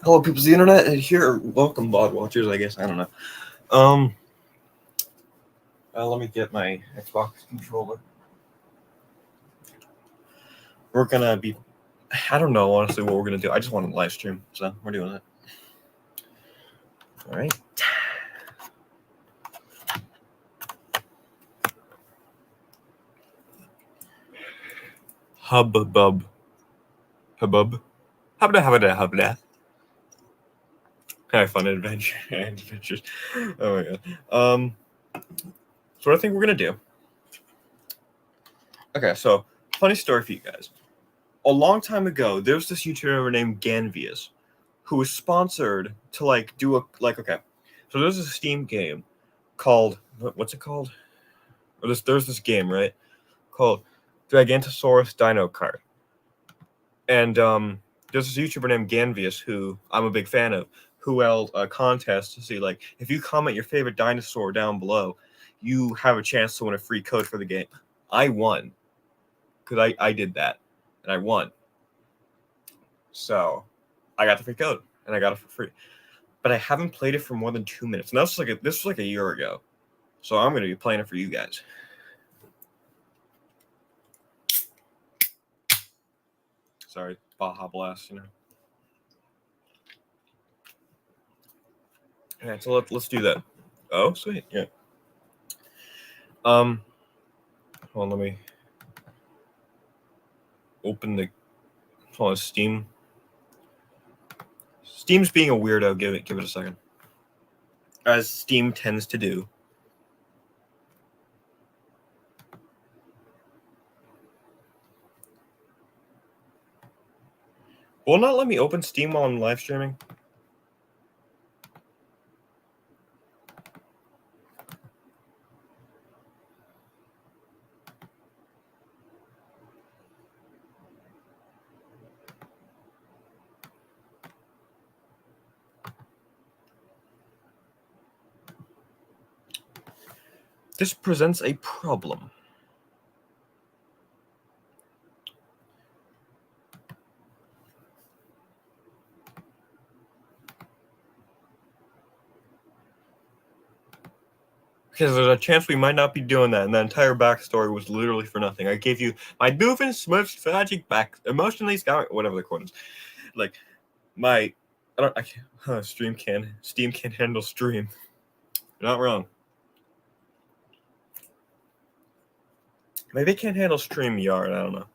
Hello, people of the internet. Here, welcome, bod watchers. I guess I don't know. Um, let me get my Xbox controller. We're gonna be. I don't know honestly what we're gonna do. I just want to live stream, so we're doing it. All right. Hubbub. Hubbub. Hubda. Have fun adventures. Oh my god. So what I think we're gonna do. Okay, so funny story for you guys. A long time ago, there was this YouTuber named Ganvius, who was sponsored to do a okay. So there's a Steam game called what's it called? There's this game, right? Called Gigantosaurus Dino Kart. And there's this YouTuber named Ganvius who I'm a big fan of, who held a contest to see if you comment your favorite dinosaur down below, you have a chance to win a free code for the game. I won. Because I did that. And I won. So I got the free code and I got it for free. But I haven't played it for more than 2 minutes. And this was like a year ago. So I'm gonna be playing it for you guys. Sorry, Baja Blast, Alright, so let's do that. Oh, sweet, yeah. Hold on, let me open the Steam. Steam's being a weirdo. Give it a second. As Steam tends to do. Will not let me open Steam while I'm live streaming. This presents a problem. Because there's a chance we might not be doing that, and the entire backstory was literally for nothing. I gave you my Doofenshmirtz tragic back, emotionally scout, whatever the quote is. Steam can't handle stream. You're not wrong. Maybe it can't handle StreamYard, I don't know.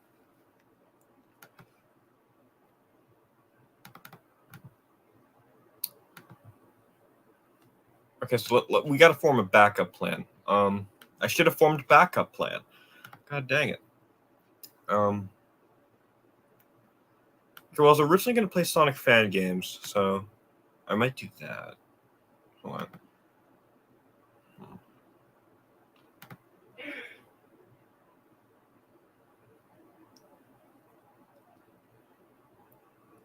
Okay, so we got to form a backup plan. I should have formed a backup plan. God dang it. Okay, well, I was originally going to play Sonic fan games, so I might do that. Hold on.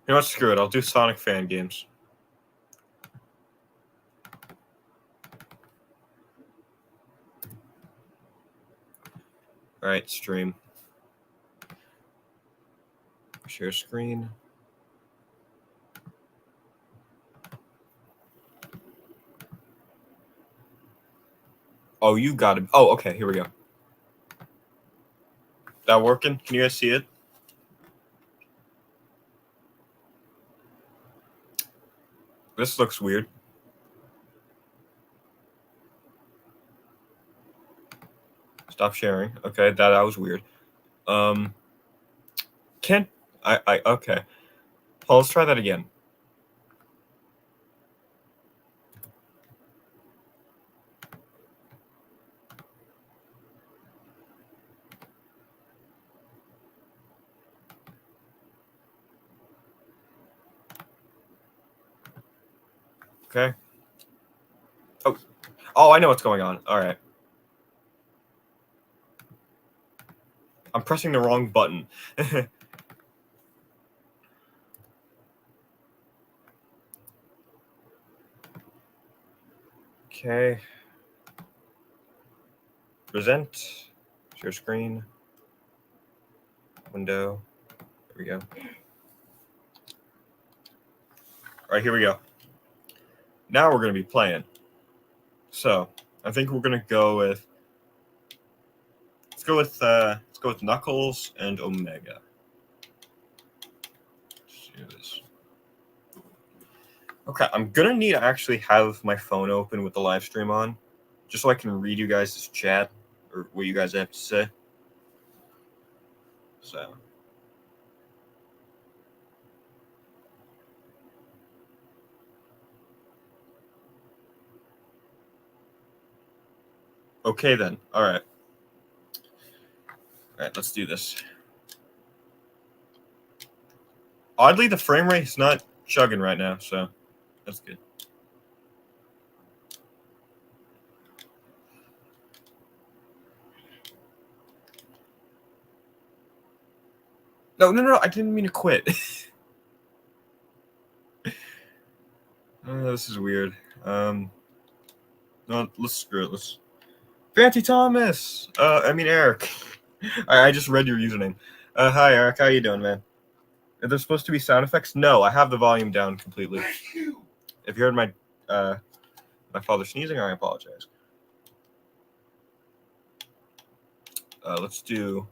You know what? Screw it. I'll do Sonic fan games. All right, stream. Share screen. Oh, you got it. Oh, okay. Here we go. That working? Can you guys see it? This looks weird. Stop sharing. Okay, that was weird. Can't I okay. Well, let's try that again. Okay. Oh, I know what's going on. All right. I'm pressing the wrong button. Okay. Present. Share screen. Window. There we go. right, here we go. Now we're going to be playing. So, I think we're going to go with... Let's go with Knuckles and Omega. Let's do this. Okay, I'm going to need to actually have my phone open with the live stream on, just so I can read you guys' chat, or what you guys have to say. So... Okay then. All right. All right, let's do this. Oddly, the frame rate is not chugging right now, so that's good. No, I didn't mean to quit. This is weird. No, let's screw it. Let's... Fancy Thomas! Eric. I just read your username. Hi, Eric. How you doing, man? Are there supposed to be sound effects? No, I have the volume down completely. If you heard my father sneezing, I apologize. Let's do...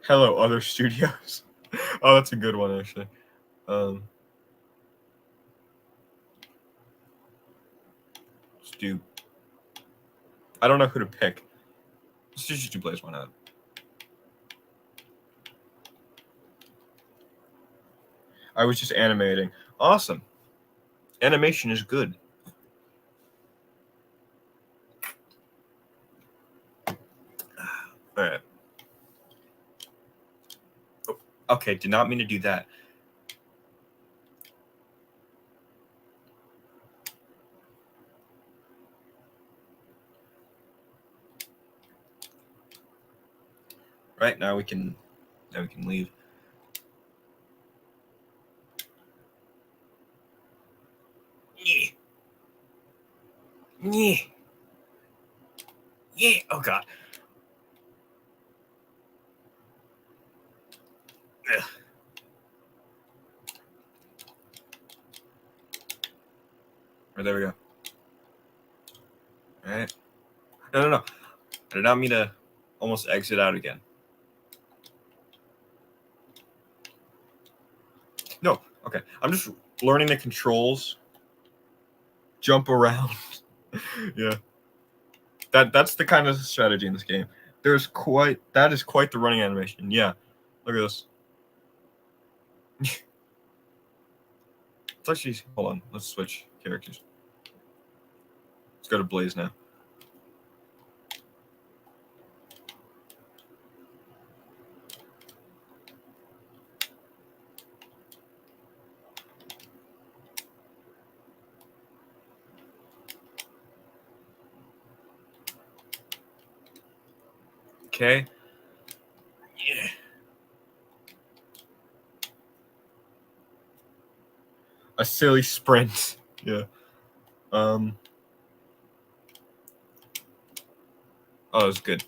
Hello, other studios. Oh, that's a good one, actually. Let's do... I don't know who to pick. Let's just do Blaze One out. I was just animating. Awesome. Animation is good. All right. Oh, okay, did not mean to do that. Right, now we can leave. Yeah. Oh god. Ugh. Right, there we go. All right. No. I did not mean to almost exit out again. No. Okay. I'm just learning the controls. Jump around. Yeah. That's the kind of strategy in this game. That is quite the running animation. Yeah. Look at this. It's actually, hold on. Let's switch characters. Let's go to Blaze now. Okay. Yeah. A silly sprint. Yeah. Oh, it was good.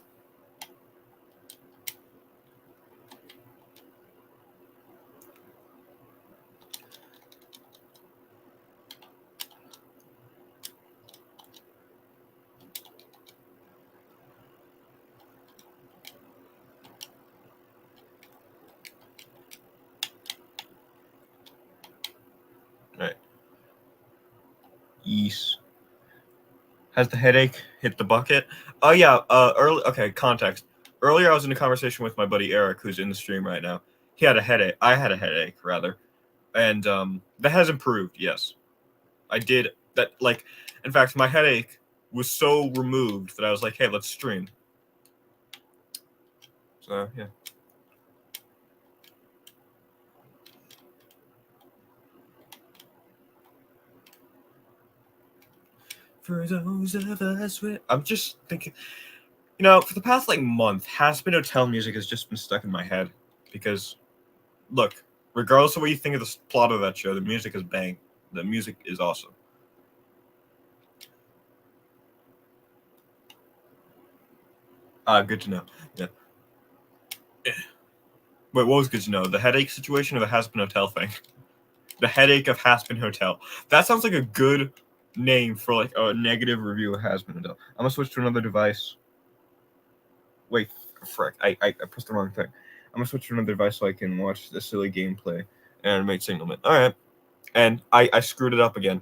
Right. Yes. Has the headache hit the bucket? Oh yeah. Okay. Context. Earlier, I was in a conversation with my buddy Eric, who's in the stream right now. He had a headache. I had a headache, rather, and that has improved. Yes, I did that. Like, in fact, my headache was so removed that I was like, "Hey, let's stream." So yeah. For those of us with... I'm just thinking, for the past month, Hazbin Hotel music has just been stuck in my head because, look, regardless of what you think of the plot of that show, the music is bang. The music is awesome. Good to know. Yeah. Wait, what was good to know? The headache situation or the Hazbin Hotel thing? The headache of Hazbin Hotel. That sounds like a good name for like a negative review of Hazbin Hotel. I'm gonna switch to another device. Wait, frick! I pressed the wrong thing. I'm gonna switch to another device so I can watch the silly gameplay and animate Signalman. All right, and I screwed it up again.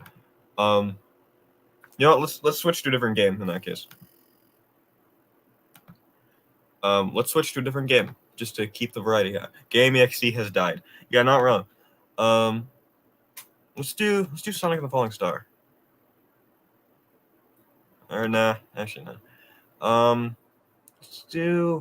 You know what? Let's switch to a different game in that case. Let's switch to a different game just to keep the variety high. Game EXE has died. Yeah, not wrong. Let's do Sonic and the Falling Star. Or nah, actually no. Let's do.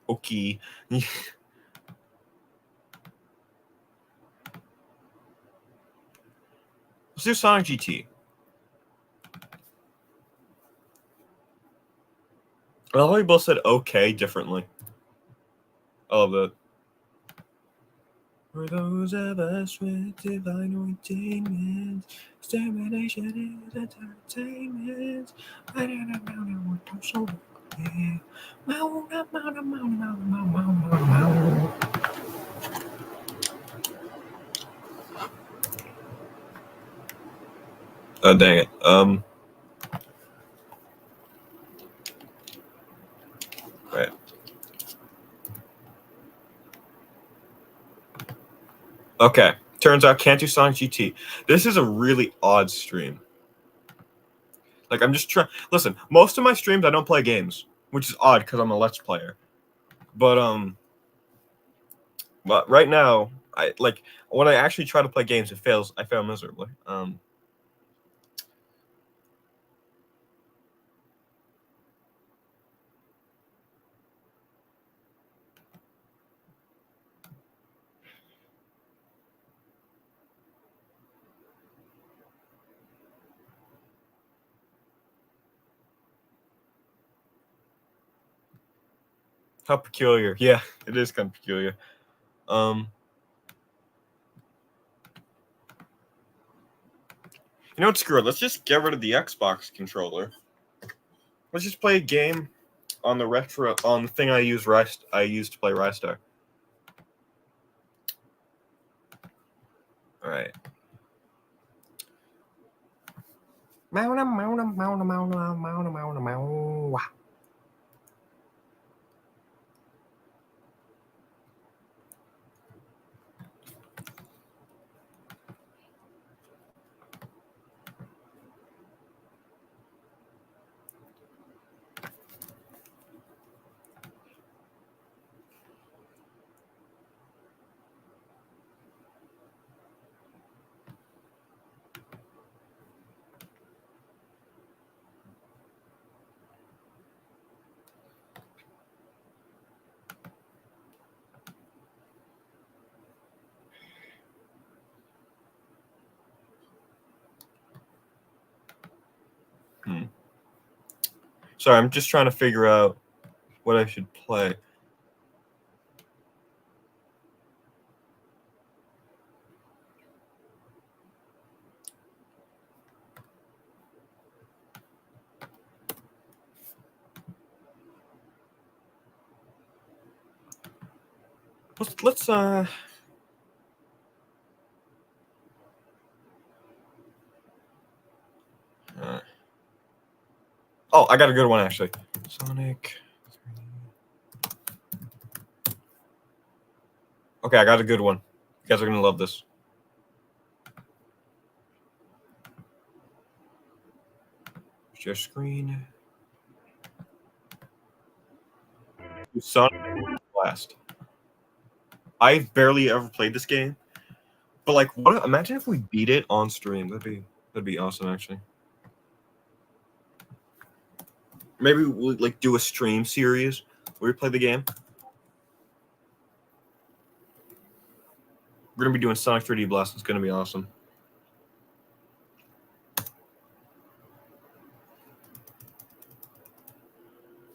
Okay. Let's do Sonic GT. I love how we both said okay differently. I love that. For those of us with divine attainment, extermination is entertainment. I don't know what to show. Oh dang it. Right. Okay. Turns out can't do Sonic GT. This is a really odd stream. Like I'm just trying. Listen, most of my streams I don't play games, which is odd because I'm a Let's Player. But right now I like when I actually try to play games, it fails. I fail miserably. How peculiar. Yeah, it is kind of peculiar. You know what? Screw it. Let's just get rid of the Xbox controller. Let's just play a game on the thing I use to play Rystar. All right. Sorry, I'm just trying to figure out what I should play. Let's Oh, I got a good one actually. Sonic. Okay, I got a good one. You guys are gonna love this. Share screen. Sonic Blast. I've barely ever played this game, but like, imagine if we beat it on stream. That'd be awesome, actually. Maybe we'll like do a stream series where we play the game. We're gonna be doing Sonic 3D Blast. It's gonna be awesome.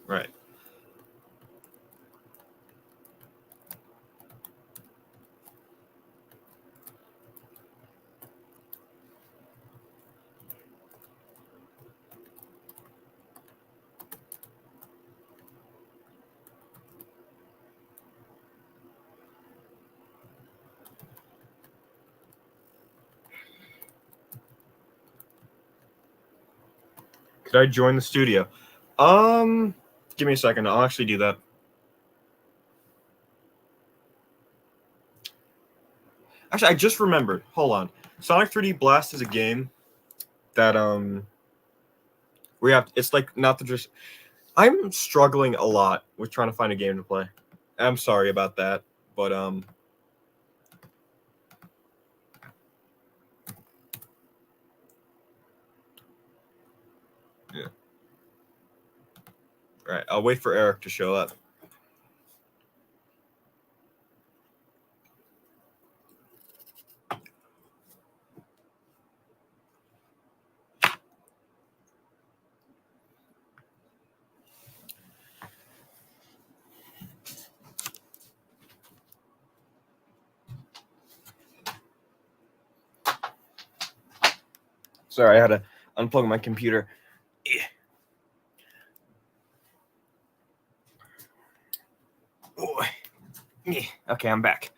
Right. Did I join the studio? Give me a second. I'll actually do that. Actually, I just remembered. Hold on. Sonic 3D Blast is a game that we have. It's like not the just. I'm struggling a lot with trying to find a game to play. I'm sorry about that, but yeah. All right, I'll wait for Eric to show up. Sorry, I had to unplug my computer. Okay, I'm back.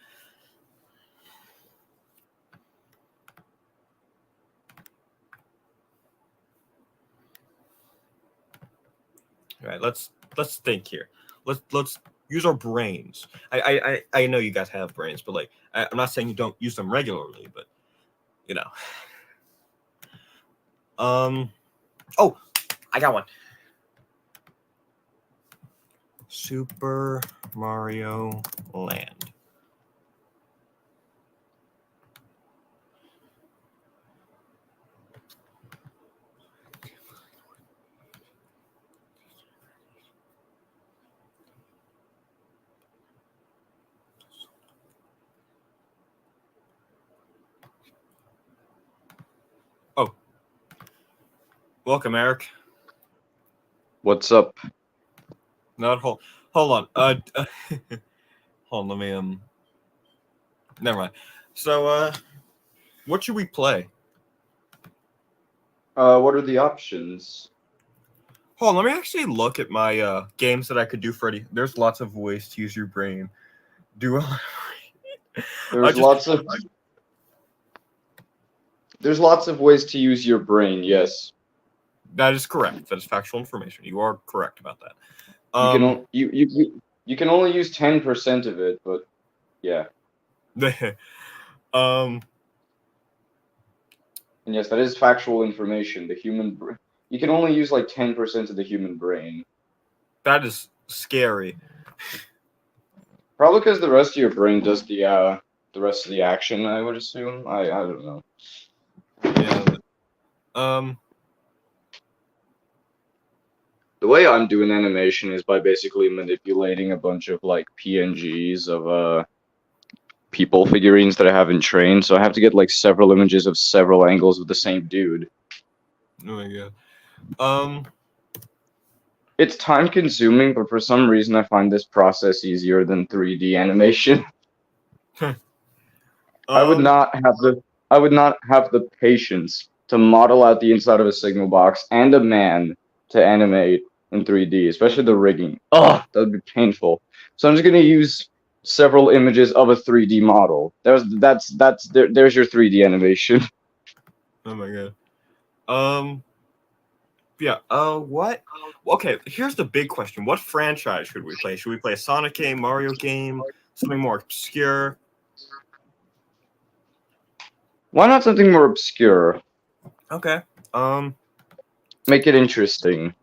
All right, let's think here. Let's use our brains. I know you guys have brains, but like I'm not saying you don't use them regularly, but you know. Oh, I got one. Super Mario Land. Oh. Welcome, Eric. What's up? Not hold on. Hold on, let me never mind. So what should we play? What are the options? Hold on, let me actually look at my games that I could do for Freddy. There's lots of ways to use your brain. There's lots of ways to use your brain. Yes, that is correct. That is factual information. You are correct about that. You can only use 10% of it, but yeah. And yes, that is factual information. You can only use like 10% of the human brain. That is scary. Probably because the rest of your brain does the rest of the action, I would assume. I don't know. Yeah. The way I'm doing animation is by basically manipulating a bunch of like PNGs of people figurines that I haven't trained, so I have to get like several images of several angles of the same dude. Oh my god. It's time consuming, but for some reason I find this process easier than 3D animation. I would not have the patience to model out the inside of a signal box and a man to animate in 3D, especially the rigging. Oh, that would be painful. So I'm just gonna use several images of a 3D model. There's your 3D animation. Oh my god. Yeah. What? Okay. Here's the big question: what franchise should we play? Should we play a Sonic game, Mario game, something more obscure? Why not something more obscure? Okay. Make it interesting.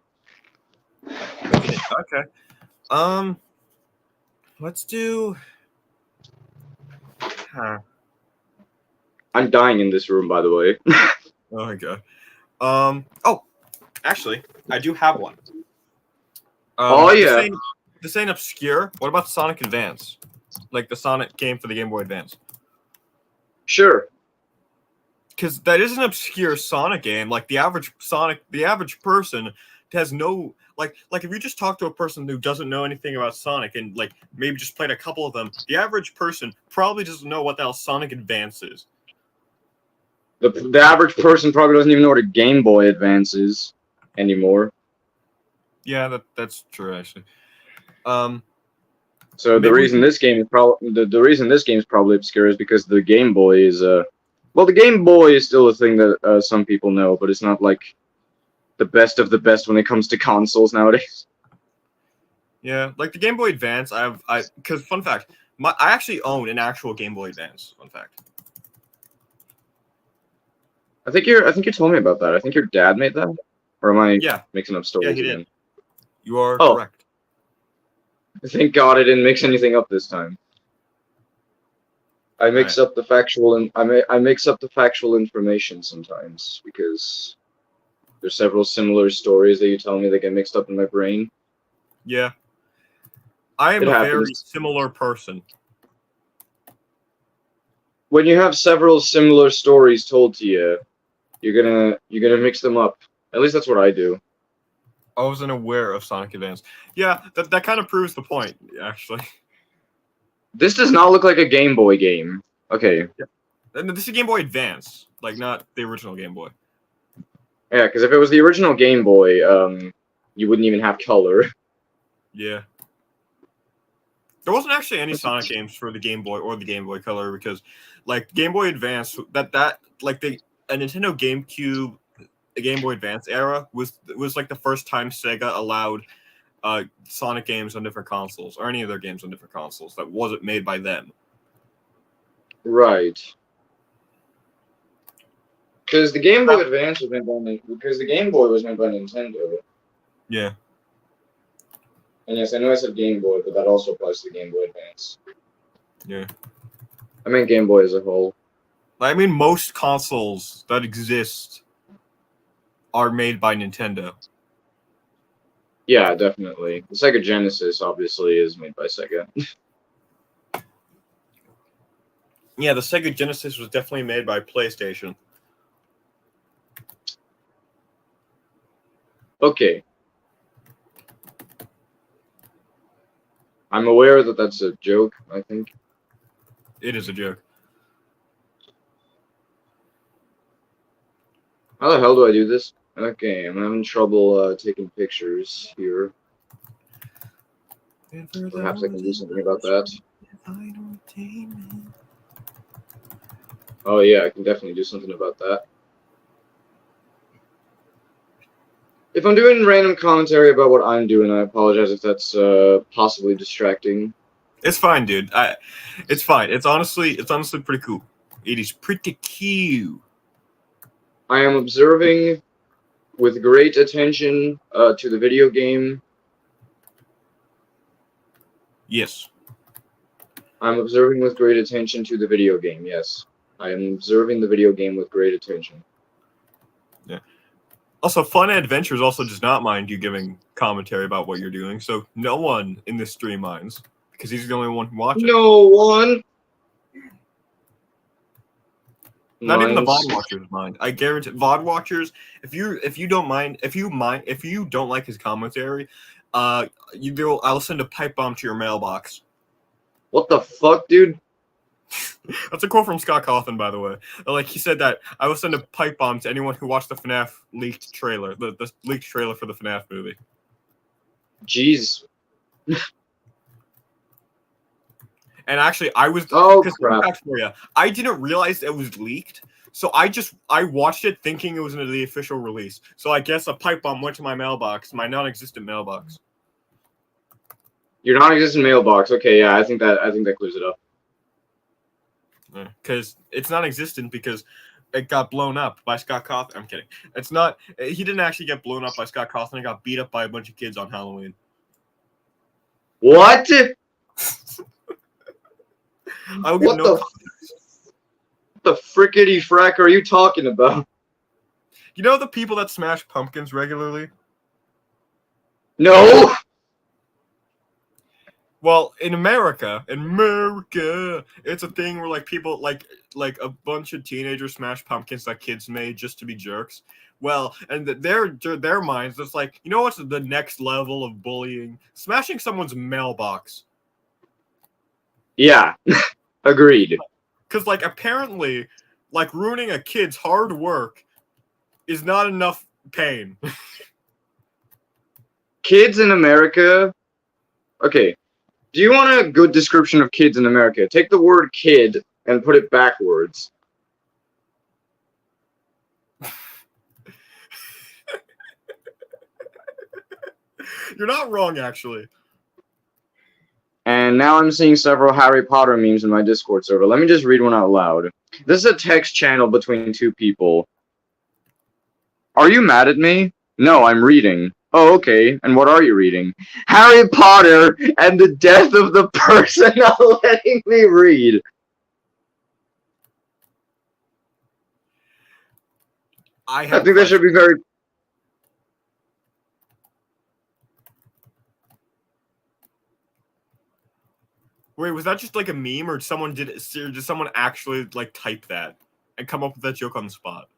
Okay. Let's do. I'm dying in this room, by the way. Oh my god. Oh, actually, I do have one. Oh yeah. This ain't obscure. What about Sonic Advance? Like the Sonic game for the Game Boy Advance. Sure. Because that is an obscure Sonic game. Like the average person has no like if you just talk to a person who doesn't know anything about Sonic and like maybe just played a couple of them, the average person probably doesn't know what the hell Sonic Advance is. The average person probably doesn't even know what a Game Boy Advance is anymore. Yeah, that's true actually. So the reason this game is probably obscure is because the Game Boy is well, the Game Boy is still a thing that some people know, but it's not like the best of the best when it comes to consoles nowadays. Yeah, like the Game Boy Advance. Because fun fact, I actually own an actual Game Boy Advance. Fun fact. I think you told me about that. I think your dad made that, or am I Yeah, mixing up stories he did. again? You are Oh. correct. Thank God I didn't mix anything up this time. I mix up the factual and I mix up the factual information sometimes because there's several similar stories that you tell me that get mixed up in my brain. Yeah. I am It a happens. very similar person. When you have several similar stories told to you, you're gonna mix them up. At least that's what I do. I wasn't aware of Sonic Advance. Yeah, that kind of proves the point, actually. This does not look like a Game Boy game. Okay. Yeah. This is a Game Boy Advance, like not the original Game Boy. Yeah, because if it was the original Game Boy, you wouldn't even have color. Yeah. There wasn't actually any Sonic games for the Game Boy or the Game Boy Color because, like, Game Boy Advance, a Nintendo GameCube, the Game Boy Advance era was like the first time Sega allowed Sonic games on different consoles or any of their games on different consoles that wasn't made by them. Right. Because the Game Boy Advance was made by because the Game Boy was made by Nintendo. Yeah. And yes, I know I said Game Boy, but that also applies to the Game Boy Advance. Yeah. I mean Game Boy as a whole. I mean, most consoles that exist are made by Nintendo. Yeah, definitely. The Sega Genesis obviously is made by Sega. Yeah, the Sega Genesis was definitely made by PlayStation. Okay. I'm aware that that's a joke, I think. It is a joke. How the hell do I do this? Okay, I'm having trouble taking pictures here. Perhaps I can do something about that. Oh yeah, I can definitely do something about that. If I'm doing random commentary about what I'm doing, I apologize if that's possibly distracting. It's fine, dude. It's fine. It's honestly pretty cool. It is pretty cute. I am observing with great attention to the video game. Yes. I'm observing with great attention to the video game, yes. I am observing the video game with great attention. Yeah. Also, Fun Adventures also does not mind you giving commentary about what you're doing, so no one in this stream minds, because he's the only one who watches. No one! Not even the VOD watchers mind. I guarantee VOD watchers, if you don't like his commentary, I'll send a pipe bomb to your mailbox. What the fuck, dude? That's a quote from Scott Cawthon, by the way. Like, he said that I will send a pipe bomb to anyone who watched the FNAF leaked trailer, the leaked trailer for the FNAF movie. Jeez. And actually, I was crap. For you, I didn't realize it was leaked, so I watched it thinking it was in the official release. So I guess a pipe bomb went to my mailbox, my non-existent mailbox. Your non-existent mailbox. Okay, yeah, I think that clears it up. Because it's non-existent because it got blown up by Scott Cawthon. I'm kidding. It's not. He didn't actually get blown up by Scott Cawthon. He got beat up by a bunch of kids on Halloween. What? I will give no context. What the frickety frack are you talking about? You know the people that smash pumpkins regularly? No! Well, in America, it's a thing where like people like a bunch of teenagers smash pumpkins that kids made just to be jerks. Well, and their minds, it's like, you know what's the next level of bullying? Smashing someone's mailbox. Yeah, agreed. Because like apparently, like ruining a kid's hard work is not enough pain. Kids in America. Okay. Do you want a good description of kids in America? Take the word kid and put it backwards. You're not wrong, actually. And now I'm seeing several Harry Potter memes in my Discord server. Let me just read one out loud. This is a text channel between two people. Are you mad at me? No, I'm reading. Oh, okay. And what are you reading? Harry Potter and the death of the person not letting me read. I think that should be very... Wait, was that just like a meme, or did someone actually like type that and come up with that joke on the spot?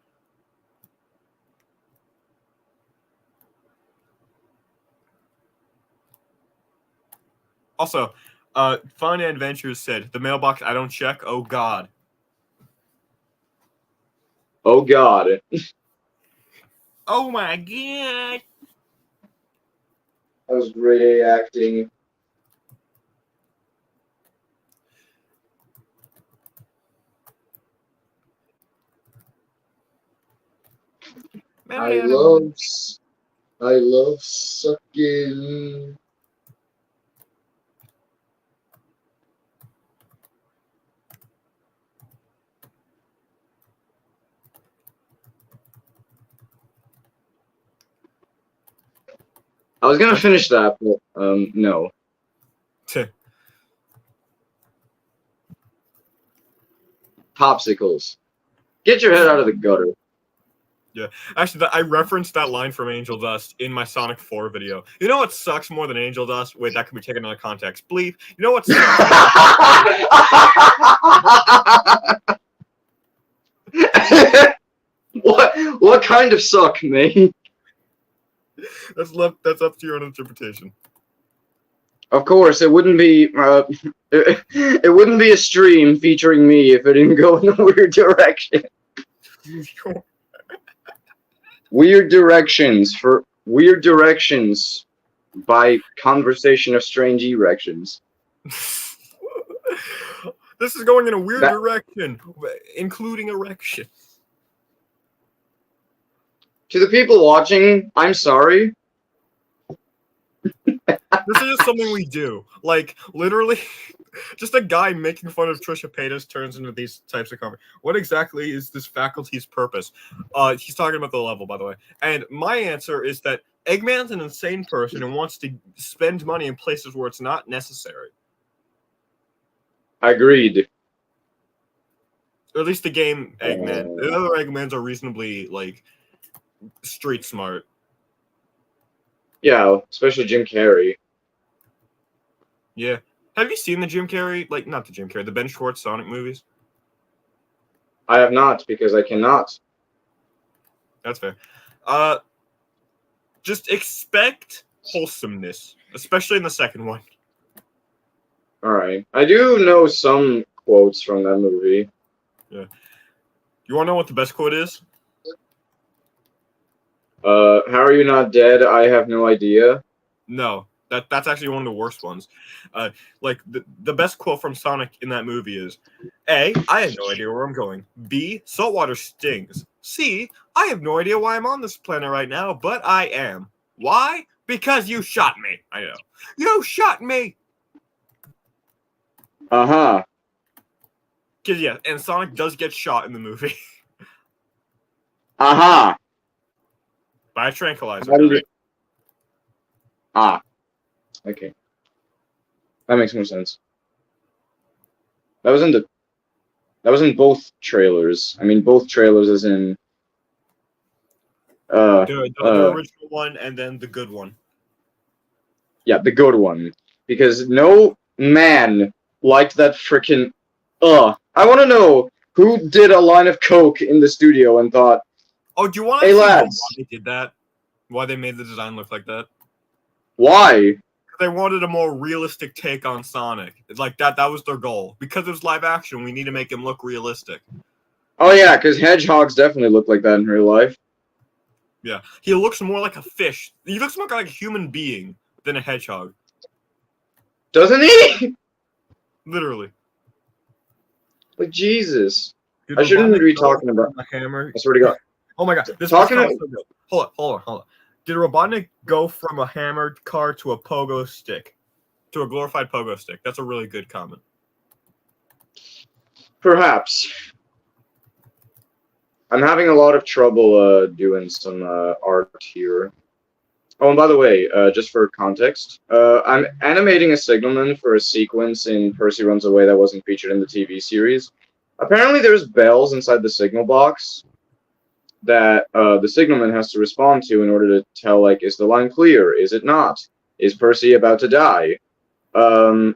Also, Fun Adventures said the mailbox I don't check. Oh God. Oh God. Oh my God. That was great acting. I love sucking. I was gonna finish that, but no. Popsicles. Get your head out of the gutter. Yeah, actually, I referenced that line from Angel Dust in my Sonic 4 video. You know what sucks more than Angel Dust? Wait, that could be taken out of context. Bleep. You know what sucks? What kind of suck, mate? That's up to your own interpretation. Of course, it wouldn't be it wouldn't be a stream featuring me if it didn't go in a weird direction. Weird directions by conversation of strange erections. This is going in a weird direction, including erection. To the people watching, I'm sorry. This is just something we do. Like, literally, just a guy making fun of Trisha Paytas turns into these types of conversations. What exactly is this faculty's purpose? He's talking about the level, by the way. And my answer is that Eggman's an insane person and wants to spend money in places where it's not necessary. Agreed. Or at least the game Eggman. The other Eggmans are reasonably, like, street smart. Yeah, especially Jim Carrey. Yeah. Have you seen the Jim Carrey, like, not the Jim Carrey, the Ben Schwartz Sonic movies? I have not, because I cannot. That's fair. Just expect wholesomeness, especially in the second one. Alright. I do know some quotes from that movie. Yeah. You want to know what the best quote is? How are you not dead? I have no idea. No. That's actually one of the worst ones. Like, the best quote from Sonic in that movie is, A, I have no idea where I'm going. B, saltwater stings. C, I have no idea why I'm on this planet right now, but I am. Why? Because you shot me. I know. You shot me! Uh-huh. Cause yeah, and Sonic does get shot in the movie. Uh-huh. By a tranquilizer. Right? Ah. Okay. That makes more sense. That was in both trailers. I mean, both trailers as in... The original one and then the good one. Yeah, the good one. Because no man liked that frickin'... I want to know who did a line of coke in the studio and thought, oh, do you want to hey, know lads. why they did that? Why they made the design look like that? Why? They wanted a more realistic take on Sonic. It's like that was their goal. Because it was live action, we need to make him look realistic. Oh yeah, because hedgehogs definitely look like that in real life. Yeah, he looks more like a fish. He looks more like a human being than a hedgehog. Doesn't he? Literally. Like, Jesus. Dude, I shouldn't be talking about... a hammer. I swear to God. Oh my God. This talking is so good. Hold on. Did Robotnik go from a hammered car to a pogo stick? To a glorified pogo stick? That's a really good comment. Perhaps. I'm having a lot of trouble doing some art here. Oh, and by the way, just for context, I'm animating a signalman for a sequence in Percy Runs Away that wasn't featured in the TV series. Apparently, there's bells inside the signal box that the signalman has to respond to in order to tell, like, is the line clear? Is it not? Is Percy about to die? And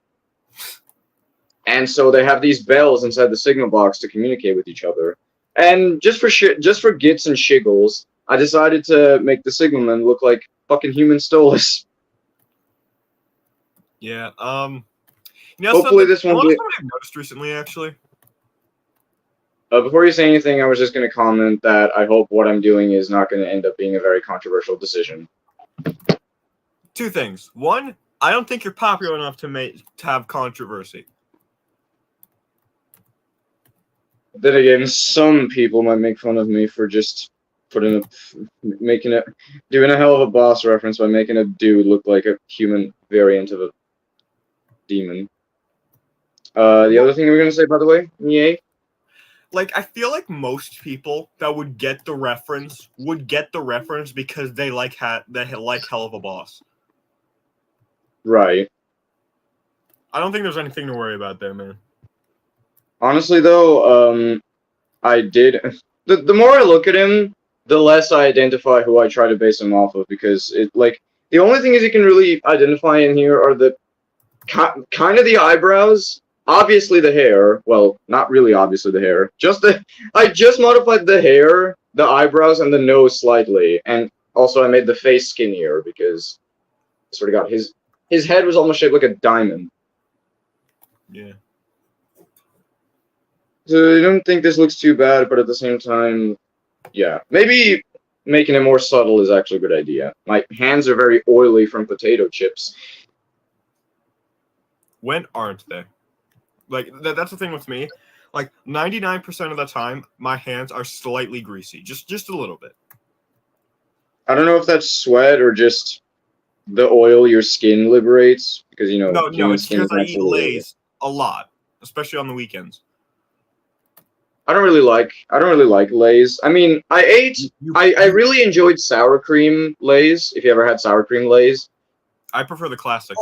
so they have these bells inside the signal box to communicate with each other. And just for gits and shiggles, I decided to make the signalman look like fucking Human Stolas. Yeah. Hopefully this won't be. Something I've noticed recently, actually. Before you say anything, I was just going to comment that I hope what I'm doing is not going to end up being a very controversial decision. Two things. One, I don't think you're popular enough to have controversy. Then again, some people might make fun of me for just doing a hell of a boss reference by making a dude look like a human variant of a demon. The other thing we were going to say, by the way, yay. Like, I feel like most people that would get the reference because they like Hell of a Boss. Right. I don't think there's anything to worry about there, man. Honestly, though, I did. The more I look at him, the less I identify who I try to base him off of, because the only thing is you can really identify in here are the kind of the eyebrows. Obviously the hair. Well, not really obviously the hair. I just modified the hair, the eyebrows, and the nose slightly, and also I made the face skinnier because I sort of got his head was almost shaped like a diamond. Yeah. So I don't think this looks too bad, but at the same time, yeah, maybe making it more subtle is actually a good idea. My hands are very oily from potato chips. When aren't they? Like, that's the thing with me. Like, 99% of the time, my hands are slightly greasy. Just a little bit. I don't know if that's sweat or just the oil your skin liberates, because, you know, No, it's because I eat Lay's a lot, especially on the weekends. I don't really like Lay's. I mean, I really enjoyed sour cream Lay's, if you ever had sour cream Lay's. I prefer the classics.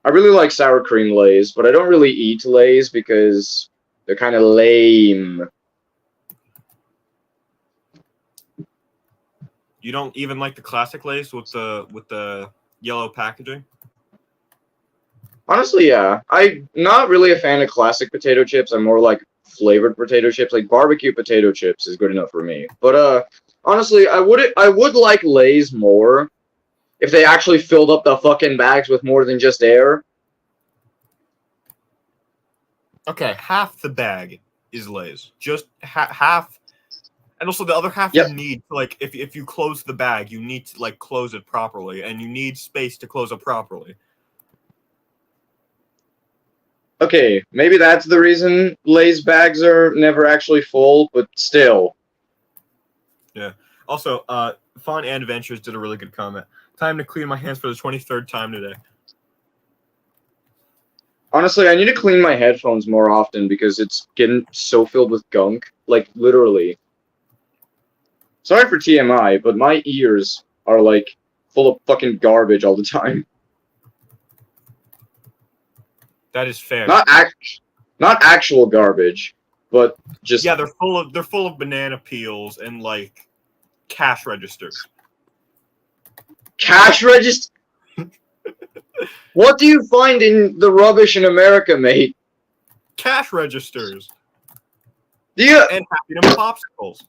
I really like sour cream Lay's, but I don't really eat Lay's because they're kind of lame. You don't even like the classic Lay's with the yellow packaging? Honestly, yeah. I'm not really a fan of classic potato chips. I'm more like flavored potato chips. Like barbecue potato chips is good enough for me. But honestly, I would like Lay's more if they actually filled up the fucking bags with more than just air. Okay, half the bag is Lay's. Just half. And also the other half Yep. you need, like, if you close the bag, you need to, like, close it properly. And you need space to close it properly. Okay, maybe that's the reason Lay's bags are never actually full, but still. Yeah. Also, Fawn and Adventures did a really good comment. Time to clean my hands for the 23rd time today. Honestly, I need to clean my headphones more often because it's getting so filled with gunk. Like, literally. Sorry for TMI, but my ears are, like, full of fucking garbage all the time. That is fair. Not actual garbage, but just... Yeah, they're full of banana peels and, like, cash registers. Cash register? What do you find in the rubbish in America, mate? Cash registers. Yeah. And Happy popsicles.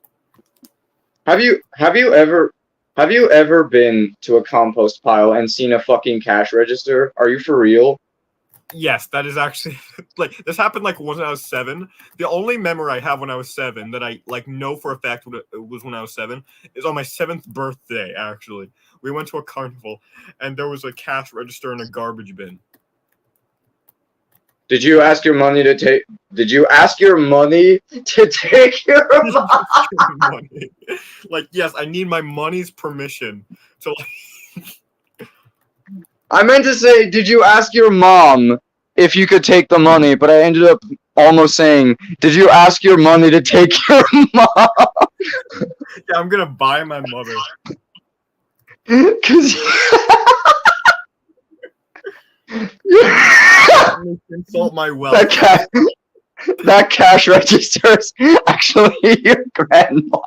Have you ever been to a compost pile and seen a fucking cash register? Are you for real? Yes, that is actually like this happened like when I was 7. The only memory I have when I was 7 that I like know for a fact was when I was 7 is on my 7th birthday. Actually, we went to a carnival and there was a cash register and a garbage bin. Did you ask your money to take? Did you ask your money to take your Money. Like, yes, I need my money's permission to. I meant to say, did you ask your mom if you could take the money? But I ended up almost saying, did you ask your money to take your mom? Yeah, I'm gonna buy my mother. Cause Insult my wealth. that cash register is actually your grandma.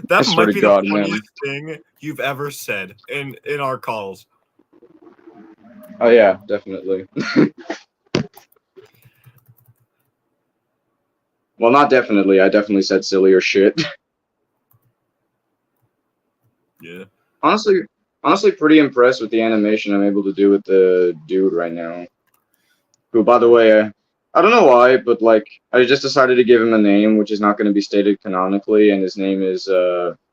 That I might swear to be God, the man. funniest thing you've ever said in our calls. Oh yeah, definitely. Well, not definitely. I definitely said sillier shit. Yeah. Honestly, pretty impressed with the animation I'm able to do with the dude right now. Who, by the way, I don't know why, but like, I just decided to give him a name which is not going to be stated canonically, and his name is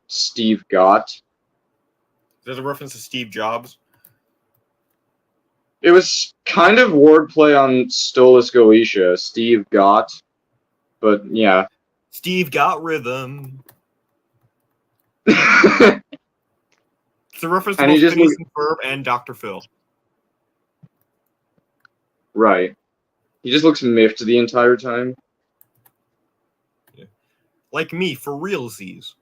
Steve Gott. There's a reference to Steve Jobs. It was kind of wordplay on Stolas Goetia, Steve Gott, but yeah. Steve got rhythm. It's a reference to And he both just Phineas and Ferb and Dr. Phil. Right. He just looks miffed the entire time. Yeah. Like me, for realsies.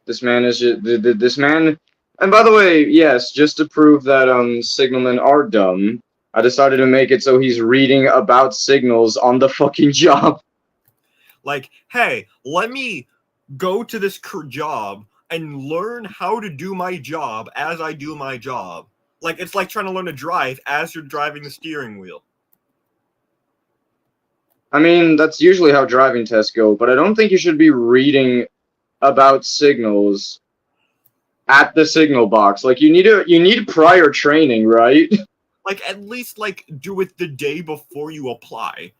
This man is just, this man. And by the way, yes, just to prove that signalmen are dumb, I decided to make it so he's reading about signals on the fucking job. Like, hey, let me go to this job and learn how to do my job as I do my job. Like, it's like trying to learn to drive as you're driving the steering wheel. I mean, that's usually how driving tests go, but I don't think you should be reading about signals at the signal box. Like, you need prior training, right? Like, at least, like, do it the day before you apply.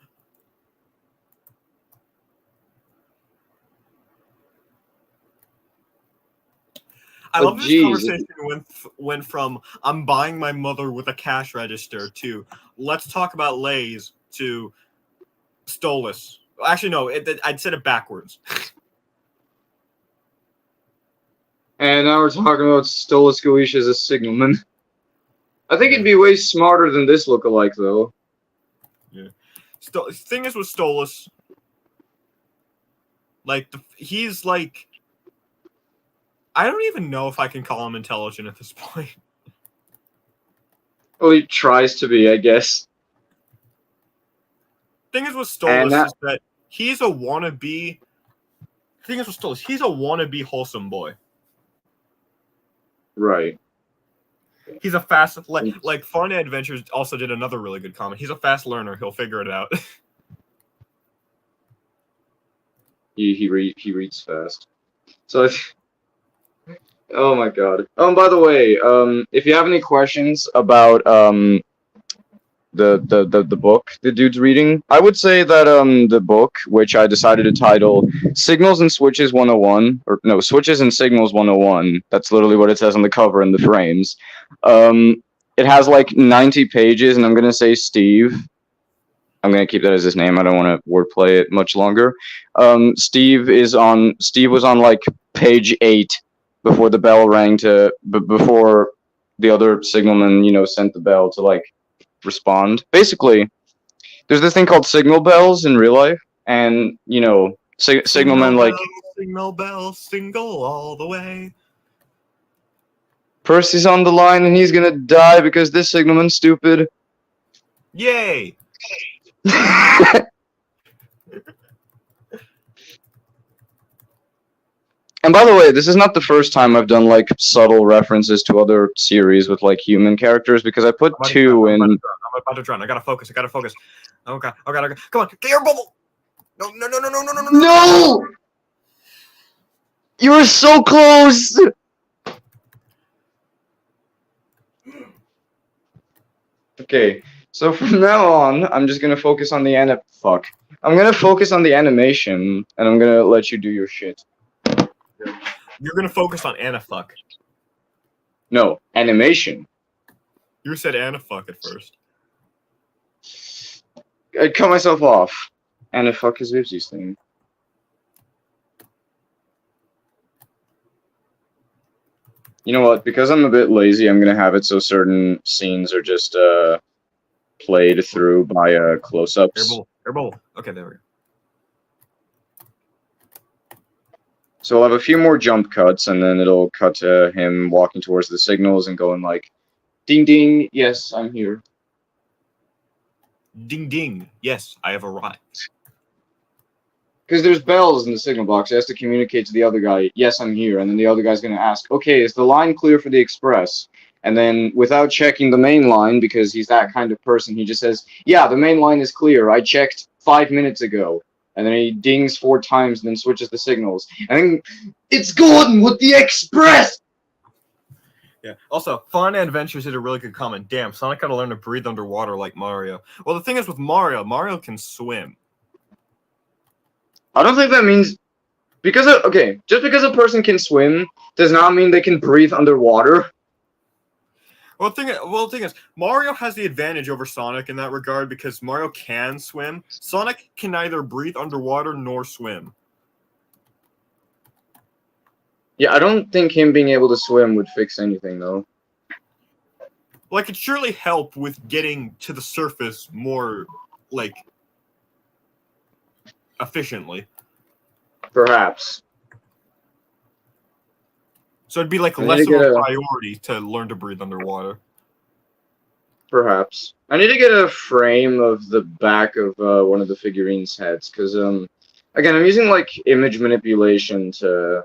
I love this conversation went from I'm buying my mother with a cash register to let's talk about Lay's to Stolas. Actually, no, I'd said it backwards. And now we're talking about Stolas Goetia as a signalman. I think it'd be way smarter than this lookalike, though. Yeah. Thing is with Stolas, like, he's like, I don't even know if I can call him intelligent at this point. Well, he tries to be, I guess. Thing is with Stolas is that he's a wannabe. Thing is with Stolas, he's a wannabe wholesome boy. Right. He's a fast, like Fun Adventures also did another really good comment. He's a fast learner. He'll figure it out. He reads fast. So, oh my god. By the way, if you have any questions about the book the dude's reading, I would say that the book, which I decided to title Signals and Switches 101, or no, Switches and Signals 101, that's literally what it says on the cover and the frames. It has like 90 pages, and I'm gonna say Steve. I'm gonna keep that as his name. I don't want to wordplay it much longer. Steve was on like page 8 before the bell rang before the other signalman, sent the bell to like respond. Basically, there's this thing called signal bells in real life, and signalmen like signal bell, single all the way. Percy's on the line and he's gonna die because this signalman's stupid. Yay! And by the way, this is not the first time I've done like subtle references to other series with like human characters, because I put two in. I'm about to drown. I gotta focus. Okay. Come on, get your bubble. No. No! You were so close. Okay, so from now on, I'm just gonna focus on the I'm gonna focus on the animation, and I'm gonna let you do your shit. You're gonna focus on Anafuck. No, animation. You said Anafuck at first. I cut myself off. And the fuck is Ipsy's thing? You know what? Because I'm a bit lazy, I'm gonna have it so certain scenes are just played through by close-ups. Airball. Okay, there we go. So I'll have a few more jump cuts, and then it'll cut to him walking towards the signals and going like, "Ding ding, yes, I'm here." Ding ding. Yes, I have arrived. Because there's bells in the signal box. He has to communicate to the other guy, "Yes, I'm here," and then the other guy's gonna ask, "Okay, is the line clear for the express?" And then, without checking the main line, because he's that kind of person, he just says, "Yeah, the main line is clear. I checked 5 minutes ago." And then he dings 4 times and then switches the signals. And then, "It's Gordon with the express!" Yeah. Also, Fun Adventures did a really good comment. Damn, Sonic gotta learn to breathe underwater like Mario. Well, the thing is with Mario can swim. I don't think that means... just because a person can swim does not mean they can breathe underwater. Well, the thing is, Mario has the advantage over Sonic in that regard because Mario can swim. Sonic can neither breathe underwater nor swim. Yeah, I don't think him being able to swim would fix anything, though. Like, it surely help with getting to the surface more, like, efficiently. Perhaps. So it'd be like less of a priority to learn to breathe underwater. Perhaps. I need to get a frame of the back of one of the figurines' heads, because, again, I'm using, like, image manipulation to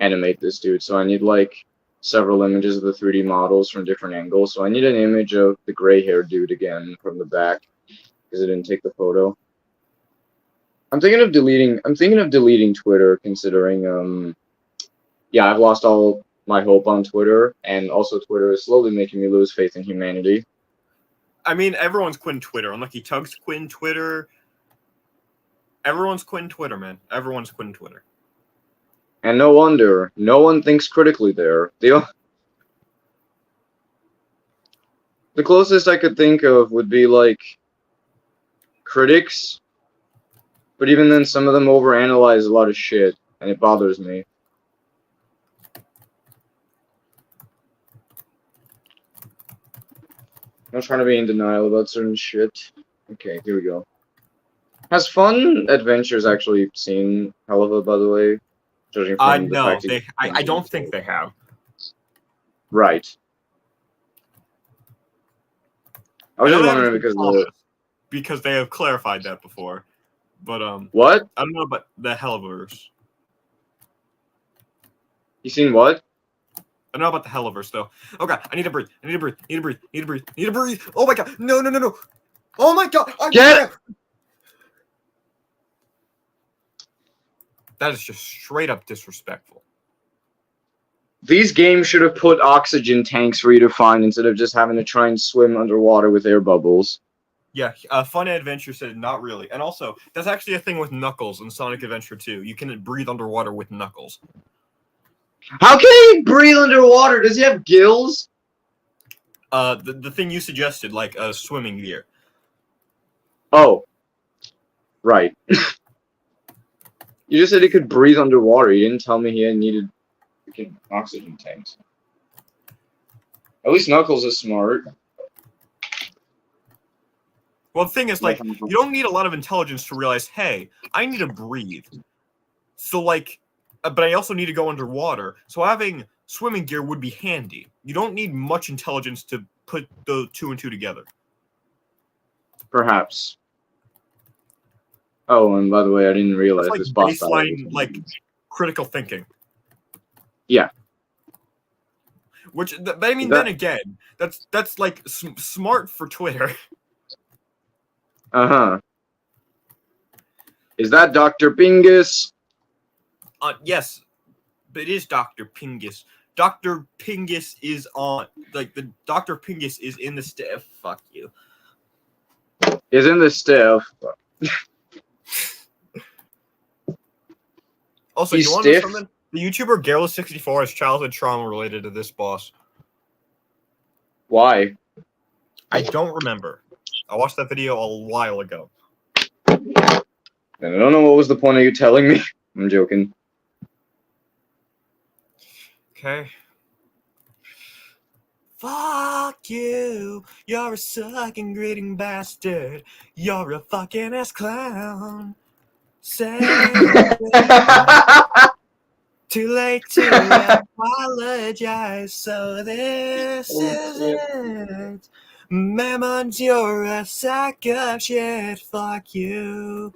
animate this dude, so I need, like, several images of the 3D models from different angles, so I need an image of the gray-haired dude again from the back, because I didn't take the photo. I'm thinking of deleting Twitter, considering, yeah, I've lost all my hope on Twitter, and also Twitter is slowly making me lose faith in humanity. I mean, everyone's quitting Twitter. Unlucky Tug's quitting Twitter. Everyone's quitting Twitter, man. Everyone's quitting Twitter. And no wonder. No one thinks critically there. The closest I could think of would be, like, critics. But even then, some of them overanalyze a lot of shit, and it bothers me. I'm trying to be in denial about certain shit. Okay, here we go. Has Fun Adventures actually seen Helluva, by the way? Judging from the no, fact I don't think they have. Right. I was just wondering because they have clarified that before. But what? I don't know about the Helliverse. You seen what? I don't know about the Helliverse though. Oh god, I need to breathe. I need to breathe. I need to breathe. I need to breathe. I need to breathe. Oh my god. No. Oh my god. That is just straight up disrespectful. These games should have put oxygen tanks for you to find instead of just having to try and swim underwater with air bubbles. Yeah, Fun Adventure said not really. And also, that's actually a thing with Knuckles in Sonic Adventure 2. You can breathe underwater with Knuckles. How can he breathe underwater? Does he have gills? The thing you suggested, like a swimming gear. Oh. Right. You just said he could breathe underwater. You didn't tell me he needed freaking oxygen tanks. At least Knuckles is smart. Well, the thing is, like, you don't need a lot of intelligence to realize, hey, I need to breathe. So, like, but I also need to go underwater. So having swimming gear would be handy. You don't need much intelligence to put the 2 and 2 together. Perhaps. Oh, and by the way, I didn't realize that's this like boss baseline, like, critical thinking. Yeah. Which, I mean, then again, that's like smart for Twitter. Uh-huh. Is that Dr. Pingus? Yes, it is Dr. Pingus. Dr. Pingus is on, like, the Dr. Pingus is in the staff. Fuck you. Is in the staff. Also, you want to know something? The YouTuber Garrel64 has childhood trauma related to this boss. Why? I don't remember. I watched that video a while ago. And I don't know what was the point of you telling me. I'm joking. Okay. Fuck you. You're a sucking, gritting bastard. You're a fucking ass clown. Say too late to apologize. So this is it. Mammons, you're a sack of shit. Fuck you.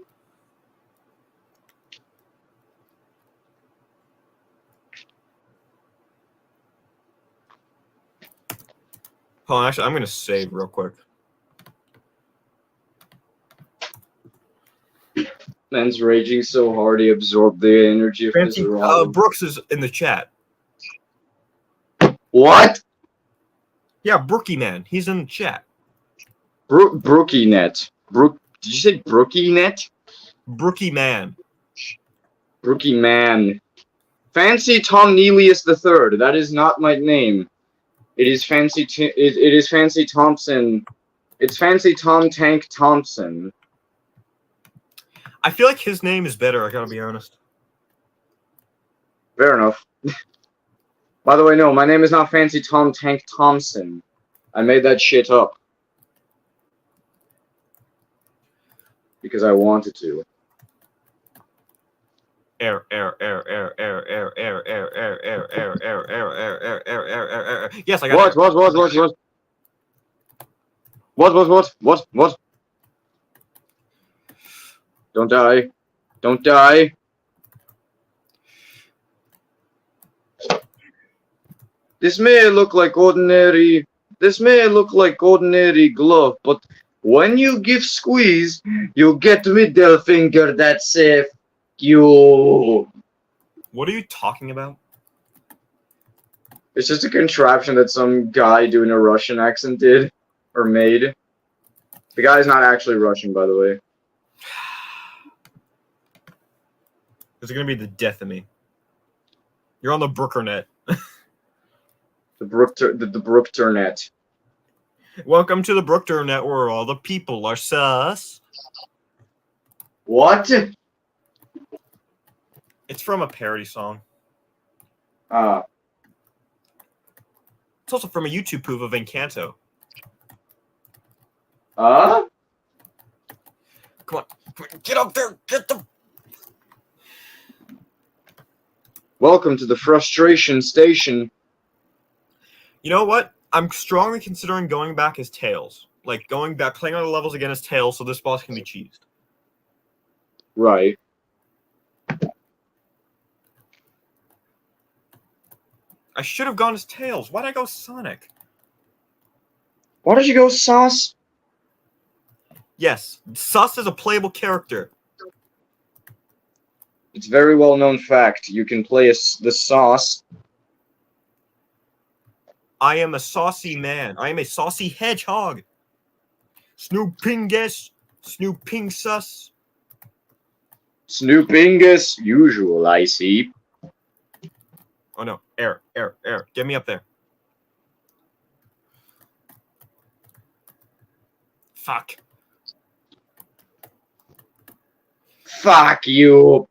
Hold on, actually, I'm gonna save real quick. Man's raging so hard he absorbed the energy of his Fancy, wrath. Brooks is in the chat. What? Yeah, Brookie Man. He's in the chat. Brookie Net. Did you say Brookie Net? Brookie Man. Brookie Man. Fancy Tom Neelius III. That is not my name. It is Fancy. It is Fancy Thompson. It's Fancy Tom Tank Thompson. I feel like his name is better, I gotta be honest. Fair enough. By the way, no, my name is not Fancy Tom Tank Thompson. I made that shit up. Because I wanted to. Air. Yes, I got it. What? Don't die. Don't die. This may look like ordinary glove, but when you give squeeze, you get middle finger that safe. You. What are you talking about? It's just a contraption that some guy doing a Russian accent did or made. The guy's not actually Russian, by the way. This is gonna be the death of me. You're on the Brookernet. The Brookternet. Welcome to the Brookternet, where all the people are sus. What? It's from a parody song. Ah. It's also from a YouTube proof of Encanto. Huh? Come on, get up there, get the. Welcome to the frustration station. You know what? I'm strongly considering going back as Tails. Like, going back, playing on the levels again as Tails, so this boss can be cheesed. Right. I should have gone as Tails. Why'd I go Sonic? Why did you go Sauce? Yes, Sus is a playable character. It's a very well-known fact. You can play the Sauce. I am a saucy man. I am a saucy hedgehog. Snoopingus. Snooping sus. Snoopingus usual, I see. Oh no, air. Get me up there. Fuck. Fuck you.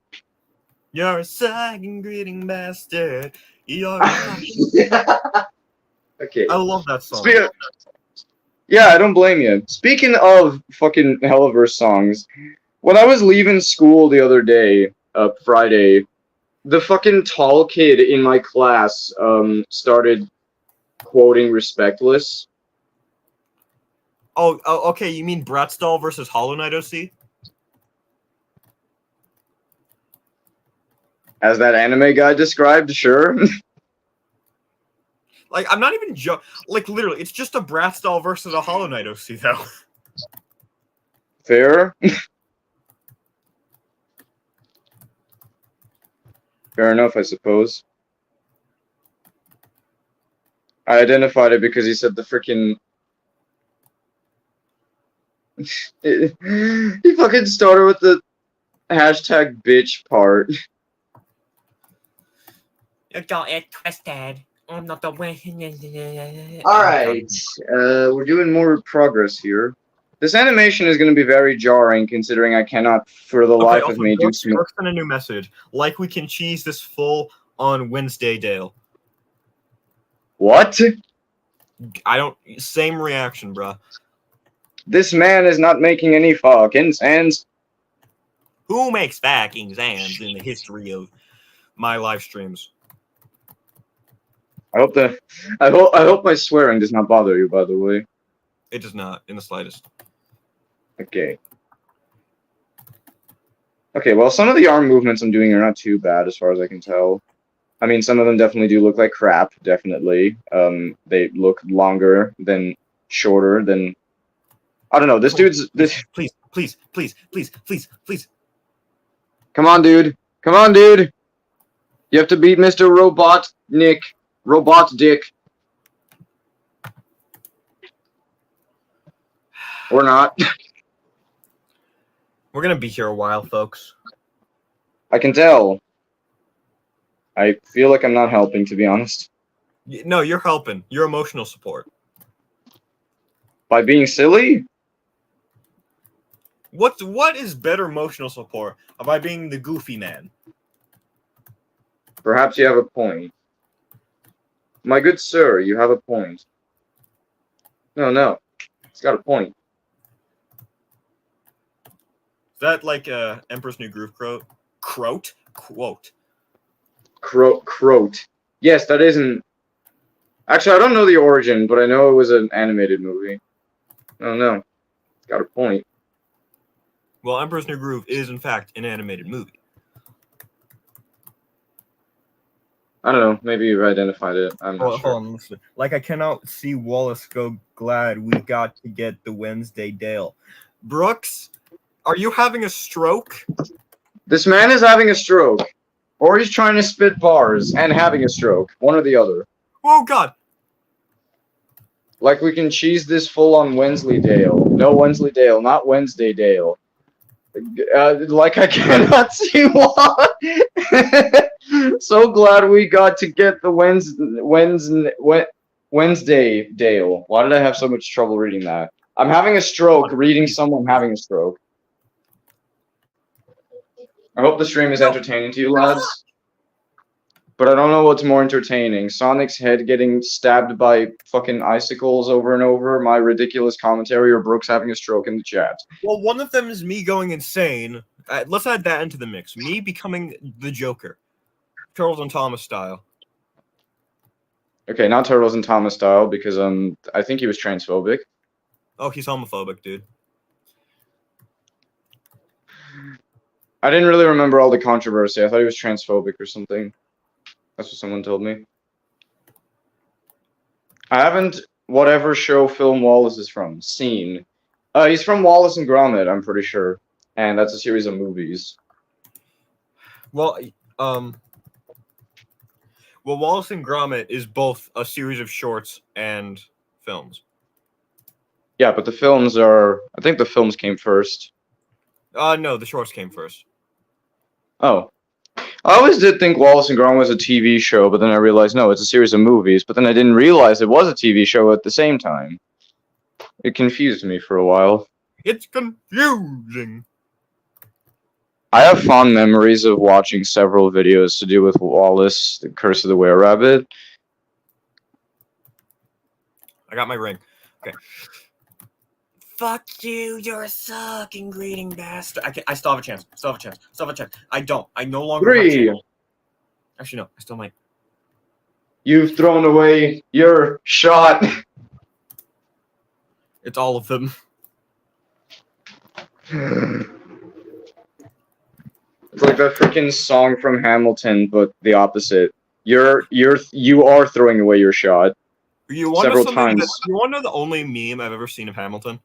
You're a sagging, greeting bastard. You're Okay. I love that song. Yeah, I don't blame you. Speaking of fucking Helliverse songs, when I was leaving school the other day, Friday, the fucking tall kid in my class started quoting Respectless. Oh, okay. You mean Bratstall versus Hollow Knight OC? As that anime guy described, sure. Like, I'm not even like, literally, it's just a Bratstall versus a Hollow Knight OC, though. Fair. Fair enough, I suppose. I identified it because he said the freaking. He fucking started with the hashtag bitch part. You got it twisted. I'm not the way. All right, we're doing more progress here. This animation is going to be very jarring, considering I cannot, for the life of Also, me, do Brooks, some. Brooks sent a new message. Like we can cheese this full on Wednesday, Dale. What? I don't. Same reaction, bruh. This man is not making any fucking sense. Who makes fucking sounds in the history of my live streams? I hope my swearing does not bother you. By the way. It does not, in the slightest. Okay. Okay. Well, some of the arm movements I'm doing are not too bad, as far as I can tell. I mean, some of them definitely do look like crap. Definitely. They look longer than shorter than. I don't know. This dude's this. Please. Come on, dude. Come on, dude. You have to beat Mr. Robotnik. Robot Dick. Or not. We're gonna be here a while, folks. I can tell. I feel like I'm not helping, to be honest. No, you're helping. You're emotional support. By being silly? What is better emotional support by being the goofy man? Perhaps you have a point. My good sir, you have a point. No. It's got a point. Is that like Emperor's New Groove quote? Quote. Croat. Yes, that isn't. Actually, I don't know the origin, but I know it was an animated movie. No. It's got a point. Well, Emperor's New Groove is, in fact, an animated movie. I don't know. Maybe you've identified it. I'm not Hold sure. on, listen. Like, I cannot see Wallace go glad we got to get the Wednesday Dale. Brooks, are you having a stroke? This man is having a stroke. Or he's trying to spit bars and having a stroke. One or the other. Oh, God. Like we can cheese this full on Wensleydale. No, Wensleydale, not Wednesday Dale. Like I cannot see why. So glad we got to get the Wednesday Dale. Why did I have so much trouble reading that? I'm having a stroke reading someone having a stroke. I hope the stream is entertaining to you, lads. But I don't know what's more entertaining. Sonic's head getting stabbed by fucking icicles over and over, my ridiculous commentary, or Brooks having a stroke in the chat. Well, one of them is me going insane. Let's add that into the mix. Me becoming the Joker. Turtles and Thomas style. Okay, not Turtles and Thomas style, because I think he was transphobic. Oh, he's homophobic, dude. I didn't really remember all the controversy. I thought he was transphobic or something. That's what someone told me. I haven't, whatever show Film Wallace is from, seen. He's from Wallace and Gromit, I'm pretty sure. And that's a series of movies. Well, Wallace and Gromit is both a series of shorts and films. Yeah, but the films are, I think the films came first. No, the shorts came first. Oh. I always did think Wallace and Gromit was a TV show, but then I realized, no, it's a series of movies. But then I didn't realize it was a TV show at the same time. It confused me for a while. It's confusing. I have fond memories of watching several videos to do with Wallace, the Curse of the Were-Rabbit. I got my ring. Okay. Fuck you, you're a sucking greeting bastard. I still have a chance. I don't. I no longer have a 3. chance. Actually, no. I still might. You've thrown away your shot. It's all of them. It's like that freaking song from Hamilton, but the opposite. You are throwing away your shot. You want Several to times. You want to know the only meme I've ever seen of Hamilton?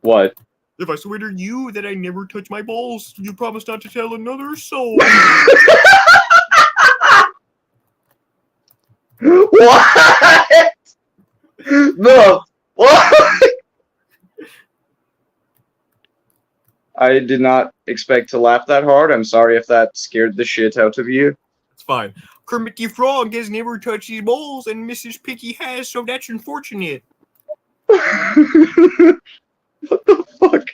What? If I swear to you that I never touch my balls, you promise not to tell another soul. What? No. What? I did not expect to laugh that hard. I'm sorry if that scared the shit out of you. It's fine. Kermit the Frog has never touched his balls, and Mrs. Piggy has, so that's unfortunate. What the fuck?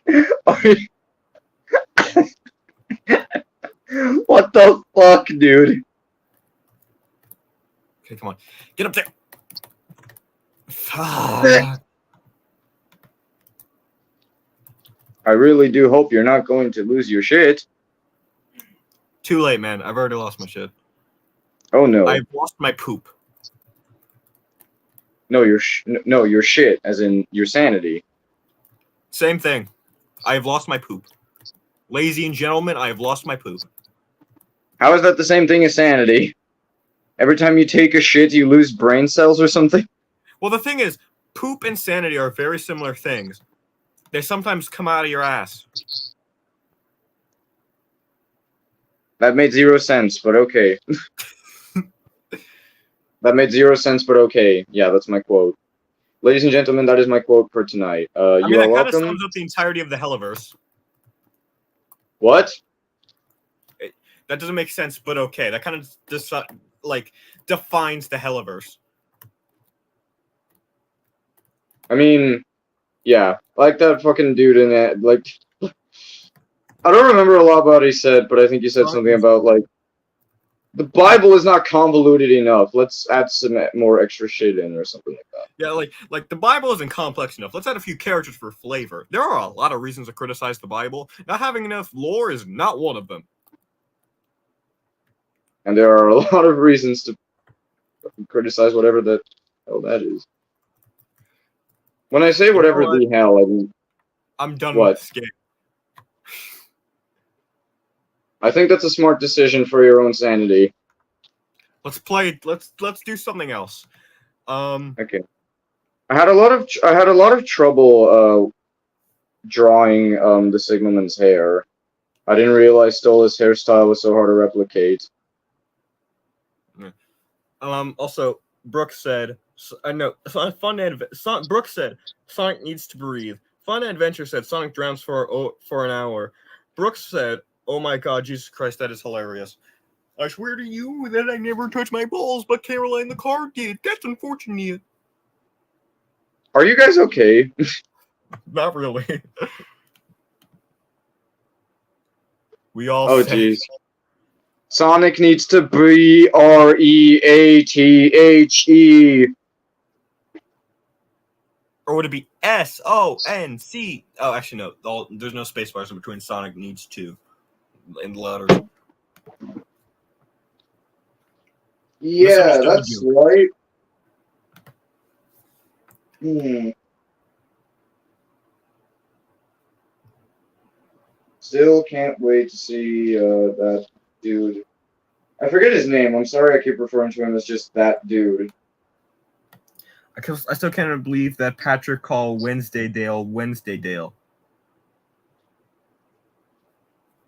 What the fuck, dude? Okay, come on. Get up there. Fuck. I really do hope you're not going to lose your shit. Too late, man. I've already lost my shit. Oh no. I've lost my poop. No, your shit, as in your sanity. Same thing. I have lost my poop. Ladies and gentlemen, I have lost my poop. How is that the same thing as sanity? Every time you take a shit, you lose brain cells or something? Well, the thing is, poop and sanity are very similar things. They sometimes come out of your ass. That made 0 sense, but okay. That made 0 sense, but okay. Yeah, that's my quote. Ladies and gentlemen, that is my quote for tonight. You are that kind of welcome. sums up the entirety of the Helliverse. What? That doesn't make sense, but okay. That kind of just defines the Helliverse. I mean, yeah, like that fucking dude in that, like, I don't remember a lot about what he said, but I think he said something about, like, the Bible is not convoluted enough. Let's add some more extra shit in or something like that. Yeah, like the Bible isn't complex enough. Let's add a few characters for flavor. There are a lot of reasons to criticize the Bible. Not having enough lore is not one of them. And there are a lot of reasons to criticize whatever the hell that is. When I say whatever the hell, I mean... I'm done what? with this game. I think that's a smart decision for your own sanity. Let's play. Let's do something else. Okay. I had a lot of trouble drawing the Sigma-Man's hair. I didn't realize Stola's hairstyle was so hard to replicate. Also, Brooks said, Brooks said, Sonic needs to breathe. Fun Adventure said, Sonic drowns for an hour. Brooks said, oh my god, Jesus Christ, that is hilarious. I swear to you that I never touched my balls, but Caroline the car did. That's unfortunate. Are you guys okay? Not really. We all Oh, said, jeez. Sonic needs to breathe. Or would it be S-O-N-C? Oh, actually, no. There's no space bars in between Sonic needs to in the letters. Yeah, that's right. Still can't wait to see that dude. I forget his name. I'm sorry I keep referring to him as just that dude. I still can't believe that Patrick called Wednesdaydale.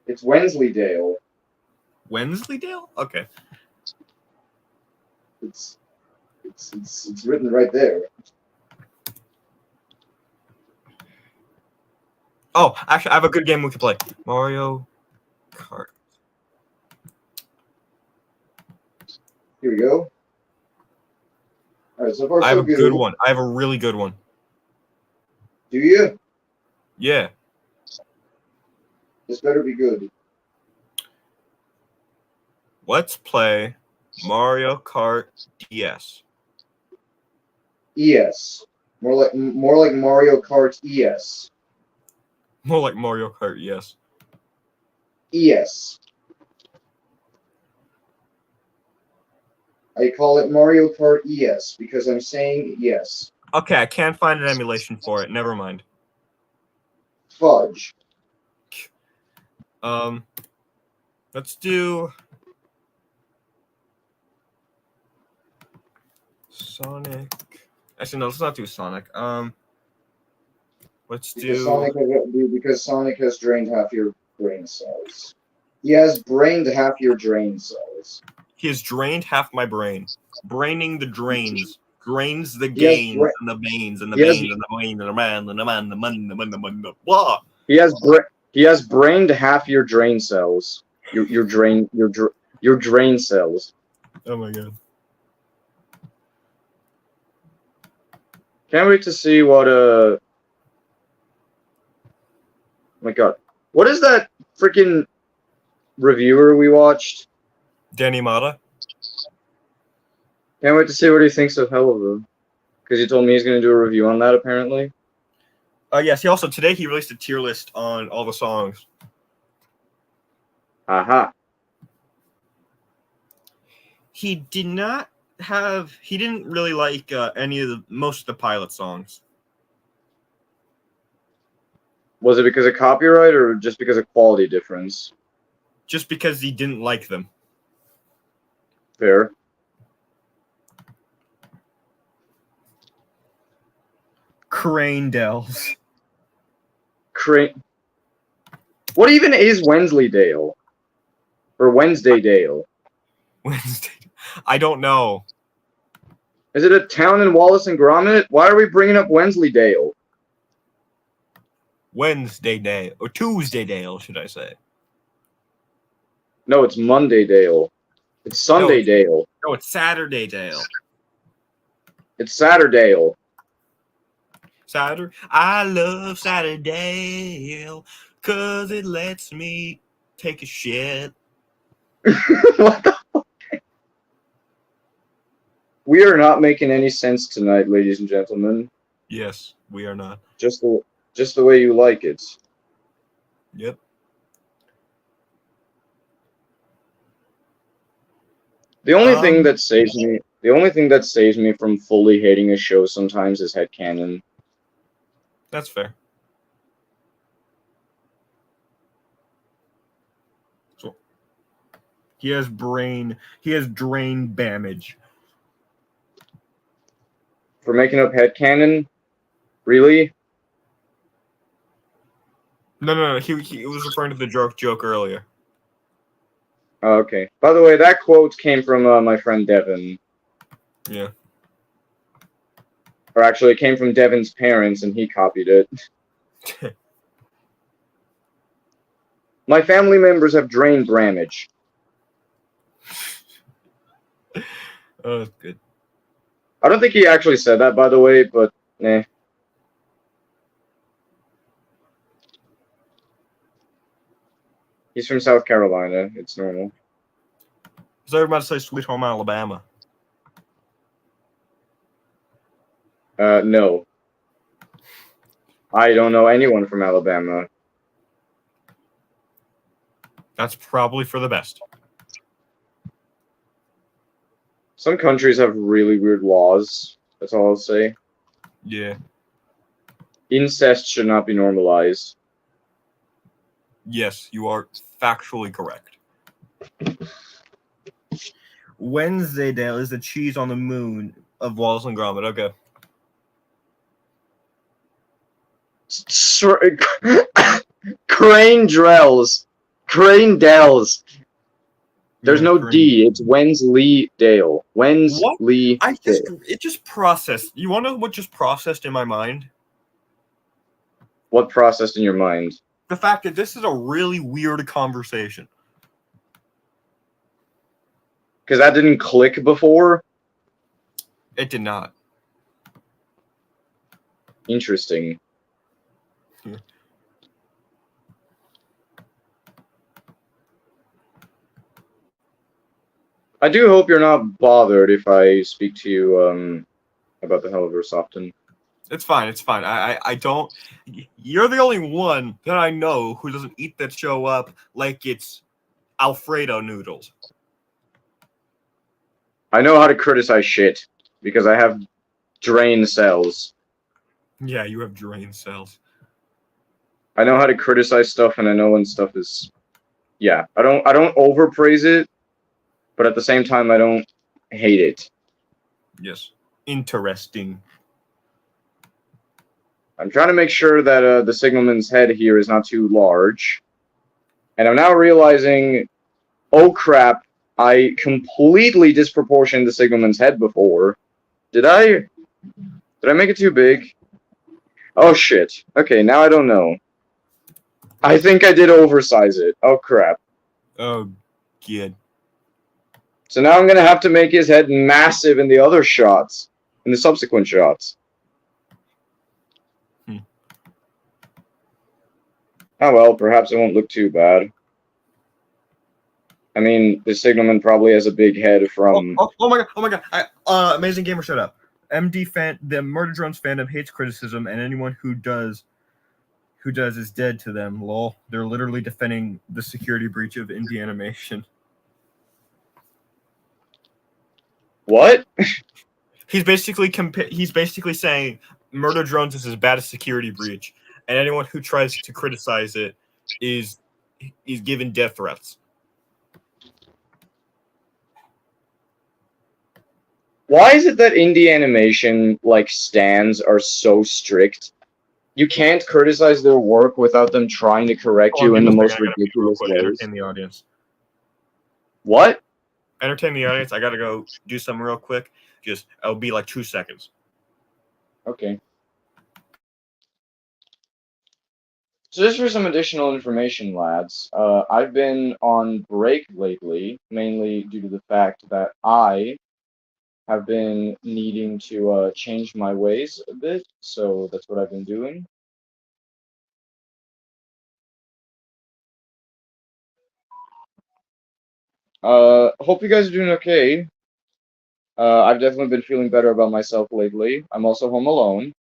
It's Wensleydale. Wensleydale? Okay. It's written right there. Oh, actually, I have a good game we can play. Mario Kart. Here we go. All right, so far I have so a good. good one. I have a really good one. Do you? Yeah. This better be good. Let's play Mario Kart DS. ES. More like Mario Kart ES. More like Mario Kart, yes. ES. I call it Mario Kart ES because I'm saying yes. Okay, I can't find an emulation for it. Never mind. Fudge. Let's do Sonic. Actually, no, let's not do Sonic. Let's because Sonic has drained half your brain cells. He has brained half your brain cells. He has drained half my brain. Braining the drains. Drains the gains and the veins and the veins and the veins and the man and the man, the money, the blah. He has brained half your drain cells. Your drain cells. Oh my god. Can't wait to see what oh my god. What is that freaking reviewer we watched? Danny Mata. Can't wait to see what he thinks of Hell of Them. Because he told me he's going to do a review on that, apparently. Yes, today he released a tier list on all the songs. Aha. He didn't really like most of the pilot songs. Was it because of copyright or just because of quality difference? Just because he didn't like them. Fair. Crane Dells. What even is Wensleydale? Or Wednesdaydale? Wednesday. I don't know. Is it a town in Wallace and Gromit? Why are we bringing up Wensleydale? Wednesday Day or Tuesday Dale, should I say? No, it's Mondaydale. It's Sundaydale. No, it's Saturday Dale. It's Saturdaydale. I love Saturday because it lets me take a shit. What the fuck? We are not making any sense tonight, ladies and gentlemen. Yes, we are not. Just the way you like it. Yep. The only thing that saves me from fully hating a show sometimes is headcanon. That's fair. So he has drain damage. For making up headcanon? Really? No. He was referring to the joke earlier. Oh, okay. By the way, that quote came from my friend Devin. Yeah. Or actually, it came from Devin's parents, and he copied it. My family members have drain damage. Oh, that's good. I don't think he actually said that, by the way, but eh. He's from South Carolina. It's normal. So everybody say Sweet Home Alabama. No. I don't know anyone from Alabama. That's probably for the best. Some countries have really weird laws. That's all I'll say. Yeah. Incest should not be normalized. Yes, you are factually correct. Wednesdaydale is the cheese on the moon of Wallace and Gromit. Okay. Crane Dells. There's no Crane. D. It's Wensleydale. Wensleydale. It just processed. You want to know what just processed in my mind? What processed in your mind? The fact that this is a really weird conversation. Because that didn't click before? It did not. Interesting. Yeah. I do hope you're not bothered if I speak to you about the Helliverse often. It's fine. It's fine. I don't. You're the only one that I know who doesn't eat that show up like it's Alfredo noodles. I know how to criticize shit because I have drain cells. Yeah, you have drain cells. I know how to criticize stuff, and I know when stuff is. Yeah, I don't overpraise it, but at the same time, I don't hate it. Yes. Interesting. I'm trying to make sure that the signalman's head here is not too large. And I'm now realizing, oh crap, I completely disproportioned the signalman's head before. Did I make it too big? Oh shit. Okay, now I don't know. I think I did oversize it. Oh crap. Oh, good. So now I'm gonna have to make his head massive in the other shots, in the subsequent shots. Oh well, perhaps it won't look too bad. I mean, the Signalman probably has a big head from... Oh my god! Amazing Gamer, shut up. MD fan, the Murder Drones fandom hates criticism, and anyone who does is dead to them. Lol. They're literally defending the security breach of indie animation. What? He's basically saying Murder Drones is as bad as security breach, and anyone who tries to criticize it is given death threats. Why is it that indie animation, like, stands are so strict? You can't criticize their work without them trying to correct you in the most ridiculous ways. Entertain the audience. What? Entertain the audience. I gotta go do something real quick. It'll be like 2 seconds. Okay. So just for some additional information, lads, I've been on break lately, mainly due to the fact that I have been needing to change my ways a bit, so that's what I've been doing. Hope you guys are doing okay. I've definitely been feeling better about myself lately. I'm also home alone.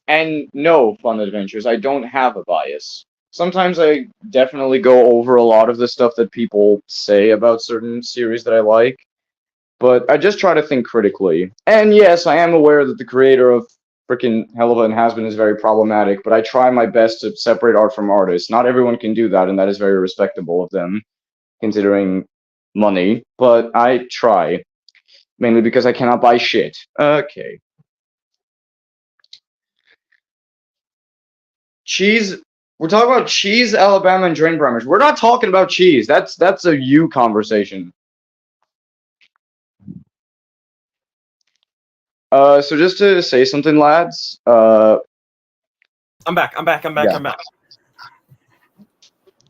And no, Fun Adventures, I don't have a bias. Sometimes I definitely go over a lot of the stuff that people say about certain series that I like, but I just try to think critically. And yes, I am aware that the creator of frickin' Helluva and Hazbin is very problematic, but I try my best to separate art from artist. Not everyone can do that, and that is very respectable of them, considering money, but I try. Mainly because I cannot buy shit. Okay. Cheese. We're talking about cheese, Alabama, and drain primers. We're not talking about cheese. That's a you conversation. So just to say something, lads. I'm back.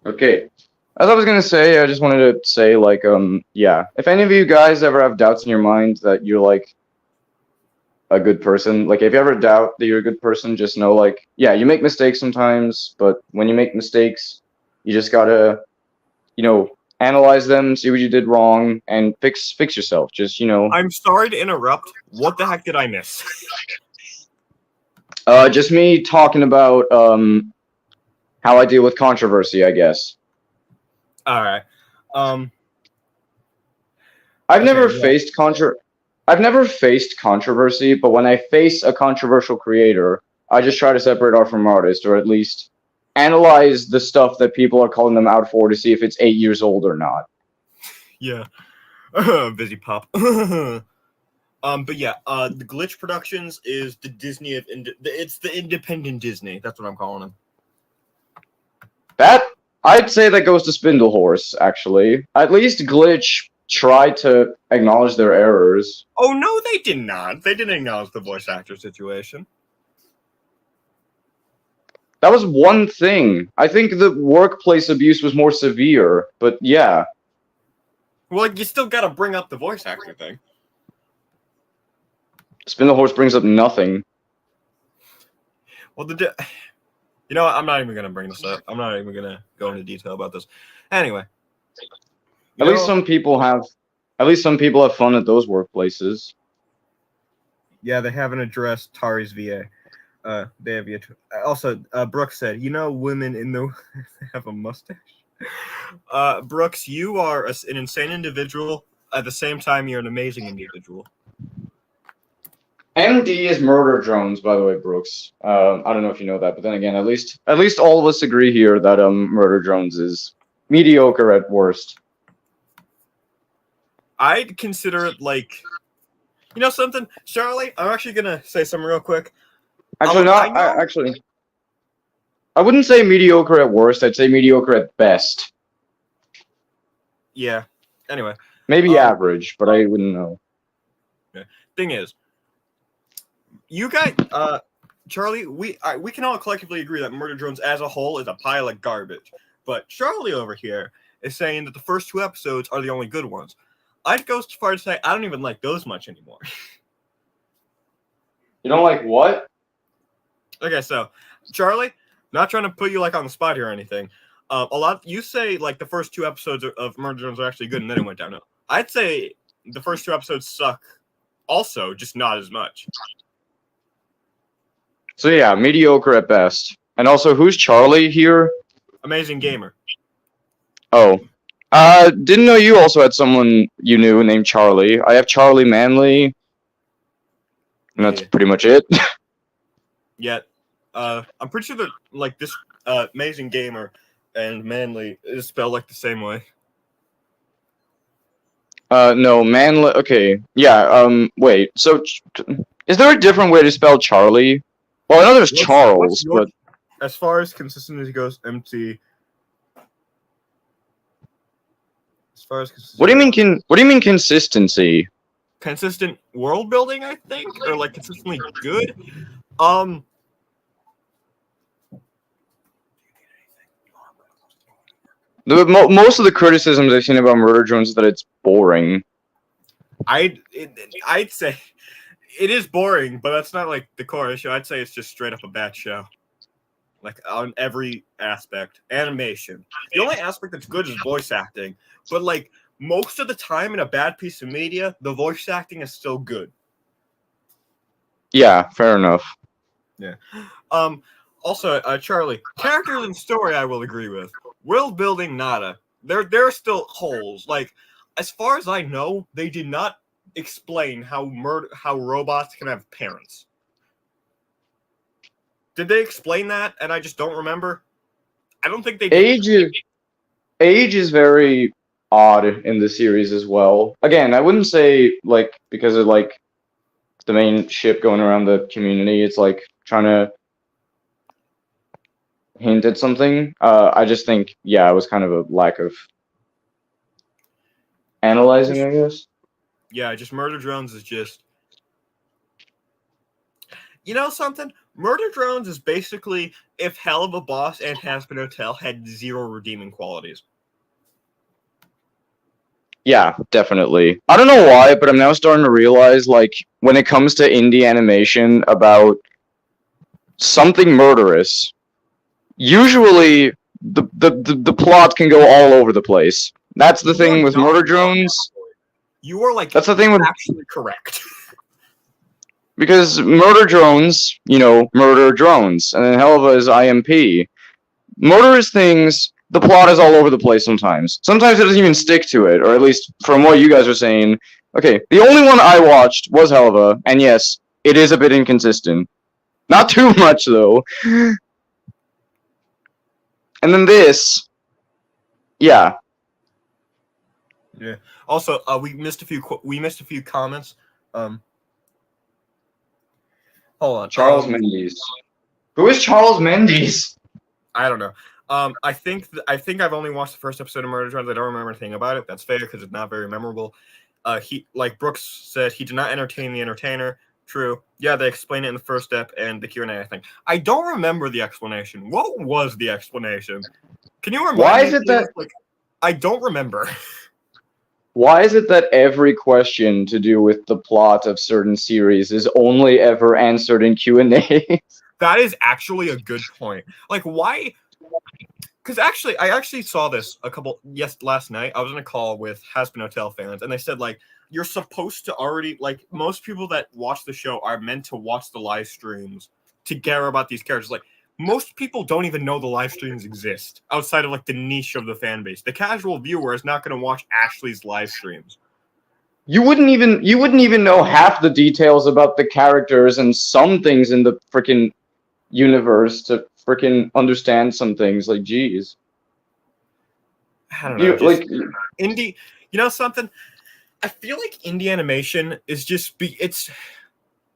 Okay. As I was gonna say, I just wanted to say, like, yeah. If any of you guys ever have doubts in your mind that you're like a good person, like if you ever doubt that you're a good person, just know, like, yeah, you make mistakes sometimes, but when you make mistakes, you just gotta, you know, analyze them, see what you did wrong, and fix yourself. Just, you know. I'm sorry to interrupt. What the heck did I miss? Just me talking about how I deal with controversy, I guess. All right. I've never faced controversy, but when I face a controversial creator, I just try to separate art from artist, or at least analyze the stuff that people are calling them out for to see if it's 8 years old or not. Yeah. Busy pop. But yeah, the Glitch Productions is the Disney of it's the independent Disney. That's what I'm calling them. That I'd say that goes to Spindlehorse, actually. At least Glitch tried to acknowledge their errors. Oh no, they did not. They didn't acknowledge the voice actor situation. That was one thing. I think the workplace abuse was more severe, but yeah. Well, you still gotta bring up the voice actor thing. Spindlehorse brings up nothing. Well, you know what? I'm not even gonna bring this up. I'm not even gonna go into detail about this. Anyway. At least some people have fun at those workplaces. Yeah, they haven't addressed Tari's VA. They have yet to. Also, Brooks said, "You know, women in the have a mustache." Brooks, you are an insane individual. At the same time, you're an amazing individual. MD is Murder Drones, by the way, Brooks. I don't know if you know that, but then again, at least all of us agree here that Murder Drones is mediocre at worst. I'd consider it like, you know something, Charlie. I'm actually gonna say something real quick. Actually, I wouldn't say mediocre at worst. I'd say mediocre at best. Yeah. Anyway. Maybe average, but I wouldn't know. Okay. Thing is, you guys, Charlie, we can all collectively agree that Murder Drones as a whole is a pile of garbage. But Charlie over here is saying that the first 2 episodes are the only good ones. I'd go so far to say I don't even like those much anymore. You don't like what? Okay, so Charlie, not trying to put you like on the spot here or anything. You say like the first 2 episodes of Murder Drones are actually good, and then it went downhill. I'd say the first 2 episodes suck, also, just not as much. So yeah, mediocre at best. And also, who's Charlie here? Amazing gamer. Oh. Didn't know you also had someone you knew named Charlie. I have Charlie Manley. And that's pretty much it. Yet, I'm pretty sure that like this amazing gamer and Manly is spelled like the same way. No, Manley. Okay, yeah. Wait. So, is there a different way to spell Charlie? Well, I know there's Charles, but as far as consistency goes, MT. As far as consistency, what do you mean consistency? Consistent world building, I think, or like consistently good. Most of the criticisms I've seen about Murder Drones is that it's boring. I'd say it is boring, but that's not like the core issue. I'd say it's just straight up a bad show, like on every aspect. Animation, the only aspect that's good is voice acting, but like most of the time in a bad piece of media, the voice acting is still good. Yeah, fair enough. Yeah. Also, Charlie, characters and story, I will agree with. World building, nada. There are still holes. Like, as far as I know, they did not explain how robots can have parents. Did they explain that? And I just don't remember. I don't think they did. Age is very odd in the series as well. Again, I wouldn't say like because of like the main ship going around the community. It's like trying to hint at something. I just think, yeah, it was kind of a lack of analyzing, I guess. Yeah, just Murder Drones is just... You know something? Murder Drones is basically if Hell of a Boss and Hazbin Hotel had zero redeeming qualities. Yeah, definitely. I don't know why, but I'm now starting to realize, like, when it comes to indie animation about something murderous, usually the plot can go all over the place. That's the thing with Murder Drones. You are like that's the thing with actually correct. Because Murder Drones, you know, murder drones, and then Helva is IMP. Murderous things, the plot is all over the place sometimes. Sometimes it doesn't even stick to it, or at least from what you guys are saying. Okay, the only one I watched was Helva, and yes, it is a bit inconsistent. Not too much, though. And then this, yeah. Yeah. Also, we missed a few comments. Hold on. Charles Mendes. Who is Charles Mendes? I don't know. I think I've only watched the first episode of Murder Drones. I don't remember anything about it. That's fair because it's not very memorable. He, like Brooks said, he did not entertain the entertainer. True. Yeah, they explain it in the first step and the Q&A, I think. I don't remember the explanation. What was the explanation? Can you remind me? Why is it that... Like, I don't remember. Why is it that every question to do with the plot of certain series is only ever answered in Q&A? That is actually a good point. Like, why? Because I actually saw this last night. I was in a call with Hazbin Hotel fans, and they said, like, you're supposed to already, like, most people that watch the show are meant to watch the live streams to care about these characters. Like, most people don't even know the live streams exist outside of, like, the niche of the fan base. The casual viewer is not going to watch Ashley's live streams. You wouldn't even know half the details about the characters and some things in the freaking universe to freaking understand some things. Like, geez. I don't know. Like, indie, you know something? I feel like indie animation is it's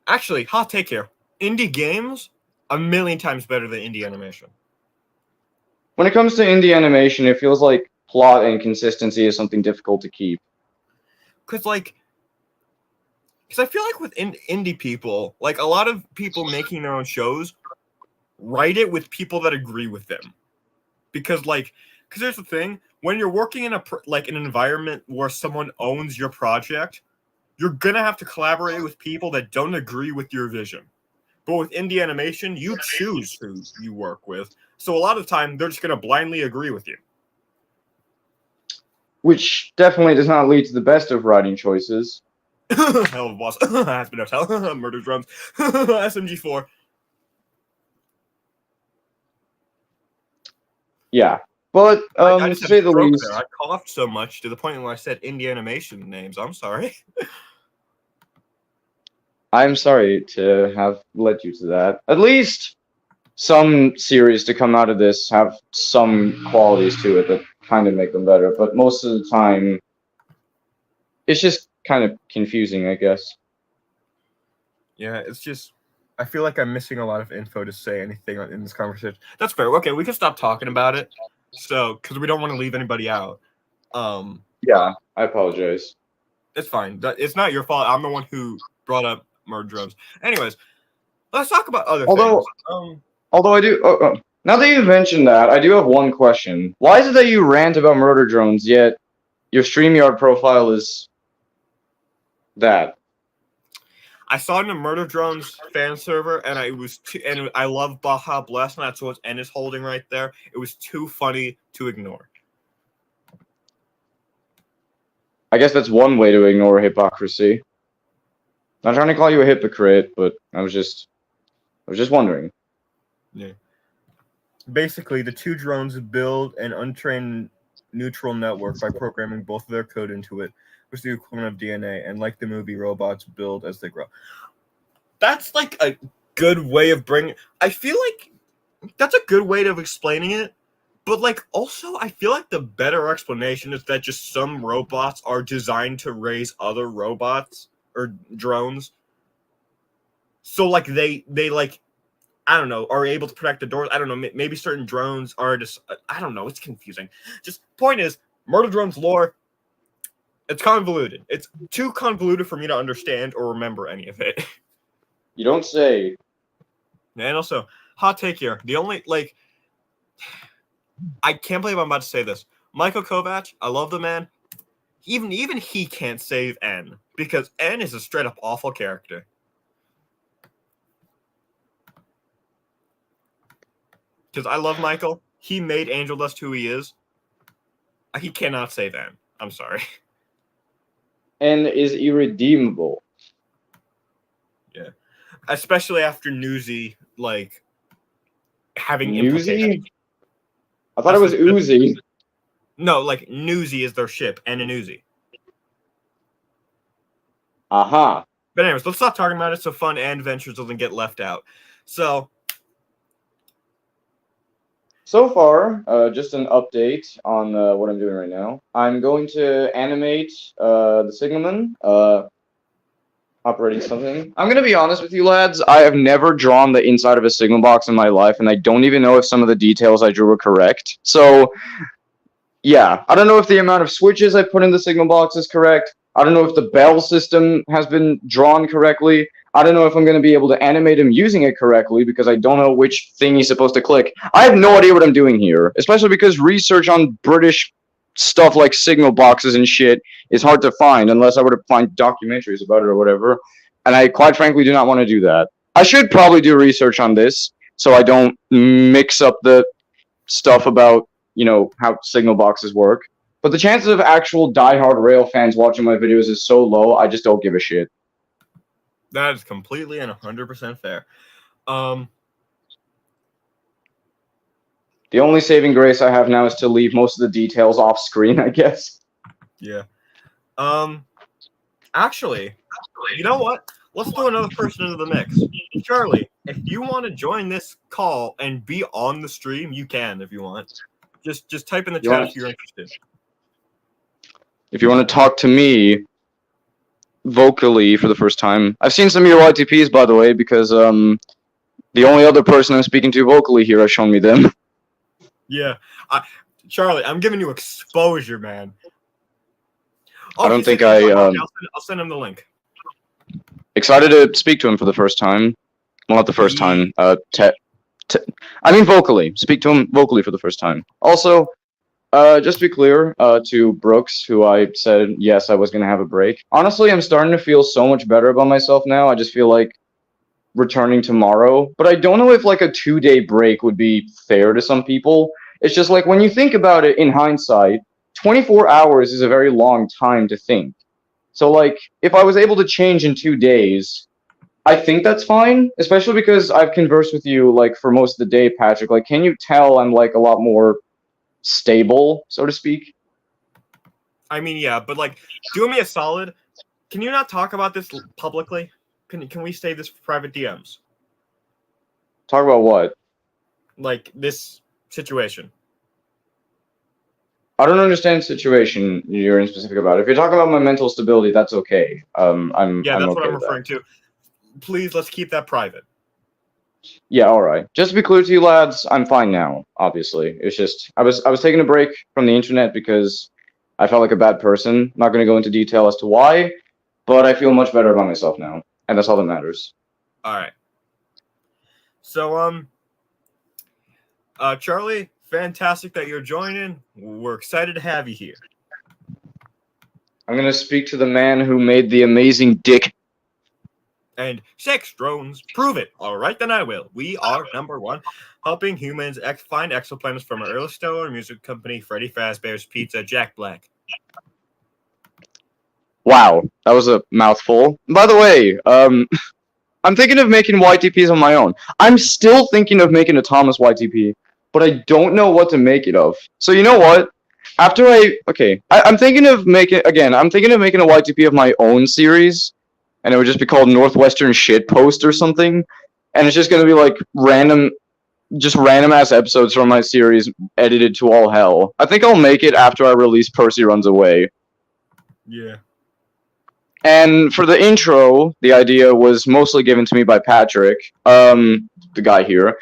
actually, hot take here. Indie games, a million times better than indie animation. When it comes to indie animation, it feels like plot and consistency is something difficult to keep. Because, like, because I feel like with indie people, like a lot of people making their own shows, write it with people that agree with them, because here's the thing: when you're working in an environment where someone owns your project, you're gonna have to collaborate with people that don't agree with your vision. But with indie animation, you choose who you work with, so a lot of the time they're just gonna blindly agree with you. Which definitely does not lead to the best of writing choices. Hell of a boss. Has been hotel. Murder drums. SMG4. Yeah, but I to just say had a the stroke least, there. I coughed so much to the point where I said indie animation names. I'm sorry. I'm sorry to have led you to that. At least some series to come out of this have some qualities to it that kind of make them better, but most of the time, it's just kind of confusing, I guess. Yeah, it's just I feel like I'm missing a lot of info to say anything in this conversation. That's fair. Okay, we can stop talking about it. So, because we don't want to leave anybody out. Yeah, I apologize. It's fine. It's not your fault. I'm the one who brought up murder drones. Anyways, let's talk about other Although, things. although I do, now that you've mentioned that, I do have one question. Why is it that you rant about murder drones, yet your StreamYard profile is that? I saw it in a Murder Drones fan server, and and I love Baja Blast, and that's what N is holding right there. It was too funny to ignore. I guess that's one way to ignore hypocrisy. Not trying to call you a hypocrite, but I was just wondering. Yeah. Basically, the two drones build an untrained neutral network by programming both of their code into it, which is the equivalent of DNA, and like the movie, robots build as they grow. That's like a good way of bringing. I feel like that's a good way of explaining it. But also, I feel like the better explanation is that just some robots are designed to raise other robots or drones. So they I don't know, are able to protect the doors. I don't know, maybe certain drones are just I don't know. It's confusing. Just point is, Murder Drones lore. It's convoluted. It's too convoluted for me to understand or remember any of it. You don't say. And also, hot take here. The only I can't believe I'm about to say this. Michael Kovac, I love the man. Even he can't save N because N is a straight up awful character. Because I love Michael. He made Angel Dust who he is. He cannot save N. I'm sorry. N is irredeemable. Yeah. Especially after Newsy, having Newsy? implications. I thought it was Uzi. No, Newsy is their ship, and an Uzi. Aha. But anyways, let's stop talking about it so fun and adventures doesn't get left out. So far, just an update on what I'm doing right now. I'm going to animate the Signalman operating something. I'm going to be honest with you, lads. I have never drawn the inside of a signal box in my life, and I don't even know if some of the details I drew were correct. So, yeah, I don't know if the amount of switches I put in the signal box is correct. I don't know if the bell system has been drawn correctly. I don't know if I'm going to be able to animate him using it correctly because I don't know which thing he's supposed to click. I have no idea what I'm doing here, especially because research on British stuff like signal boxes and shit is hard to find unless I were to find documentaries about it or whatever. And I quite frankly do not want to do that. I should probably do research on this so I don't mix up the stuff about, how signal boxes work. But the chances of actual diehard rail fans watching my videos is so low, I just don't give a shit. that is completely and 100% fair. The only saving grace I have now is to leave most of the details off screen, I guess. Yeah. Actually, you know what? Let's throw another person into the mix. Charlie, if you want to join this call and be on the stream, you can if you want. Just type in the chat if you're interested. If you want to talk to me vocally for the first time. I've seen some of your YTPs, by the way, because the only other person I'm speaking to vocally here has shown me them. Yeah. Charlie, I'm giving you exposure, man. I don't think I'll send him the link. excited to speak to him for the first time. Well, not the first time. I mean vocally. Speak to him vocally for the first time. Also, just to be clear, to Brooks, who I said yes, I was gonna have a break. Honestly, I'm starting to feel so much better about myself now. I just feel like returning tomorrow, but I don't know if like a 2-day break would be fair to some people. It's just like when you think about it in hindsight, 24 hours is a very long time to think. So like if I was able to change in 2 days, I think that's fine, especially because I've conversed with you like for most of the day, Patrick. Like, can you tell I'm like a lot more stable, so to speak? I mean, yeah, but like, do me a solid. Can you not talk about this publicly? Can we save this for private DMs? Talk about what? Like this situation. I don't understand the situation you're in specific about. If you're talking about my mental stability, that's okay. I'm Yeah, that's okay what I'm with that. referring to. Please, let's keep that private. Yeah, all right. Just to be clear to you lads, I'm fine now. Obviously, it's just I was taking a break from the internet because I felt like a bad person. Not going to go into detail as to why, but I feel much better about myself now, and that's all that matters. All right. So, Charlie, fantastic that you're joining. We're excited to have you here. I'm going to speak to the man who made the amazing dick. And sex drones, prove it. All right, then I will. We are number one, helping humans find exoplanets from our early stellar music company, Freddy Fazbear's Pizza, Jack Black. Wow, that was a mouthful. By the way, I'm thinking of making YTPs on my own. I'm still thinking of making a Thomas YTP, but I don't know what to make it of. So you know what? I'm thinking of making a YTP of my own series, and it would just be called Northwestern Shitpost or something, and it's just gonna be like random ass episodes from my series edited to all hell. I think I'll make it after I release Percy Runs Away. Yeah. And for the intro, the idea was mostly given to me by Patrick, the guy here.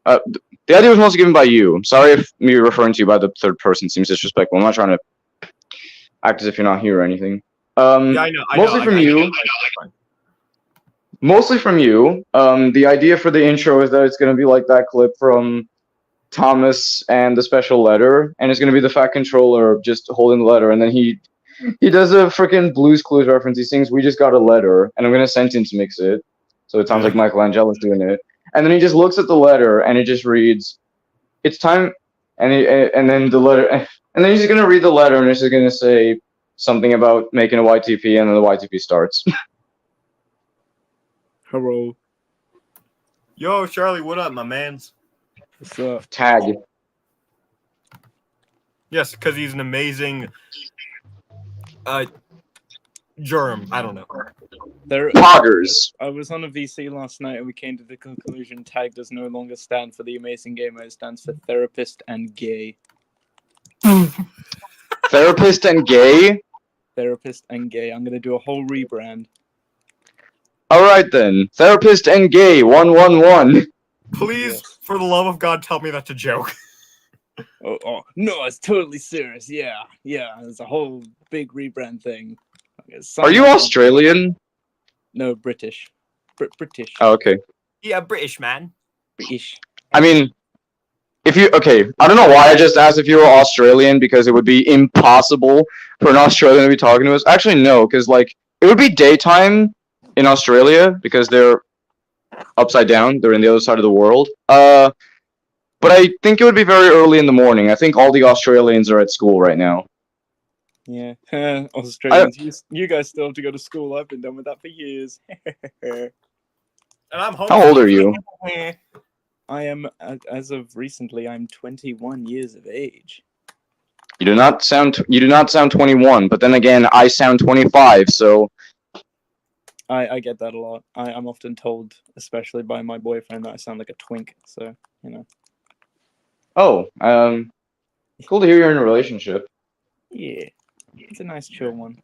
The idea was mostly given by you. I'm sorry if me referring to you by the third person seems disrespectful. I'm not trying to act as if you're not here or anything. Yeah, I know. Mostly from you. Mostly from you. The idea for the intro is that it's going to be like that clip from Thomas and the special letter, and it's going to be the fat controller just holding the letter, and then he does a freaking Blue's Clues reference. He sings "We Just Got a Letter," and I'm going to sentence mix it, so it sounds like Michelangelo doing it. And then he just looks at the letter, and it just reads, "It's time," and then the letter, and then he's going to read the letter, and it's just going to say something about making a YTP, and then the YTP starts. Hello. Yo, Charlie, what up, my mans? What's up? Tag. Yes, because he's an amazing germ. I don't know. Poggers. I was on a VC last night and we came to the conclusion tag does no longer stand for the amazing gamer. It stands for therapist and gay. Therapist and gay? Therapist and gay. I'm going to do a whole rebrand. Alright then. Therapist and gay 111. Please, Yes. for the love of God, tell me that's a joke. Oh, no, it's totally serious. Yeah. There's a whole big rebrand thing. Are you Australian? No, British. British. Oh, okay. Yeah, British man. British. I mean, I don't know why I just asked if you were Australian, because it would be impossible for an Australian to be talking to us. Actually, no, because, like, it would be daytime in Australia, because they're upside down. They're in the other side of the world. But I think it would be very early in the morning. I think all the Australians are at school right now. Yeah. Australians, you guys still have to go to school. I've been done with that for years. And I'm home. How old are you? I am, as of recently, I'm 21 years of age. You do not sound 21, but then again, I sound 25, so I get that a lot. I'm often told, especially by my boyfriend, that I sound like a twink. So, you know. oh, cool to hear you're in a relationship. Yeah, it's a nice chill one.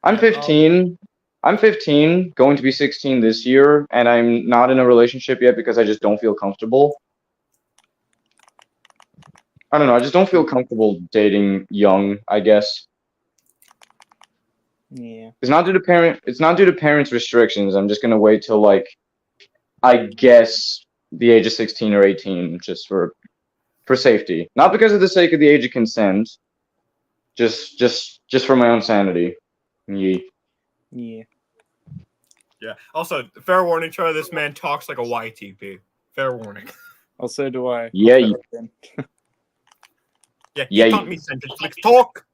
I'm 15. I'm 15, going to be 16 this year, and I'm not in a relationship yet because I just don't feel comfortable. I don't know, I just don't feel comfortable dating young, I guess. Yeah. It's not due to parents' restrictions. I'm just gonna wait till like, I guess, the age of 16 or 18, just for safety. Not because of the sake of the age of consent. Just for my own sanity. Yeah. Yeah. Yeah. Also, fair warning, Charlie. This man talks like a YTP. Fair warning. Also, do I? Yeah. Yeah. Yeah. You taught me sentence. Flicks talk.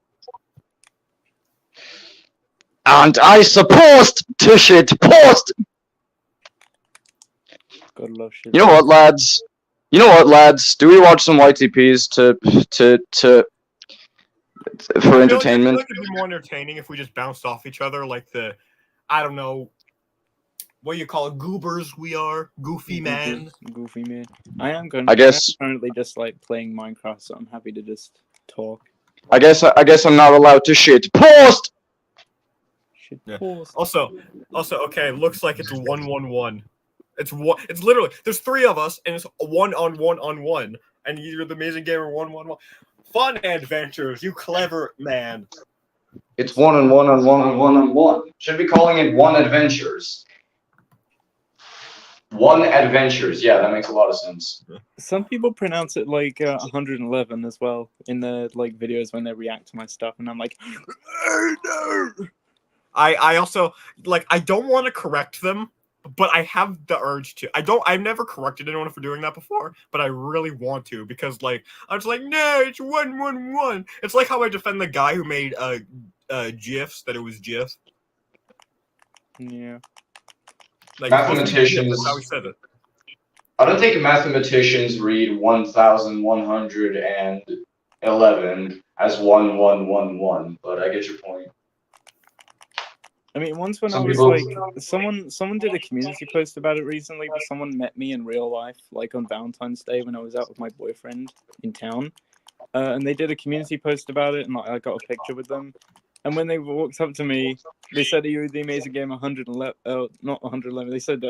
And I supposed to shit post. God love shit. You know what, lads? Do we watch some YTPs for entertainment? I feel like it'd be more entertaining if we just bounced off each other like the, I don't know, what do you call it, goobers we are, goofy man. Goofy man. I am I guess currently just like playing Minecraft, so I'm happy to just talk. I guess I'm not allowed to shit post. Shit Yeah. post. Also, okay, looks like it's 1-1-1. It's literally there's 3 of us and it's 1-on-1-on-1, and you're the amazing gamer 1-1-1. Fun adventures, you clever man. It's 1-on-1-on-1-on-1-on-1. Should be calling it 1 Adventures. 1 Adventures. Yeah, that makes a lot of sense. Some people pronounce it like 111 as well in the like videos when they react to my stuff, and I'm like, oh, no. I also like I don't want to correct them, but I have the urge to. I've never corrected anyone for doing that before, but I really want to because like I was like, no, it's 1-1-1. It's like how I defend the guy who made GIFs that it was GIF. Yeah. Like Mathematicians. that's how he said it. I don't think mathematicians read 1,111 as 1-1-1-1, but I get your point. I mean, once when Some I was people- like, someone did a community post about it recently, but someone met me in real life, like on Valentine's Day when I was out with my boyfriend in town, and they did a community post about it, and like, I got a picture with them. And when they walked up to me, they said, "Are you the amazing game 111?" Not 111. They said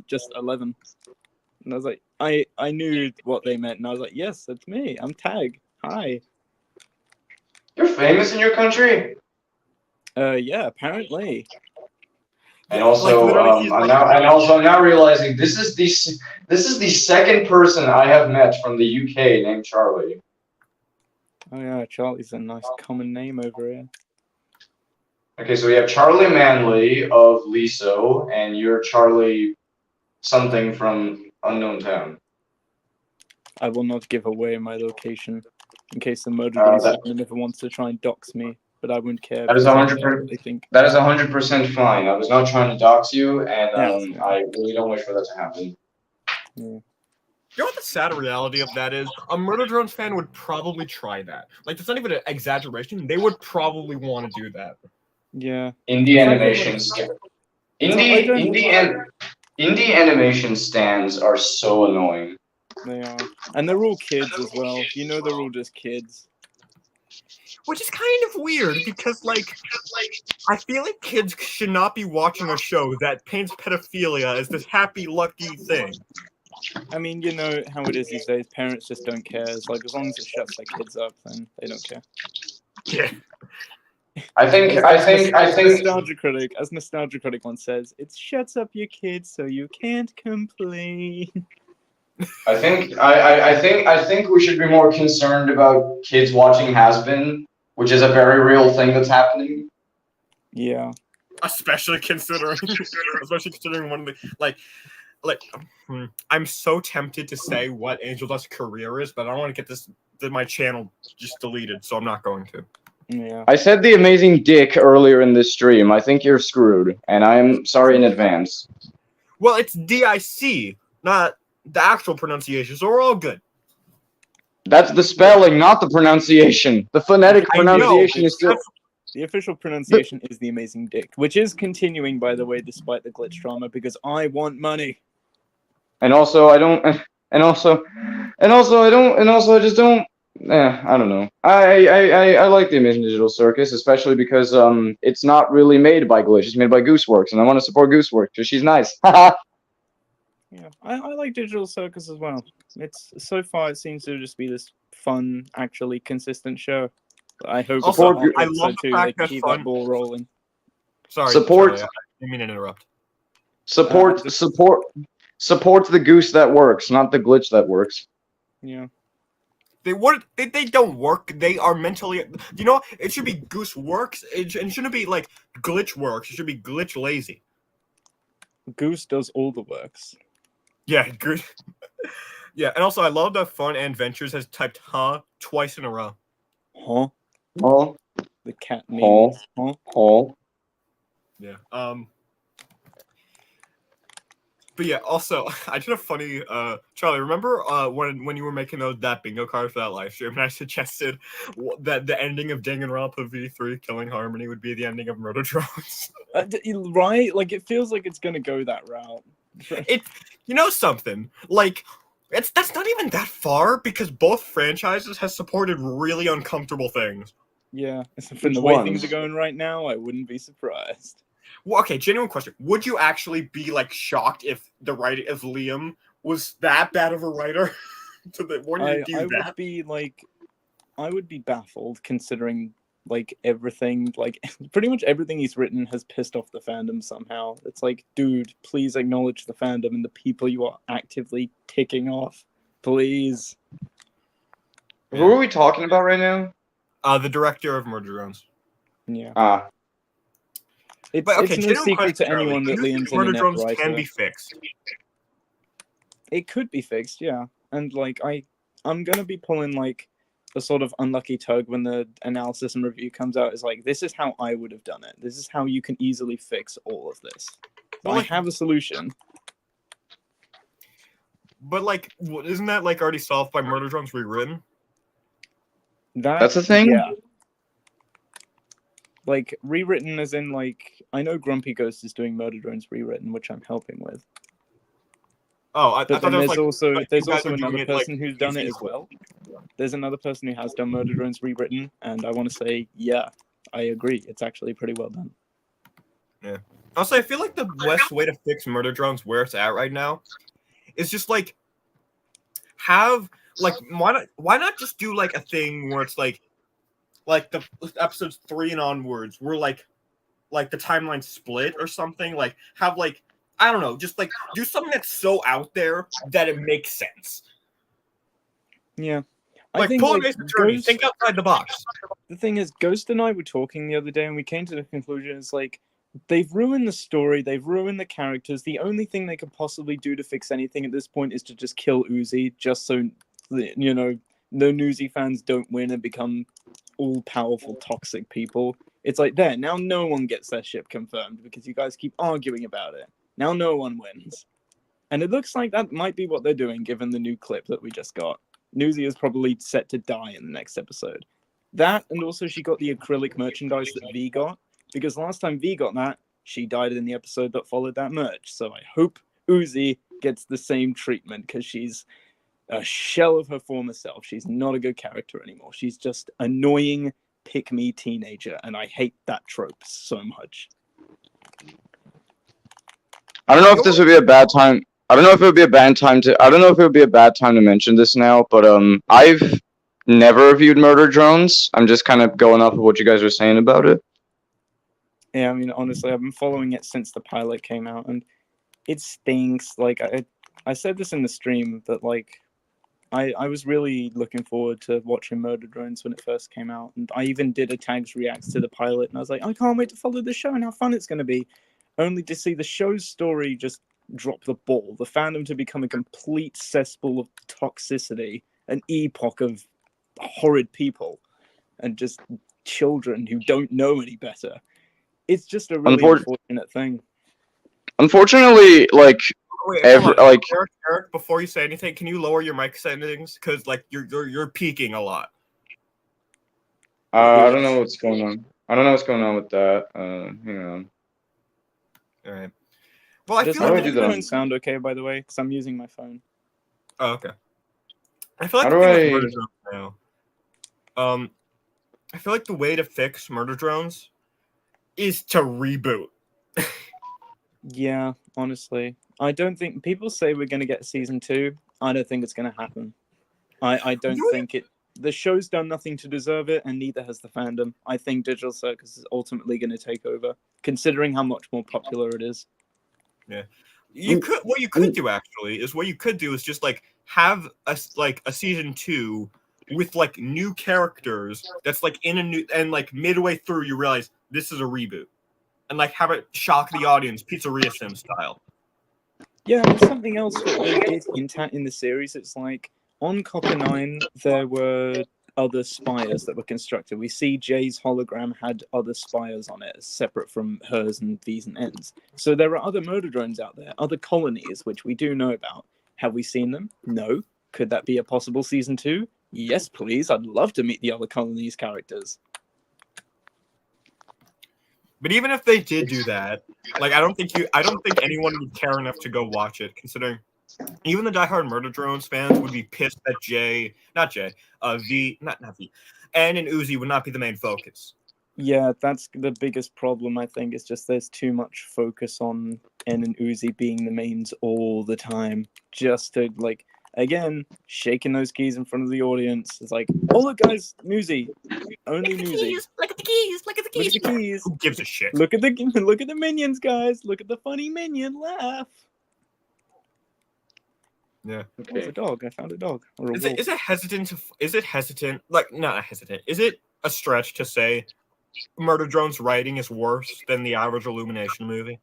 just 11. And I was like, I knew what they meant, and I was like, "Yes, that's me. I'm Tag. Hi." You're famous in your country. Yeah, apparently. And Yeah, also, like, literally, he's like- I'm now realizing this is the second person I have met from the UK named Charlie. Oh yeah, Charlie's a nice common name over here. Okay, so we have Charlie Manley of Liso, and you're Charlie something from unknown town. I will not give away my location in case the murder that- ever wants to try and dox me, but I wouldn't care. That is because I 100%. care what they think. That is 100% fine. I was not trying to dox you, and Yeah, I really don't wish for that to happen. Yeah. You know what the sad reality of that is? A Murder Drones fan would probably try that. Like, that's not even an exaggeration. They would probably want to do that. Yeah. Indie It's like- animations. Indie animation stands are so annoying. They are. And they're all kids as well. You know they're all just kids. Which is kind of weird because, like, I feel like kids should not be watching a show that paints pedophilia as this happy, lucky thing. I mean, you know how it is these days. Parents just don't care. It's like, as long as it shuts their kids up, then they don't care. Yeah. I think Nostalgia Critic, as Nostalgia Critic once says, it shuts up your kids so you can't complain. I think we should be more concerned about kids watching Has-Been, which is a very real thing that's happening. Yeah. Especially considering one of the I'm so tempted to say what Angel Dust's career is, but I don't want to get my channel just deleted, so I'm not going to. Yeah. I said the amazing dick earlier in this stream. I think you're screwed, and I'm sorry in advance. Well, it's DIC, not the actual pronunciation, so we're all good. That's the spelling, not the pronunciation. The phonetic I know, pronunciation is still. The official pronunciation is the amazing dick, which is continuing, by the way, despite the glitch drama, because I want money. And also, I don't. And also, I just don't. I don't know. I like the Amazing Digital Circus, especially because it's not really made by Glitch. It's made by Gooseworks, and I want to support Gooseworks because she's nice. Yeah, I like Digital Circus as well. It's so far it seems to just be this fun, actually consistent show. I hope Also, for I episode love the 2 fact they that keep fun- that ball rolling. Sorry, Support- Charlie, I didn't mean to interrupt. Support the goose that works, not the glitch that works. Yeah. They don't work. They are mentally. You know, it should be Goose works. It shouldn't be like glitch works. It should be glitch lazy. Goose does all the works. Yeah, Goose. Yeah, and also I love that Fun and Ventures has typed "huh" twice in a row. Huh? Oh, The cat Oh. memes. Huh? oh. Yeah. But yeah, also I did a funny Charlie, remember when you were making that bingo card for that live stream and I suggested that the ending of Danganronpa V3 killing Harmony would be the ending of Murder Drones? Right? Like, it feels like it's gonna go that route. You know something? Like that's not even that far because both franchises has supported really uncomfortable things. Yeah. From Which the way ones? things are going right now, I wouldn't be surprised. Well, okay, genuine question. Would you actually be like shocked if Liam was that bad of a writer? Wouldn't you do that? I would be baffled considering like everything, like pretty much everything he's written has pissed off the fandom somehow. It's like, dude, please acknowledge the fandom and the people you are actively ticking off. Please. Who are we talking about right now? The director of Murder Drones. Yeah. Ah, It's, But okay, it's no genuine secret question, to Charlie. anyone Do that you think Liam's Murder an inept Drones writer. can be fixed? It could be fixed, yeah. And like I'm gonna be pulling like a sort of unlucky tug when the analysis and review comes out. Is like, this is how I would have done it. This is how you can easily fix all of this. Well, I like- have a solution. But like, isn't that like already solved by Murder Drones rewritten? that's the thing? Yeah. Like, rewritten as in, like, I know Grumpy Ghost is doing Murder Drones rewritten, which I'm helping with. Oh, I But thought then that was there's like also like, there's you guys also are doing another it, like, person who's done it as well. There's another person who has done Murder Drones rewritten, and I want to say, yeah, I agree. It's actually pretty well done. Also, I feel like the best way to fix Murder Drones where it's at right now is just like have like why not just do like a thing where it's like the episodes 3 and onwards where like the timeline split or something, like have like I don't know, just like do something that's so out there that it makes sense. Yeah. Like pull an Ace Attorney, think outside the box. The thing is, Ghost and I were talking the other day, and we came to the conclusion: it's like they've ruined the story, they've ruined the characters. The only thing they could possibly do to fix anything at this point is to just kill Uzi, just so you know, no Newsy fans don't win and become all-powerful toxic people. It's like, there, now no one gets their ship confirmed because you guys keep arguing about it. Now no one wins. And it looks like that might be what they're doing, given the new clip that we just got. Newsy is probably set to die in the next episode. That, and also she got the acrylic merchandise that V got, because last time V got that, she died in the episode that followed that merch. So I hope Uzi gets the same treatment, because she's a shell of her former self. She's not a good character anymore. She's just annoying, pick-me teenager, and I hate that trope so much. I don't know if this would be a bad time. I don't know if it would be a bad time to. I don't know if it would be a bad time to mention this now, but I've never reviewed Murder Drones. I'm just kind of going off of what you guys were saying about it. Yeah, I mean, honestly, I've been following it since the pilot came out, and it stinks. Like, I said this in the stream, that, like, I was really looking forward to watching Murder Drones when it first came out, and I even did a Tags Reacts to the pilot, and I was like, I can't wait to follow the show and how fun it's going to be, only to see the show's story just drop the ball, the fandom to become a complete cesspool of toxicity, an epoch of horrid people, and just children who don't know any better. It's just a really unfortunate thing. Unfortunately, like Wait, Eric, before you say anything, can you lower your mic settings? Because like you're peaking a lot. I don't know what's going on. I don't know what's going on with that. Hang on. All right. Well, I Does feel my like microphone sound okay, by the way? Because I'm using my phone. Oh, okay. I feel like How the do thing I- with Murder Drones now. I feel like the way to fix Murder Drones is to reboot. Yeah, honestly. I don't think people say we're going to get season 2. I don't think it's going to happen. I don't Really? think it. the show's done nothing to deserve it, and neither has the fandom. I think Digital Circus is ultimately going to take over, considering how much more popular it is. Yeah, what you could do actually is just like have a season 2 with like new characters that's like in a new, and like midway through you realize this is a reboot, and like have it shock the audience, Pizzeria Sim style. Yeah, and something else that they did hint at in the series, it's like on Copper 9 there were other spires that were constructed. We see Jay's hologram had other spires on it, separate from hers and V's and N's. So there are other murder drones out there, other colonies, which we do know about. Have we seen them? No. Could that be a possible season 2? Yes, please. I'd love to meet the other colonies' characters. But even if they did do that, like I don't think anyone would care enough to go watch it, considering even the diehard Murder Drones fans would be pissed that V, not V, N and Uzi would not be the main focus. Yeah, that's the biggest problem, I think. It's just there's too much focus on N and Uzi being the mains all the time. Just to, like, again, shaking those keys in front of the audience. It's like, oh, look, guys, Muzi. Only Muzi. Look at the keys. Look at the keys. Who gives a shit? Look at the minions, guys. Look at the funny minion laugh. Yeah. Okay. It's a dog. I found a dog. Or a Is wolf. it hesitant? Like, not hesitant. Is it a stretch to say Murder Drone's writing is worse than the average Illumination movie?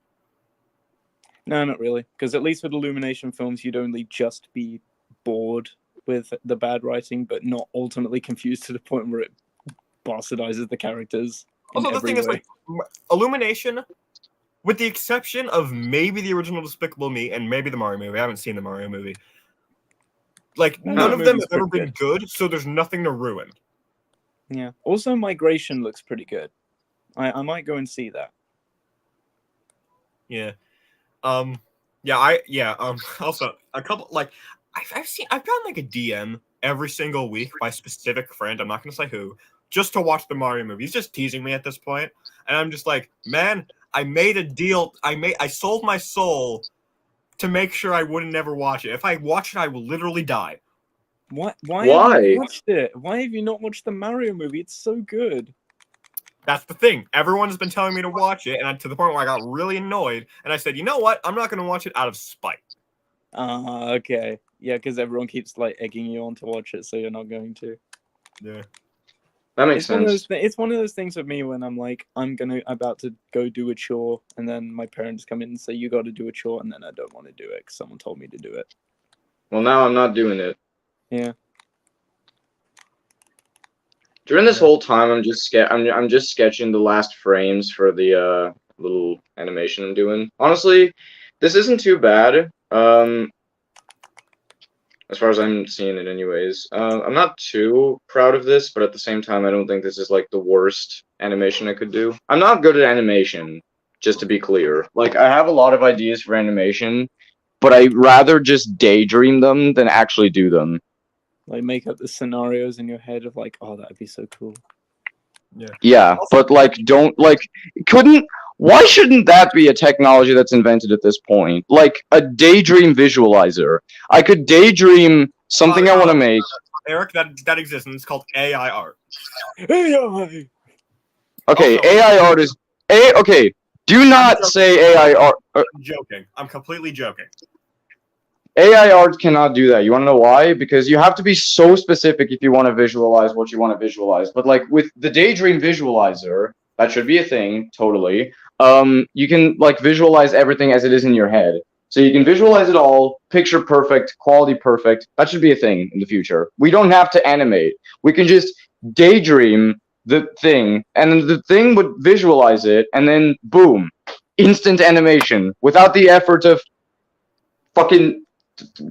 No, not really. Because at least with Illumination films, you'd only just be bored with the bad writing, but not ultimately confused to the point where it bastardizes the characters. Also, the thing is, like, Illumination, with the exception of maybe the original Despicable Me and maybe the Mario movie, I haven't seen the Mario movie. Like, none of them have ever been good, so there's nothing to ruin. Yeah. Also, Migration looks pretty good. I might go and see that. Yeah. Also a couple, like, I've gotten like a DM every single week by a specific friend, I'm not gonna say who, just to watch the Mario movie. He's just teasing me at this point, and I'm just like, man, I made a deal. I sold my soul to make sure I wouldn't never watch it. If I watch it, I will literally die. What? Why? Have you watched it? Why have you not watched the Mario movie? It's so good. That's the thing. Everyone's been telling me to watch it, and to the point where I got really annoyed, and I said, you know what? I'm not going to watch it out of spite. Okay. Yeah, because everyone keeps like egging you on to watch it, so you're not going to. Yeah. That makes sense. It's one of those things with me when I'm like, I'm about to go do a chore, and then my parents come in and say, you got to do a chore, and then I don't want to do it because someone told me to do it. Well, now I'm not doing it. Yeah. During this whole time, I'm just sketching the last frames for the little animation I'm doing. Honestly, this isn't too bad. As far as I'm seeing it, anyways. I'm not too proud of this, but at the same time, I don't think this is like the worst animation I could do. I'm not good at animation, just to be clear. Like, I have a lot of ideas for animation, but I'd rather just daydream them than actually do them. Like, make up the scenarios in your head of like, oh, that'd be so cool. Yeah, but like, why shouldn't that be a technology that's invented at this point? Like a daydream visualizer. I could daydream something I want to make. Eric, that exists, and it's called AI art. AI. Okay, Also, AI art is okay. Do not say AI art. I'm joking. I'm completely joking. AI art cannot do that. You want to know why? Because you have to be so specific if you want to visualize what you want to visualize. But like with the Daydream Visualizer, that should be a thing, totally. You can like visualize everything as it is in your head. So you can visualize it all, picture perfect, quality perfect. That should be a thing in the future. We don't have to animate. We can just daydream the thing, and then the thing would visualize it, and then boom, instant animation without the effort of fucking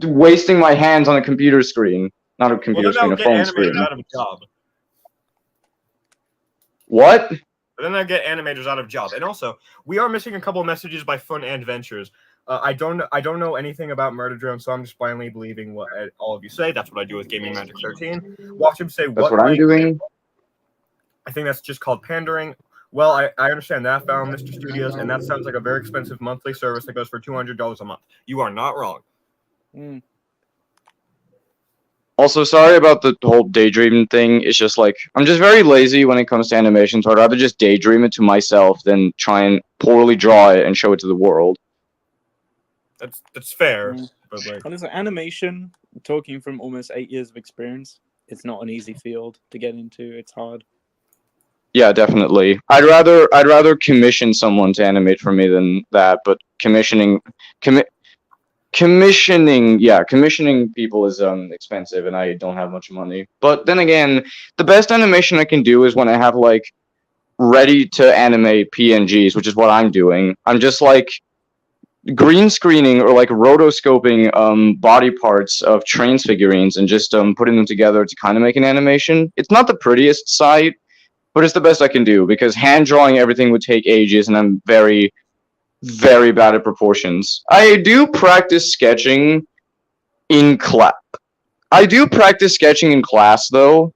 wasting my hands on a computer screen. Not a computer screen, a phone screen. Out of a job. What? But then I get animators out of job. And also, we are missing a couple of messages by Fun and Ventures. I don't know anything about Murder Drone, so I'm just blindly believing what all of you say. That's what I do with Gaming Magic 13. Watch him say That's what I'm doing. I think that's just called pandering. Well, I understand that, found Mr. Studios, and that sounds like a very expensive monthly service that goes for $200 a month. You are not wrong. Also, sorry about the whole daydreaming thing. It's just like I'm just very lazy when it comes to animation, so I'd rather just daydream it to myself than try and poorly draw it and show it to the world. That's fair, Mm. but like, Honestly, animation, talking from almost 8 years of experience, it's not an easy field to get into. It's hard. Yeah, definitely. I'd rather commission someone to animate for me than that. But commissioning people is expensive, and I don't have much money. But then again, the best animation I can do is when I have like ready to animate PNGs, which is what I'm doing. I'm just like green screening or like rotoscoping body parts of trains figurines and just putting them together to kind of make an animation. It's not the prettiest sight, but it's the best I can do because hand drawing everything would take ages, and I'm very, very bad at proportions. I do practice sketching in class. I do practice sketching in class, though.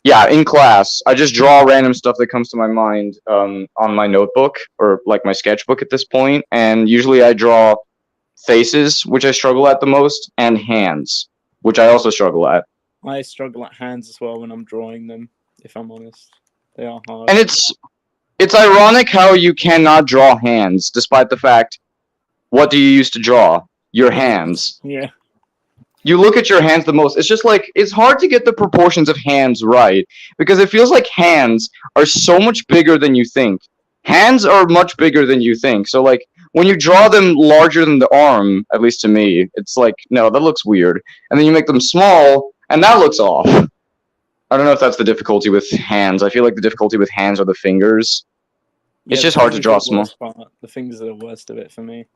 Yeah, in class, I just draw random stuff that comes to my mind on my notebook or like my sketchbook at this point, and usually I draw faces, which I struggle at the most, and hands, which I also struggle at. I struggle at hands as well when I'm drawing them, if I'm honest. They are hard. And it's ironic how you cannot draw hands, despite the fact, what do you use to draw? Your hands. Yeah. You look at your hands the most. It's just like, it's hard to get the proportions of hands right, because it feels like hands are so much bigger than you think. Hands are much bigger than you think. So, like, when you draw them larger than the arm, at least to me, it's like, no, that looks weird. And then you make them small, and that looks off. I don't know if that's the difficulty with hands. I feel like the difficulty with hands are the fingers. It's Yeah, just the hard to fingers draw are the small. worst part. The fingers are the worst of it for me.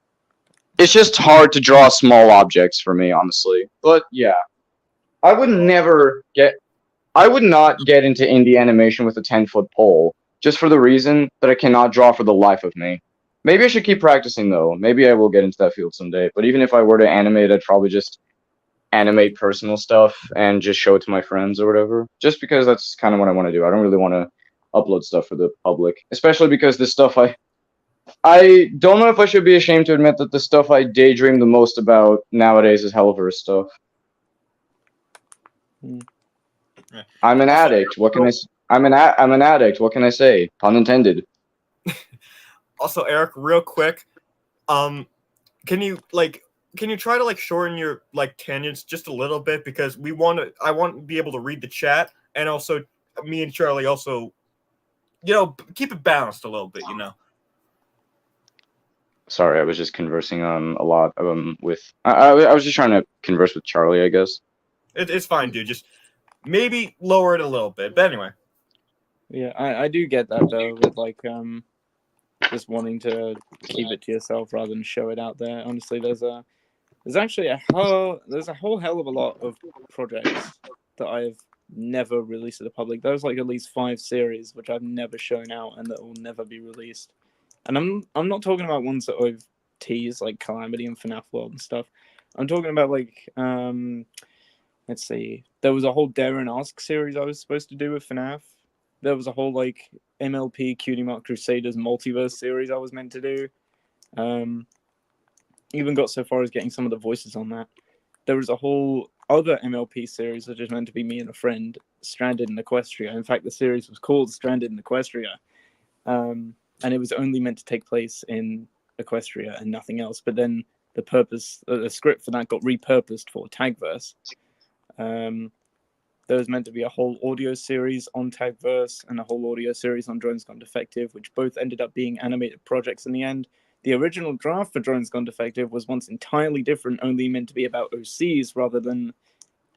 It's just hard to draw small objects for me, honestly. But yeah, I would never get. I would not get into indie animation with a 10-foot pole, just for the reason that I cannot draw for the life of me. Maybe I should keep practicing though. Maybe I will get into that field someday. But even if I were to animate, I'd probably just animate personal stuff and just show it to my friends or whatever. Just because that's kind of what I want to do. I don't really want to upload stuff for the public, especially because this stuff I don't know if I should be ashamed to admit that the stuff I daydream the most about nowadays is Hellverse stuff. Hmm. I'm an addict. What can I? I'm an addict. What can I say? Pun intended. also Eric, real quick, can you try to like shorten your like tangents just a little bit because I want to be able to read the chat and also me and Charlie also, keep it balanced a little bit. Sorry, I was just conversing a lot with. I was just trying to converse with Charlie, I guess. It's fine, dude. Just maybe lower it a little bit. But anyway. Yeah, I do get that though, with like just wanting to keep it to yourself rather than show it out there. Honestly, there's actually a whole hell of a lot of projects that I've never released to the public. There's like at least 5 series which I've never shown out and that will never be released. And I'm not talking about ones that I've teased like Calamity and FNAF World and stuff. I'm talking about like let's see. There was a whole Dare and Ask series I was supposed to do with FNAF. There was a whole like MLP Cutie Mark Crusaders multiverse series I was meant to do. Even got so far as getting some of the voices on that. There was a whole other MLP series that is meant to be me and a friend stranded in Equestria. In fact, the series was called Stranded in Equestria. And it was only meant to take place in Equestria and nothing else. But then the script for that got repurposed for Tagverse. There was meant to be a whole audio series on Tagverse and a whole audio series on Drones Gone Defective, which both ended up being animated projects in the end. The original draft for Drones Gone Defective was once entirely different, only meant to be about OCs rather than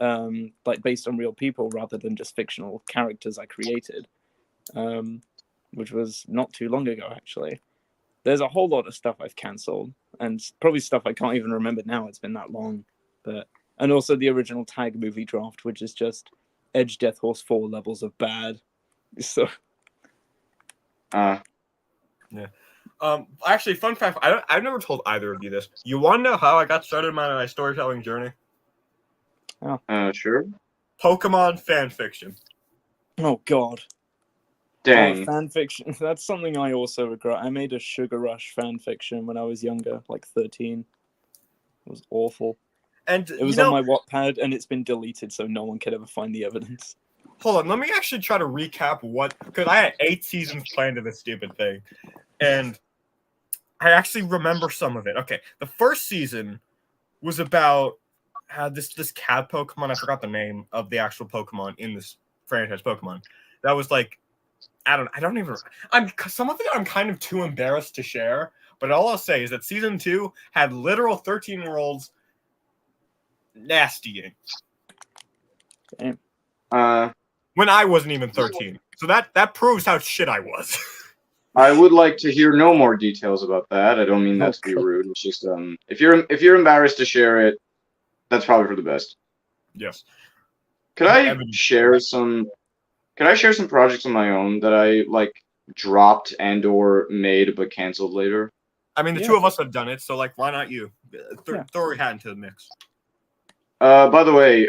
like based on real people rather than just fictional characters I created, which was not too long ago, actually. There's a whole lot of stuff I've cancelled, and probably stuff I can't even remember now. It's been that long. And also the original Tag movie draft, which is just Edge Death Horse 4 levels of bad. So. Yeah. Actually, fun fact: I've never told either of you this. You want to know how I got started my storytelling journey? Sure. Pokemon fan fiction. Oh God. Dang. Fan fiction. That's something I also regret. I made a Sugar Rush fan fiction when I was younger, like 13. It was awful. And It was on my Wattpad, and it's been deleted, so no one could ever find the evidence. hold on, let me actually try to recap because I had 8 seasons planned of this stupid thing, and I actually remember some of it. Okay, the first season was about this cat Pokemon. I forgot the name of the actual Pokemon in this franchise Pokemon. That was like, some of it I'm kind of too embarrassed to share, but all I'll say is that season 2 had literal 13-year-olds nastying. Damn. When I wasn't even 13. So that proves how shit I was. I would like to hear no more details about that. I don't mean that to be rude. It's just if you're embarrassed to share it, that's probably for the best. Yes. Could I share some projects of my own that I like dropped and or made but canceled later? I mean, the two of us have done it, so like, why not you? Throw your hat into the mix. By the way,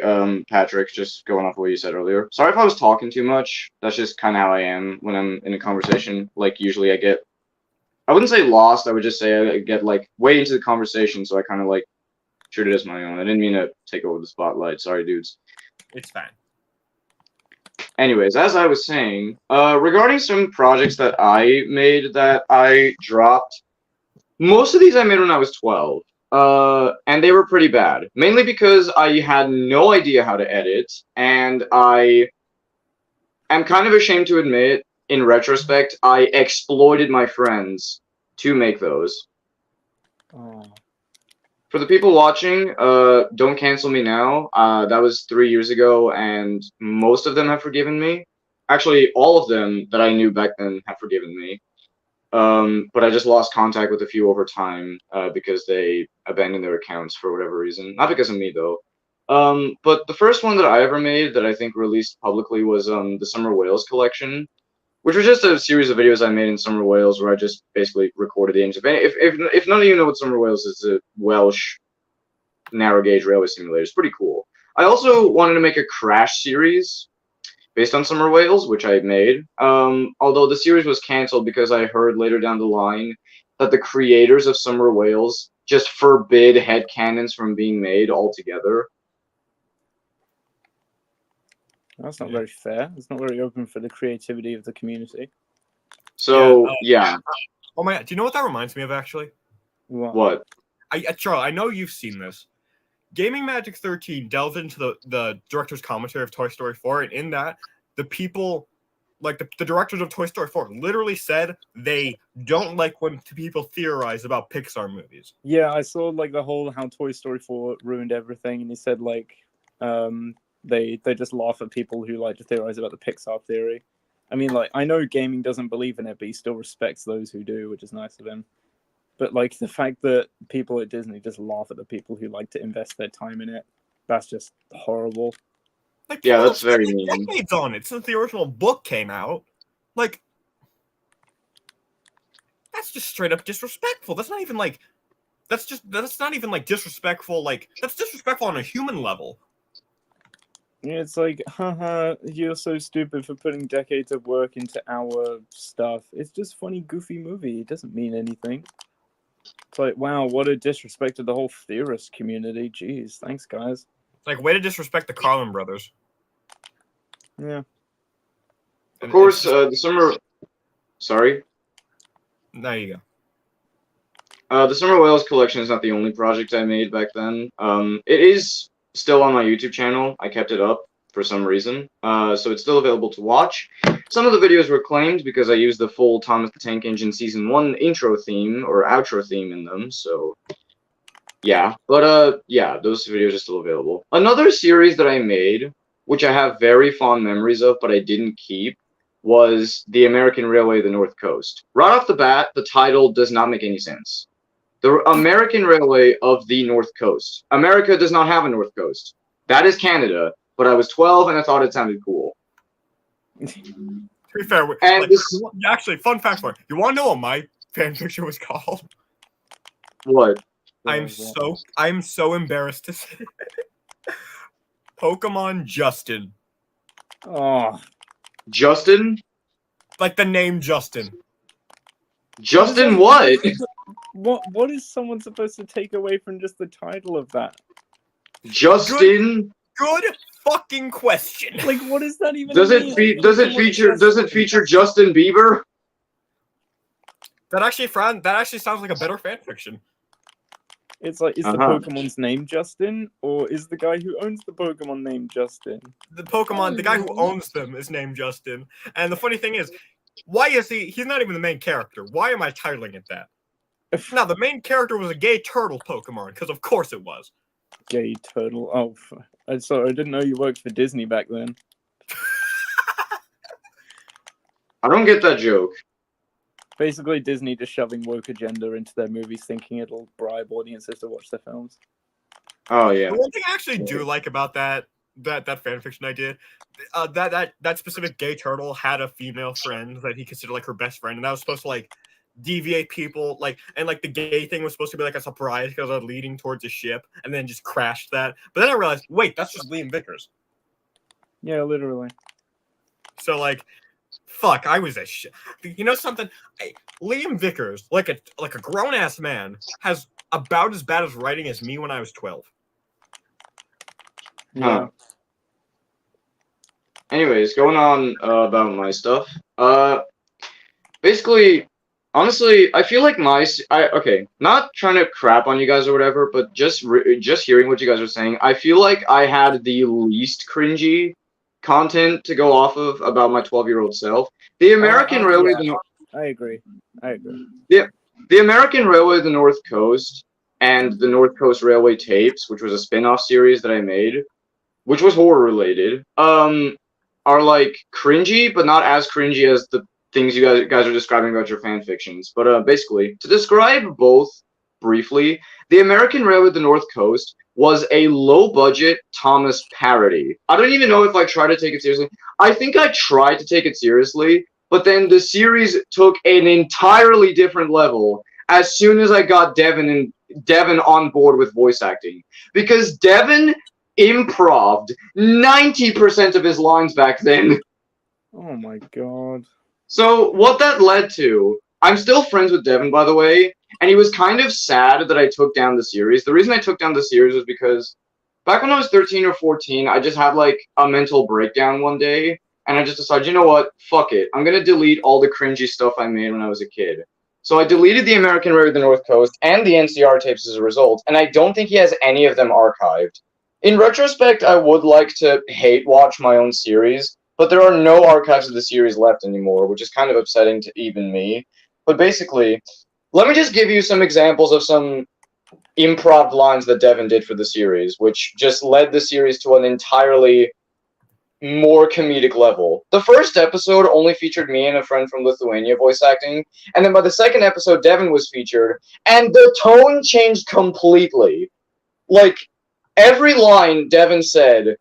Patrick, just going off what you said earlier. Sorry if I was talking too much. That's just kind of how I am when I'm in a conversation. Like, usually I wouldn't say lost. I would just say I get like way into the conversation, so I kind of like treat it as my own. I didn't mean to take over the spotlight. Sorry, dudes. It's fine. Anyways, as I was saying, regarding some projects that I made that I dropped, most of these I made when I was 12. And they were pretty bad, mainly because I had no idea how to edit, and I am kind of ashamed to admit, in retrospect, I exploited my friends to make those. Oh. For the people watching, don't cancel me now. That was 3 years ago, and most of them have forgiven me. Actually, all of them that I knew back then have forgiven me. But I just lost contact with a few over time because they abandoned their accounts for whatever reason. Not because of me, though. But the first one that I ever made that I think released publicly was the Summer Whales collection, which was just a series of videos I made in Summer Wales where I just basically recorded the engine. If none of you know what Summer Wales is, it's a Welsh narrow gauge railway simulator. It's pretty cool. I also wanted to make a Crash series based on Summer Wales, which I made. Although the series was canceled because I heard later down the line that the creators of Summer Wales just forbid headcanons from being made altogether. That's not very fair. It's not very open for the creativity of the community. So, yeah. Oh my god, do you know what that reminds me of, actually? What? Charles, I know you've seen this. Gaming Magic 13 delved into the director's commentary of Toy Story 4, and in that, the people, like the directors of Toy Story 4, literally said they don't like when people theorize about Pixar movies. Yeah, I saw like the whole how Toy Story 4 ruined everything, and he said like they just laugh at people who like to theorize about the Pixar theory. I mean, like, I know gaming doesn't believe in it, but he still respects those who do, which is nice of him. But like the fact that people at Disney just laugh at the people who like to invest their time in it, that's just horrible. Like, yeah, that's very mean. Decades on it since the original book came out. Like, that's just straight up disrespectful. That's not even like, that's not even like disrespectful. Like, that's disrespectful on a human level. Yeah, it's like, haha, you're so stupid for putting decades of work into our stuff. It's just funny, goofy movie. It doesn't mean anything. It's like, wow, what a disrespect to the whole theorist community. Jeez, thanks, guys. It's like, way to disrespect the Carlin brothers. Yeah. Of course, the Summer... Sorry? There you go. The Summer Wales collection is not the only project I made back then. It is still on my YouTube channel. I kept it up for some reason. So it's still available to watch. Some of the videos were claimed because I used the full Thomas the Tank Engine Season 1 intro theme or outro theme in them, so yeah. But yeah, those videos are still available. Another series that I made, which I have very fond memories of, but I didn't keep, was The American Railway of the North Coast. Right off the bat, the title does not make any sense. The American Railway of the North Coast. America does not have a North Coast. That is Canada, but I was 12 and I thought it sounded cool. To be fair, and like, actually, fun fact for you. You want to know what my fanfiction was called? What? I'm so embarrassed to say. Pokemon Justin. Oh. Justin? Like the name Justin. Justin what? What is someone supposed to take away from just the title of that? Justin. Good fucking question. Like, what does that even Does mean? it feature Justin Bieber? That actually sounds like a better fan fiction. It's like, is the Uh-huh. Pokemon's name Justin, or is the guy who owns the Pokemon named Justin? The guy who owns them is named Justin. And the funny thing is, why is he's not even the main character. Why am I titling it that? Now, the main character was a gay turtle Pokemon, because of course it was. Gay turtle. Oh, I'm sorry, I didn't know you worked for Disney back then. I don't get that joke. Basically, Disney just shoving woke agenda into their movies, thinking it'll bribe audiences to watch their films. Oh yeah. The one thing I actually do like about that fanfiction I did, that specific gay turtle had a female friend that he considered like her best friend, and that was supposed to like deviate people, and the gay thing was supposed to be like a surprise because of leading towards a ship, and then just crashed that. But then I realized, wait, that's just Liam Vickers. Yeah, literally. So like, fuck, I was a shit. You know something? Liam Vickers, like a grown ass man, has about as bad as writing as me when I was 12. Yeah. Huh. Anyways, going on about my stuff. Basically, honestly, I feel like not trying to crap on you guys or whatever, but just hearing what you guys are saying, I feel like I had the least cringy content to go off of about my 12-year-old self. The American Railway. Yeah. I agree. The American Railway of the North Coast and the North Coast Railway Tapes, which was a spin-off series that I made, which was horror related, are like cringy, but not as cringy as the things you guys are describing about your fan fictions. But basically, to describe both briefly, the American Railway of the North Coast was a low-budget Thomas parody. I don't even know if I tried to take it seriously. I think I tried to take it seriously, but then the series took an entirely different level as soon as I got Devin on board with voice acting. Because Devin improv'd 90% of his lines back then. Oh my god. So what that led to, I'm still friends with Devin, by the way, and he was kind of sad that I took down the series. The reason I took down the series was because back when I was 13 or 14, I just had like a mental breakdown one day, and I just decided, you know what, fuck it. I'm gonna delete all the cringy stuff I made when I was a kid. So I deleted the American Railway of the North Coast and the NCR tapes as a result, and I don't think he has any of them archived. In retrospect, I would like to hate watch my own series, but there are no archives of the series left anymore, which is kind of upsetting to even me. But basically, let me just give you some examples of some improv lines that Devin did for the series, which just led the series to an entirely more comedic level. The first episode only featured me and a friend from Lithuania voice acting, and then by the second episode, Devin was featured, and the tone changed completely. Like, every line Devin said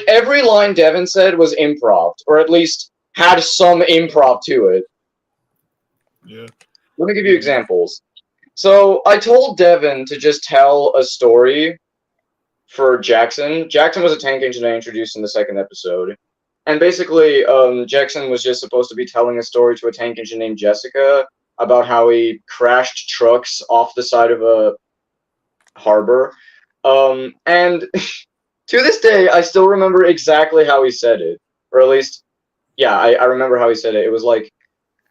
every line Devin said was improv, or at least had some improv to it. Yeah. Let me give you examples. So I told Devin to just tell a story for Jackson. Jackson was a tank engine I introduced in the second episode. And basically, Jackson was just supposed to be telling a story to a tank engine named Jessica about how he crashed trucks off the side of a harbor. And to this day, I still remember exactly how he said it. Or at least, yeah, I remember how he said it. It was like,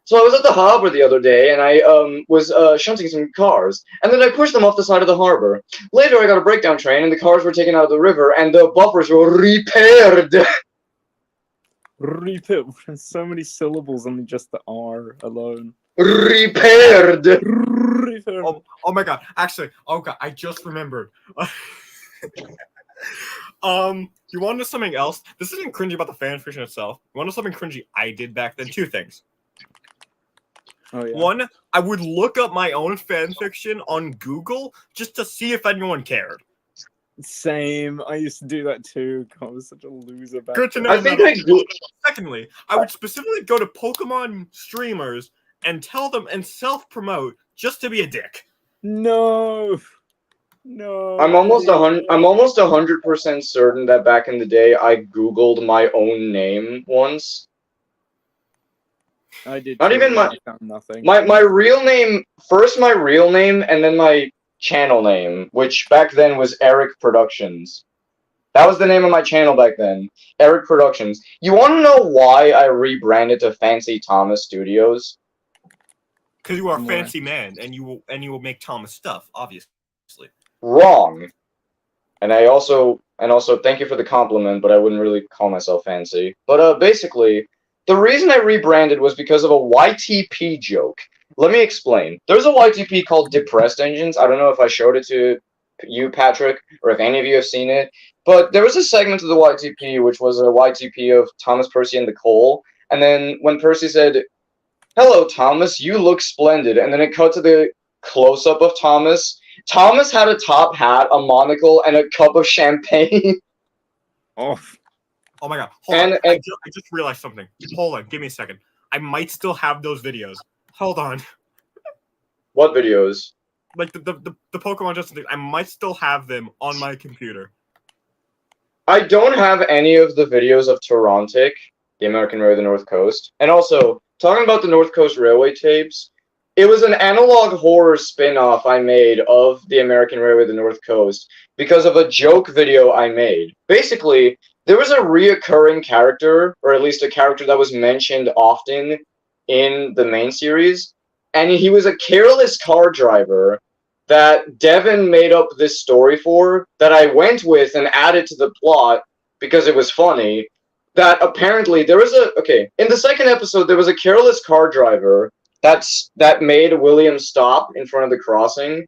so I was at the harbor the other day, and I was shunting some cars, and then I pushed them off the side of the harbor. Later, I got a breakdown train, and the cars were taken out of the river, and the buffers were repaired. Repeat. So many syllables on just the R alone. Repaired. Repaired. Oh my god! Actually, oh god, I just remembered. You want to know something else? This isn't cringy about the fan fiction itself. You want to know something cringy I did back then? Two things. Oh, yeah. One, I would look up my own fan fiction on Google just to see if anyone cared. Same. I used to do that too. God, I was such a loser back Good to then. know. I think I do. Secondly, I would specifically go to Pokemon streamers and tell them and self-promote just to be a dick. No. I'm almost 100% certain that back in the day I Googled my own name once. I did. Not too, even and I found nothing. My real name, first my real name, and then my channel name, which back then was Eric Productions. That was the name of my channel back then, Eric Productions. You want to know why I rebranded to Fancy Thomas Studios? Because you are a Why? fancy man, and you will make Thomas stuff, obviously. Wrong. And also thank you for the compliment, but I wouldn't really call myself fancy. But basically, the reason I rebranded was because of a YTP joke. Let me explain. There's a YTP called Depressed Engines. I don't know if I showed it to you, Patrick, or if any of you have seen it. But there was a segment of the YTP which was a YTP of Thomas, Percy, and the Cole. And then when Percy said, "Hello, Thomas, you look splendid," and then it cut to the close-up of Thomas. Thomas had a top hat, a monocle, and a cup of champagne. Oh, Oh my god! Hold on, And- I just realized something. Hold on, give me a second. I might still have those videos. Hold on, What videos? like the Pokemon Justin thing. I might still have them on my computer. I don't have any of the videos of Torontic, the American Railway of the North Coast. And also, talking about the North Coast Railway tapes, it was an analog horror spin-off I made of the American Railway of the North Coast because of a joke video I made. Basically, there was a reoccurring character, or at least a character that was mentioned often in the main series, and he was a careless car driver that Devin made up this story for, that I went with and added to the plot because it was funny, that apparently there was in the second episode, there was a careless car driver that made William stop in front of the crossing.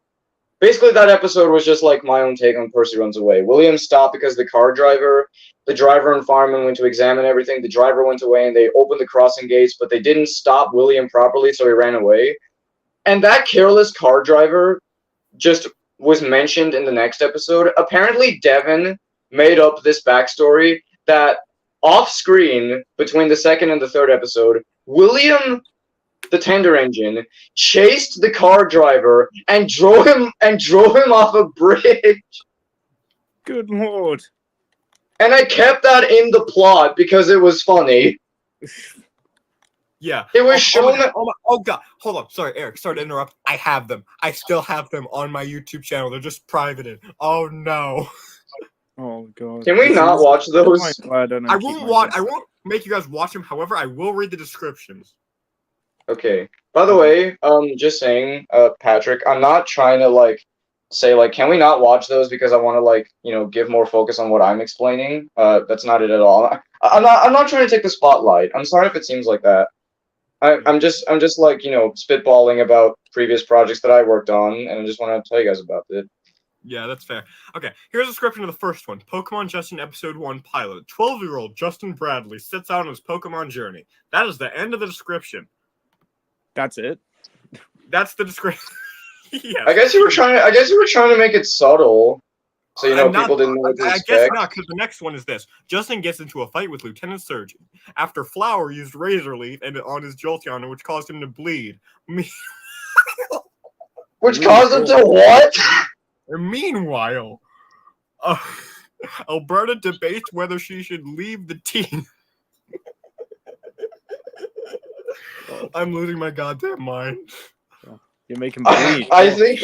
Basically, that episode was just like my own take on Percy Runs Away. William stopped because the driver and fireman went to examine everything. The driver went away and they opened the crossing gates, but they didn't stop William properly, so he ran away. And that careless car driver just was mentioned in the next episode. Apparently, Devin made up this backstory that off screen between the second and the third episode, William the Tender Engine chased the car driver and drove him off a bridge. good lord. And I kept that in the plot because it was funny. Yeah, It was oh shown. my god! Oh god! Hold on, sorry, Eric. Sorry to interrupt. I have them. I still have them on my YouTube channel. They're just privated. Oh no! Oh god. Can we This not is- watch those? I'm glad I don't I keep won't my watch. notes. I won't make you guys watch them. However, I will read the descriptions. Okay. By the way, just saying, Patrick, I'm not trying to say can we not watch those because I want to give more focus on what I'm explaining. That's not it at all. I'm not trying to take the spotlight. I'm sorry if it seems like that. I'm just spitballing about previous projects that I worked on, and I just want to tell you guys about it. Yeah, that's fair. Okay, here's a description of the first one. Pokemon Justin Episode 1 pilot. 12-year-old Justin Bradley sets out on his Pokemon journey. That is the end of the description. That's it. That's the description. Yes. I guess you were trying to make it subtle, so I'm not- people didn't know what to I guess expect. not, because the next one is this. Justin gets into a fight with Lieutenant Surgeon after Flower used Razor Leaf and on his Jolteon, which caused him to bleed. Which Really caused him cool. to what? Meanwhile, Alberta debates whether she should leave the team. I'm losing my goddamn mind. You're making bleed. I think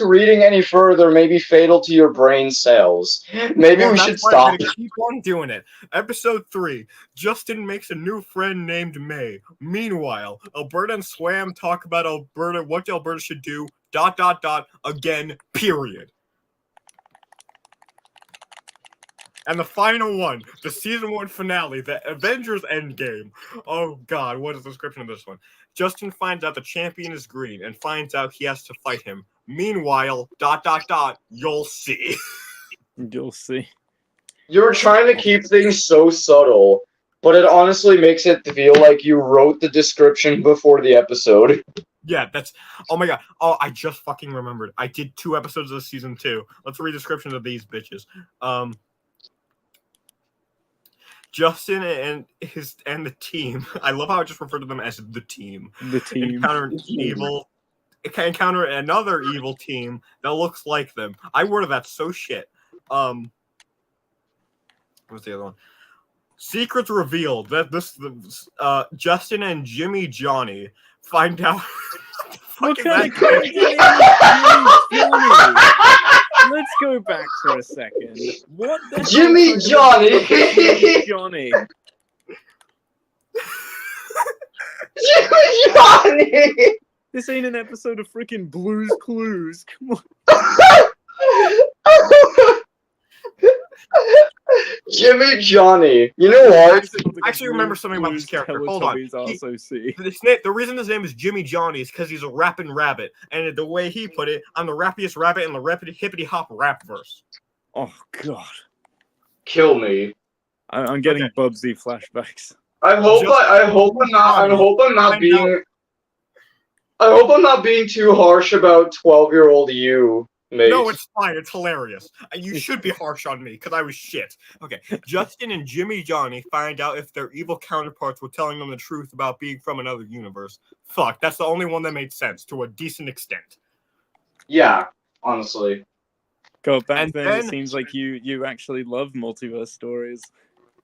reading any further may be fatal to your brain cells. Maybe Well, we that's should why I'm stop. gonna keep on doing it. Episode 3. Justin makes a new friend named May. Meanwhile, Alberta and Swam talk about what Alberta should do. ... Again. Period. And the final one, the season 1 finale, the Avengers Endgame. Oh god, what is the description of this one? Justin finds out the champion is green and finds out he has to fight him. Meanwhile, ... You'll see. You'll see. You're trying to keep things so subtle, but it honestly makes it feel like you wrote the description before the episode. Yeah, that's. Oh my god. Oh, I just fucking remembered. I did 2 episodes of season 2. Let's read descriptions of these bitches. Justin and the team. I love how I just refer to them as the team. The team. Encounter another evil team that looks like them. I worded that so shit. What's the other one? Secrets revealed that Justin and Jimmy Johnny find out. What fuck is kind that? of character name is Jimmy Johnny? Let's go back for a second. What the hell Jimmy kind of Johnny. name is Jimmy Johnny? Jimmy Johnny. This ain't an episode of freaking Blue's Clues. Come on. Jimmy Johnny. You know what? I actually remember something about this character. Hold on. The reason his name is Jimmy Johnny is because he's a rapping rabbit, and the way he put it, I'm the rappiest rabbit in the hippity hop rap verse. Oh god, Kill me. I'm getting Okay. Bubsy flashbacks. I hope I'm not being too harsh about 12-year-old you, mate. No, it's fine. It's hilarious. You should be harsh on me because I was shit. Okay, Justin and Jimmy Johnny find out if their evil counterparts were telling them the truth about being from another universe. Fuck, that's the only one that made sense to a decent extent. Yeah, honestly. God, back And then, then- it seems like you actually love multiverse stories.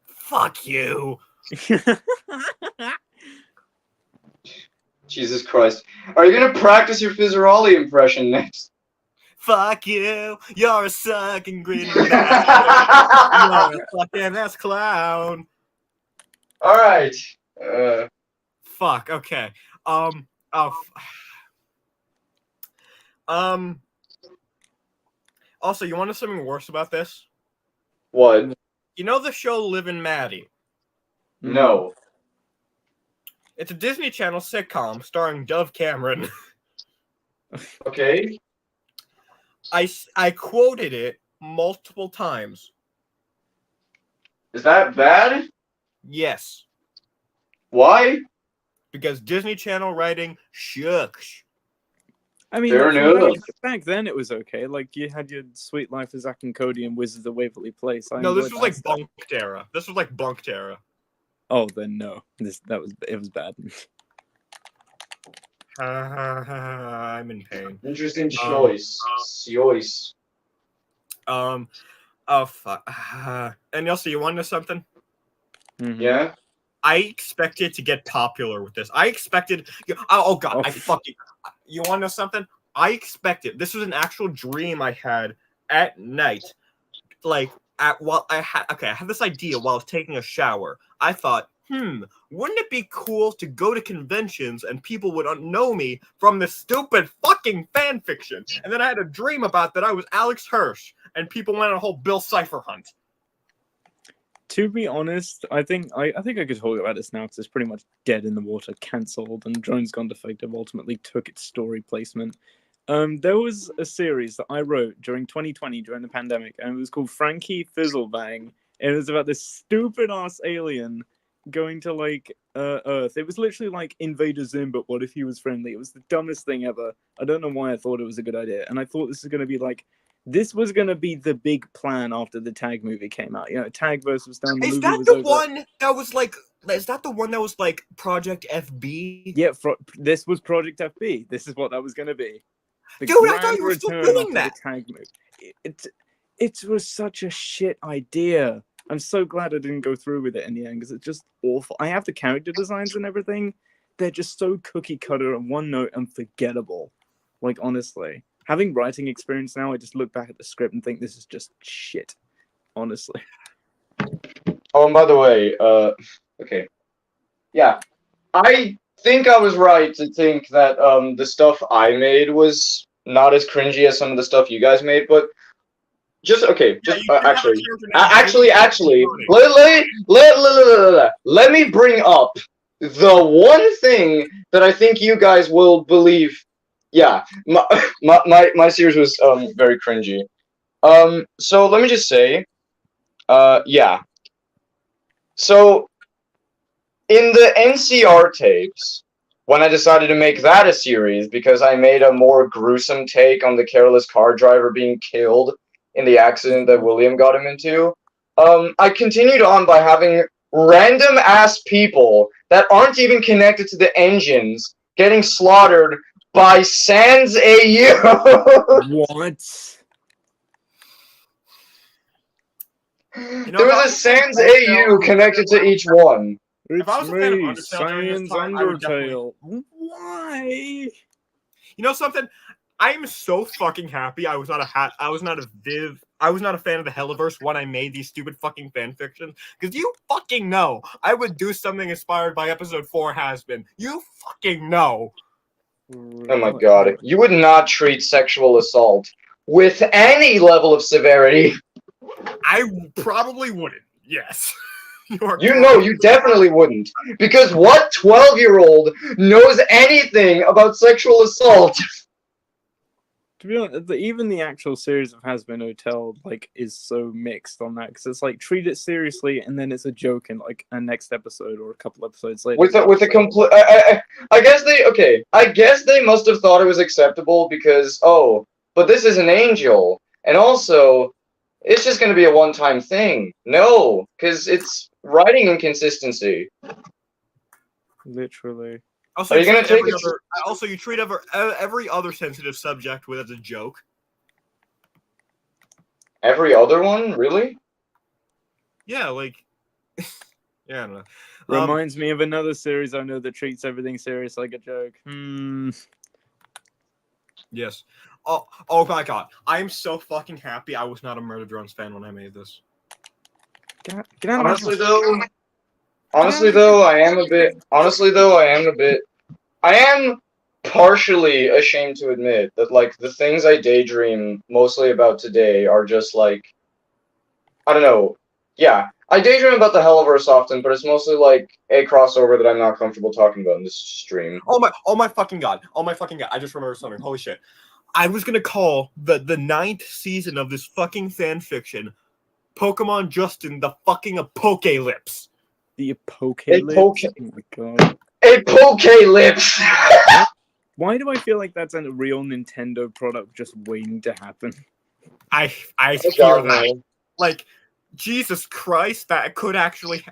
Fuck you. Jesus Christ. Are you gonna practice your Fizzeroli impression next? Fuck you. You're a sucking grinning bastard. You're a fucking ass clown. Alright. Fuck. Okay. Also, you want to know something worse about this? What? You know the show Livin' Maddie? No. It's a Disney Channel sitcom starring Dove Cameron. Okay. I quoted it multiple times. Is that bad? Yes, Why? because Disney Channel writing shucks. I mean, Fair enough. back then it was okay. Like you had your Sweet Life of Zack and Cody and Wizards of Waverly Place. No, this was like Bunk. Bunked era. This was like Bunked era. Oh, then no. It was bad. I'm in pain. Interesting choice. Choice. Oh fuck. And also, you want to know something? Mhm. Yeah? I expected to get popular with this. I expected. Oh god, Oh. I fucking. You want to know something? I expected. This was an actual dream I had at night. Like I had this idea while I was taking a shower. I thought, wouldn't it be cool to go to conventions and people would know me from this stupid fucking fan fiction? And then I had a dream about that I was Alex Hirsch and people went on a whole Bill Cipher hunt. To be honest, I think I could talk about this now because it's pretty much dead in the water, cancelled, and Drones Gone Defective ultimately took its story placement. There was a series that I wrote during 2020 during the pandemic, and it was called Frankie Fizzlebang. And it was about this stupid ass alien going to like Earth. It was literally like Invader Zim, but what if he was friendly? It was the dumbest thing ever. I don't know why I thought it was a good idea, and I thought this was gonna be the big plan after the Tag movie came out. You know, Tagverse was done. Is movie that was the over. one that was like? Is that the one that was like Project FB? Yeah, this was Project FB. This is what that was gonna be. The Dude, I thought grand you were still return doing after that. the Tag movie. It was such a shit idea. I'm so glad I didn't go through with it in the end because it's just awful. I have the character designs and everything. They're just so cookie cutter and one note and forgettable. Like, honestly. Having writing experience now, I just look back at the script and think this is just shit. Honestly. Oh, and by the way, okay. Yeah. I think I was right to think that the stuff I made was not as cringy as some of the stuff you guys made, but just okay, just actually, let me bring up the one thing that I think you guys will believe. Yeah, my series was very cringy. So let me just say, yeah. So in the NCR tapes, when I decided to make that a series because I made a more gruesome take on the careless car driver being killed in the accident that William got him into, I continued on by having random ass people that aren't even connected to the engines getting slaughtered by Sans AU. What? There was a Sans AU connected to each one. If I was It's a fan of me, Undertale during this Sans time, I would definitely- Undertale. Why? You know something? I am so fucking happy I was not a fan of the Helliverse when I made these stupid fucking fan fictions. Because you fucking know I would do something inspired by episode 4 has been. You fucking know. Oh my god. You would not treat sexual assault with any level of severity. I probably wouldn't. Yes. You know, you definitely wouldn't. Because what 12-year-old knows anything about sexual assault? To be honest, even the actual series of Hazbin Hotel like is so mixed on that because it's like treat it seriously and then it's a joke in like a next episode or a couple episodes later. With a complete, I guess they must have thought it was acceptable because but this is an angel, and also it's just gonna be a one-time thing. No, because it's writing inconsistency. Literally. Also, you treat every other sensitive subject with as a joke. Every other one, really? Yeah, like, yeah, I don't know. Reminds me of another series I know that treats everything serious like a joke. Yes. Oh my god. I am so fucking happy I was not a Murder Drones fan when I made this. Get out Honestly though, I am partially ashamed to admit that, like, the things I daydream mostly about today are just, like, I don't know. Yeah, I daydream about the Helliverse often, but it's mostly, like, a crossover that I'm not comfortable talking about in this stream. Oh my fucking god. I just remembered something. Holy shit. I was gonna call the 9th season of this fucking fan fiction Pokemon Justin the fucking Apokelips. The Apokelips? Oh my god. A Pokelips! Why do I feel like that's a real Nintendo product just waiting to happen? I fear that. Like, Jesus Christ, that could actually...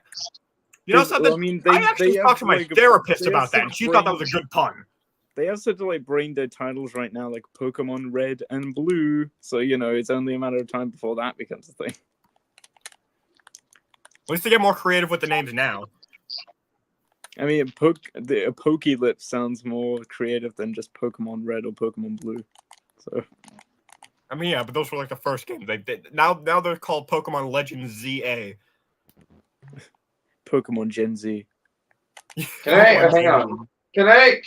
You know something? I mean, I actually talked to my therapist about that, and she thought that was a good pun. They have such like brain dead titles right now, like Pokemon Red and Blue. So, you know, it's only a matter of time before that becomes a thing. At least they get more creative with the names now. I mean, the Apokelips sounds more creative than just Pokemon Red or Pokemon Blue. So, I mean, yeah, but those were like the first games. Now they're called Pokemon Legends ZA. Pokemon Gen Z. Hang on. Okay.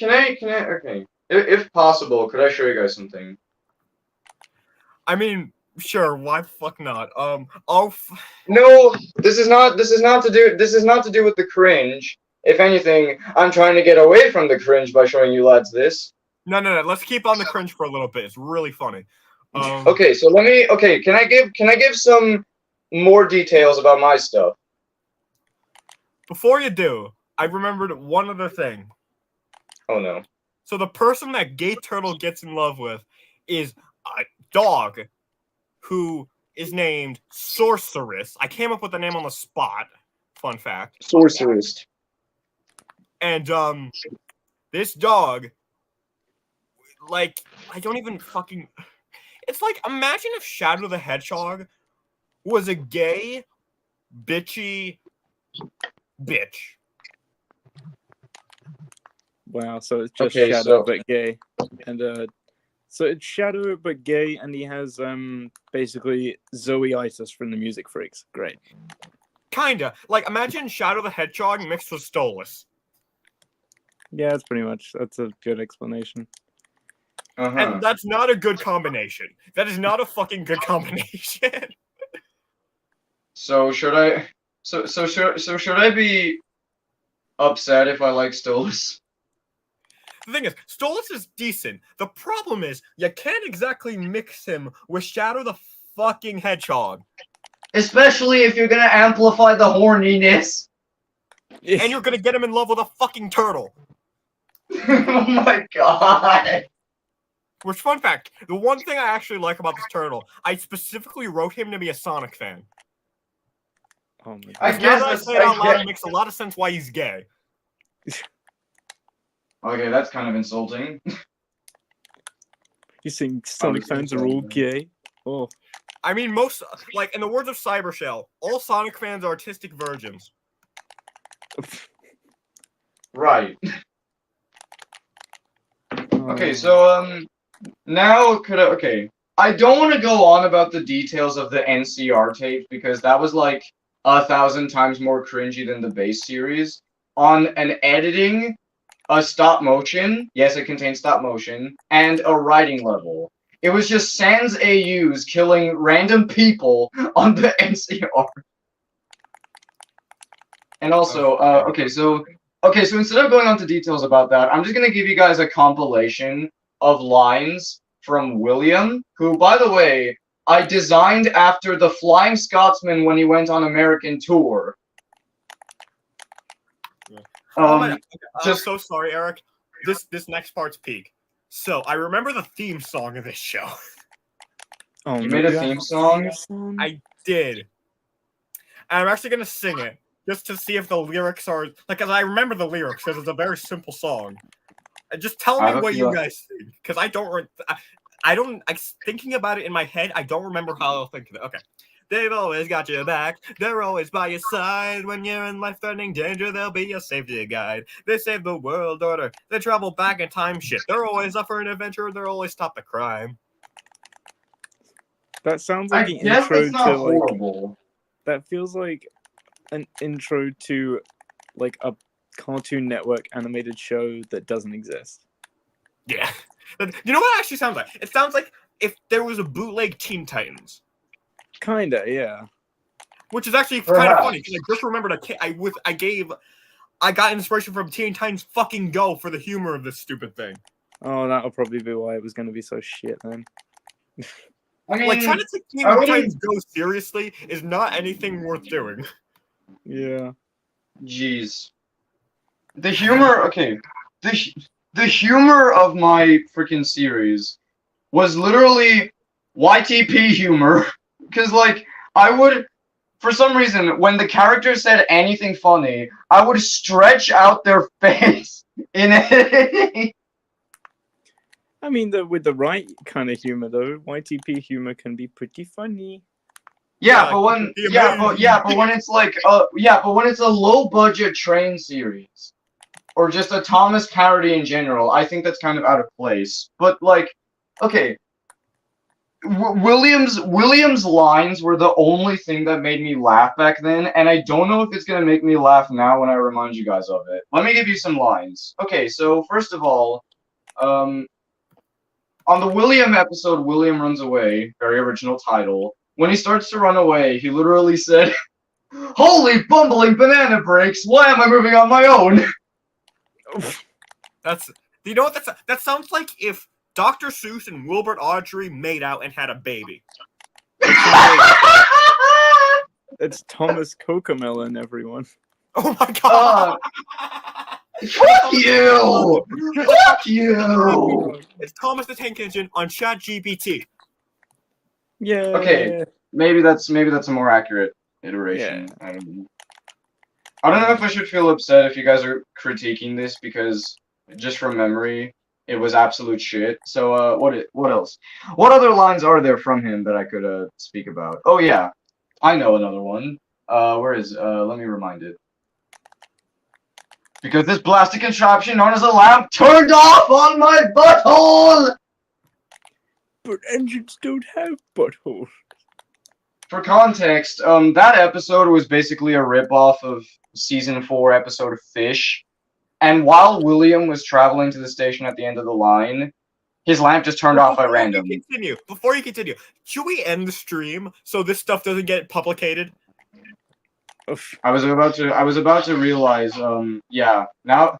If possible, could I show you guys something? I mean, sure, why the fuck not? No, this is not to do with the cringe. If anything, I'm trying to get away from the cringe by showing you lads this. No. Let's keep on the cringe for a little bit. It's really funny. Okay, so can I give some more details about my stuff? Before you do, I remembered one other thing. Oh no. So the person that Gay Turtle gets in love with is a dog who is named Sorceress. I came up with the name on the spot. Fun fact. Sorceress. And this dog, like, I don't even fucking... It's like, imagine if Shadow the Hedgehog was a gay, bitchy bitch. Wow, so it's just Shadow but gay. And so it's Shadow but gay, and he has basically Zoe-itis from the Music Freaks. Great. Kinda. Like, imagine Shadow the Hedgehog mixed with Stolas. Yeah, that's a good explanation. And that's not a good combination. That is not a fucking good combination. So should I be upset if I like Stolas? The thing is, Stolas is decent. The problem is, you can't exactly mix him with Shadow the fucking Hedgehog. Especially if you're gonna amplify the horniness. And you're gonna get him in love with a fucking turtle. Oh my god. Which, fun fact, the one thing I actually like about this turtle, I specifically wrote him to be a Sonic fan. Oh my god. I guess it makes a lot of sense why he's gay. Okay, that's kind of insulting. You think Sonic fans are all gay? Oh. I mean, most, like, in the words of Cybershell, all Sonic fans are artistic virgins. Right. Oh Okay, so now okay. I don't want to go on about the details of the NCR tape because that was like 1,000 times more cringy than the base series. On an editing, a stop motion, yes, it contains stop motion, and a writing level. It was just sans AUs killing random people on the NCR. And also, okay, so instead of going on to details about that, I'm just gonna give you guys a compilation of lines from William, who, by the way, I designed after the Flying Scotsman when he went on American tour. Oh my, I'm just so sorry, Eric. This next part's peak. So I remember the theme song of this show. Oh, you no, made a you have theme song? I did. And I'm actually gonna sing it just to see if the lyrics are like, cause I remember the lyrics because it's a very simple song. And just tell I me have a what you feeling- guys think, because I don't. I don't. Thinking about it in my head, I don't remember how I'll think of it. Okay. They've always got your back. They're always by your side. When you're in life-threatening danger, they'll be your safety guide. They save the world order. They travel back in time. Shit. They're always up for an adventure. They're always stop the crime. That sounds I like an guess intro it's not to like. horrible. That feels like an intro to like a Cartoon Network animated show that doesn't exist. Yeah. You know what it actually sounds like? It sounds like if there was a bootleg Teen Titans. Kinda, yeah. Which is actually kind of Perhaps. funny because I just remembered I got inspiration from Teen Titans Fucking Go for the humor of this stupid thing. Oh, that'll probably be why it was going to be so shit then. I mean, Like trying to take Teen I wouldn't- Titans Go seriously is not anything worth doing. Yeah. jeez. The humor, okay. The humor of my freaking series was literally YTP humor. Because, like, I would, for some reason, when the character said anything funny, I would stretch out their face in it. I mean, with the right kind of humor, though, YTP humor can be pretty funny. Yeah, Yeah, but when the but when it's like but when it's a low budget train series or just a Thomas parody in general, I think that's kind of out of place. But like, okay, William's lines were the only thing that made me laugh back then, and I don't know if it's gonna make me laugh now when I remind you guys of it. Let me give you some lines. Okay, so first of all, on the William episode, William Runs Away, very original title. When he starts to run away, he literally said, "Holy bumbling banana breaks! Why am I moving on my own?" That's you know what that sounds like if Dr. Seuss and Wilbert Audrey made out and had a baby. It's Thomas Cocomelon, everyone. Oh my god! Fuck you! Fuck you! It's Thomas the Tank Engine on ChatGPT. Yeah. Okay. Maybe that's a more accurate iteration. Yeah. I don't know if I should feel upset if you guys are critiquing this because just from memory, it was absolute shit. So what else? What other lines are there from him that I could speak about? Oh yeah, I know another one. Where is let me remind it. Because this plastic contraption known as a lamp turned off on my butthole! But engines don't have buttholes. For context, that episode was basically a rip-off of season 4 episode Fish. And while William was traveling to the station at the end of the line, his lamp just turned off at random. Before you continue, should we end the stream so this stuff doesn't get publicated? Oof. I was about to realize, yeah, now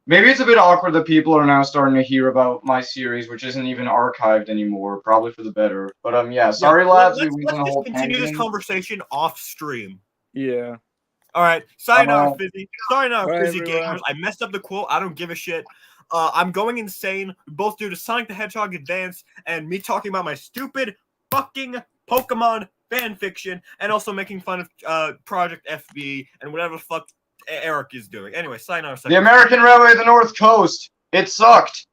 maybe it's a bit awkward that people are now starting to hear about my series, which isn't even archived anymore, probably for the better. But yeah, sorry lads, we went on a let's whole just continue this tangent. conversation off stream. Yeah. All right, sayonara, Fizzy. Sayonara, Bye, Fizzy everyone. gamers. I messed up the quote. I don't give a shit. I'm going insane, both due to Sonic the Hedgehog Advance and me talking about my stupid fucking Pokemon fan fiction, and also making fun of Project FB and whatever the fuck Eric is doing. Anyway, sayonara. The American Railway of the North Coast. It sucked.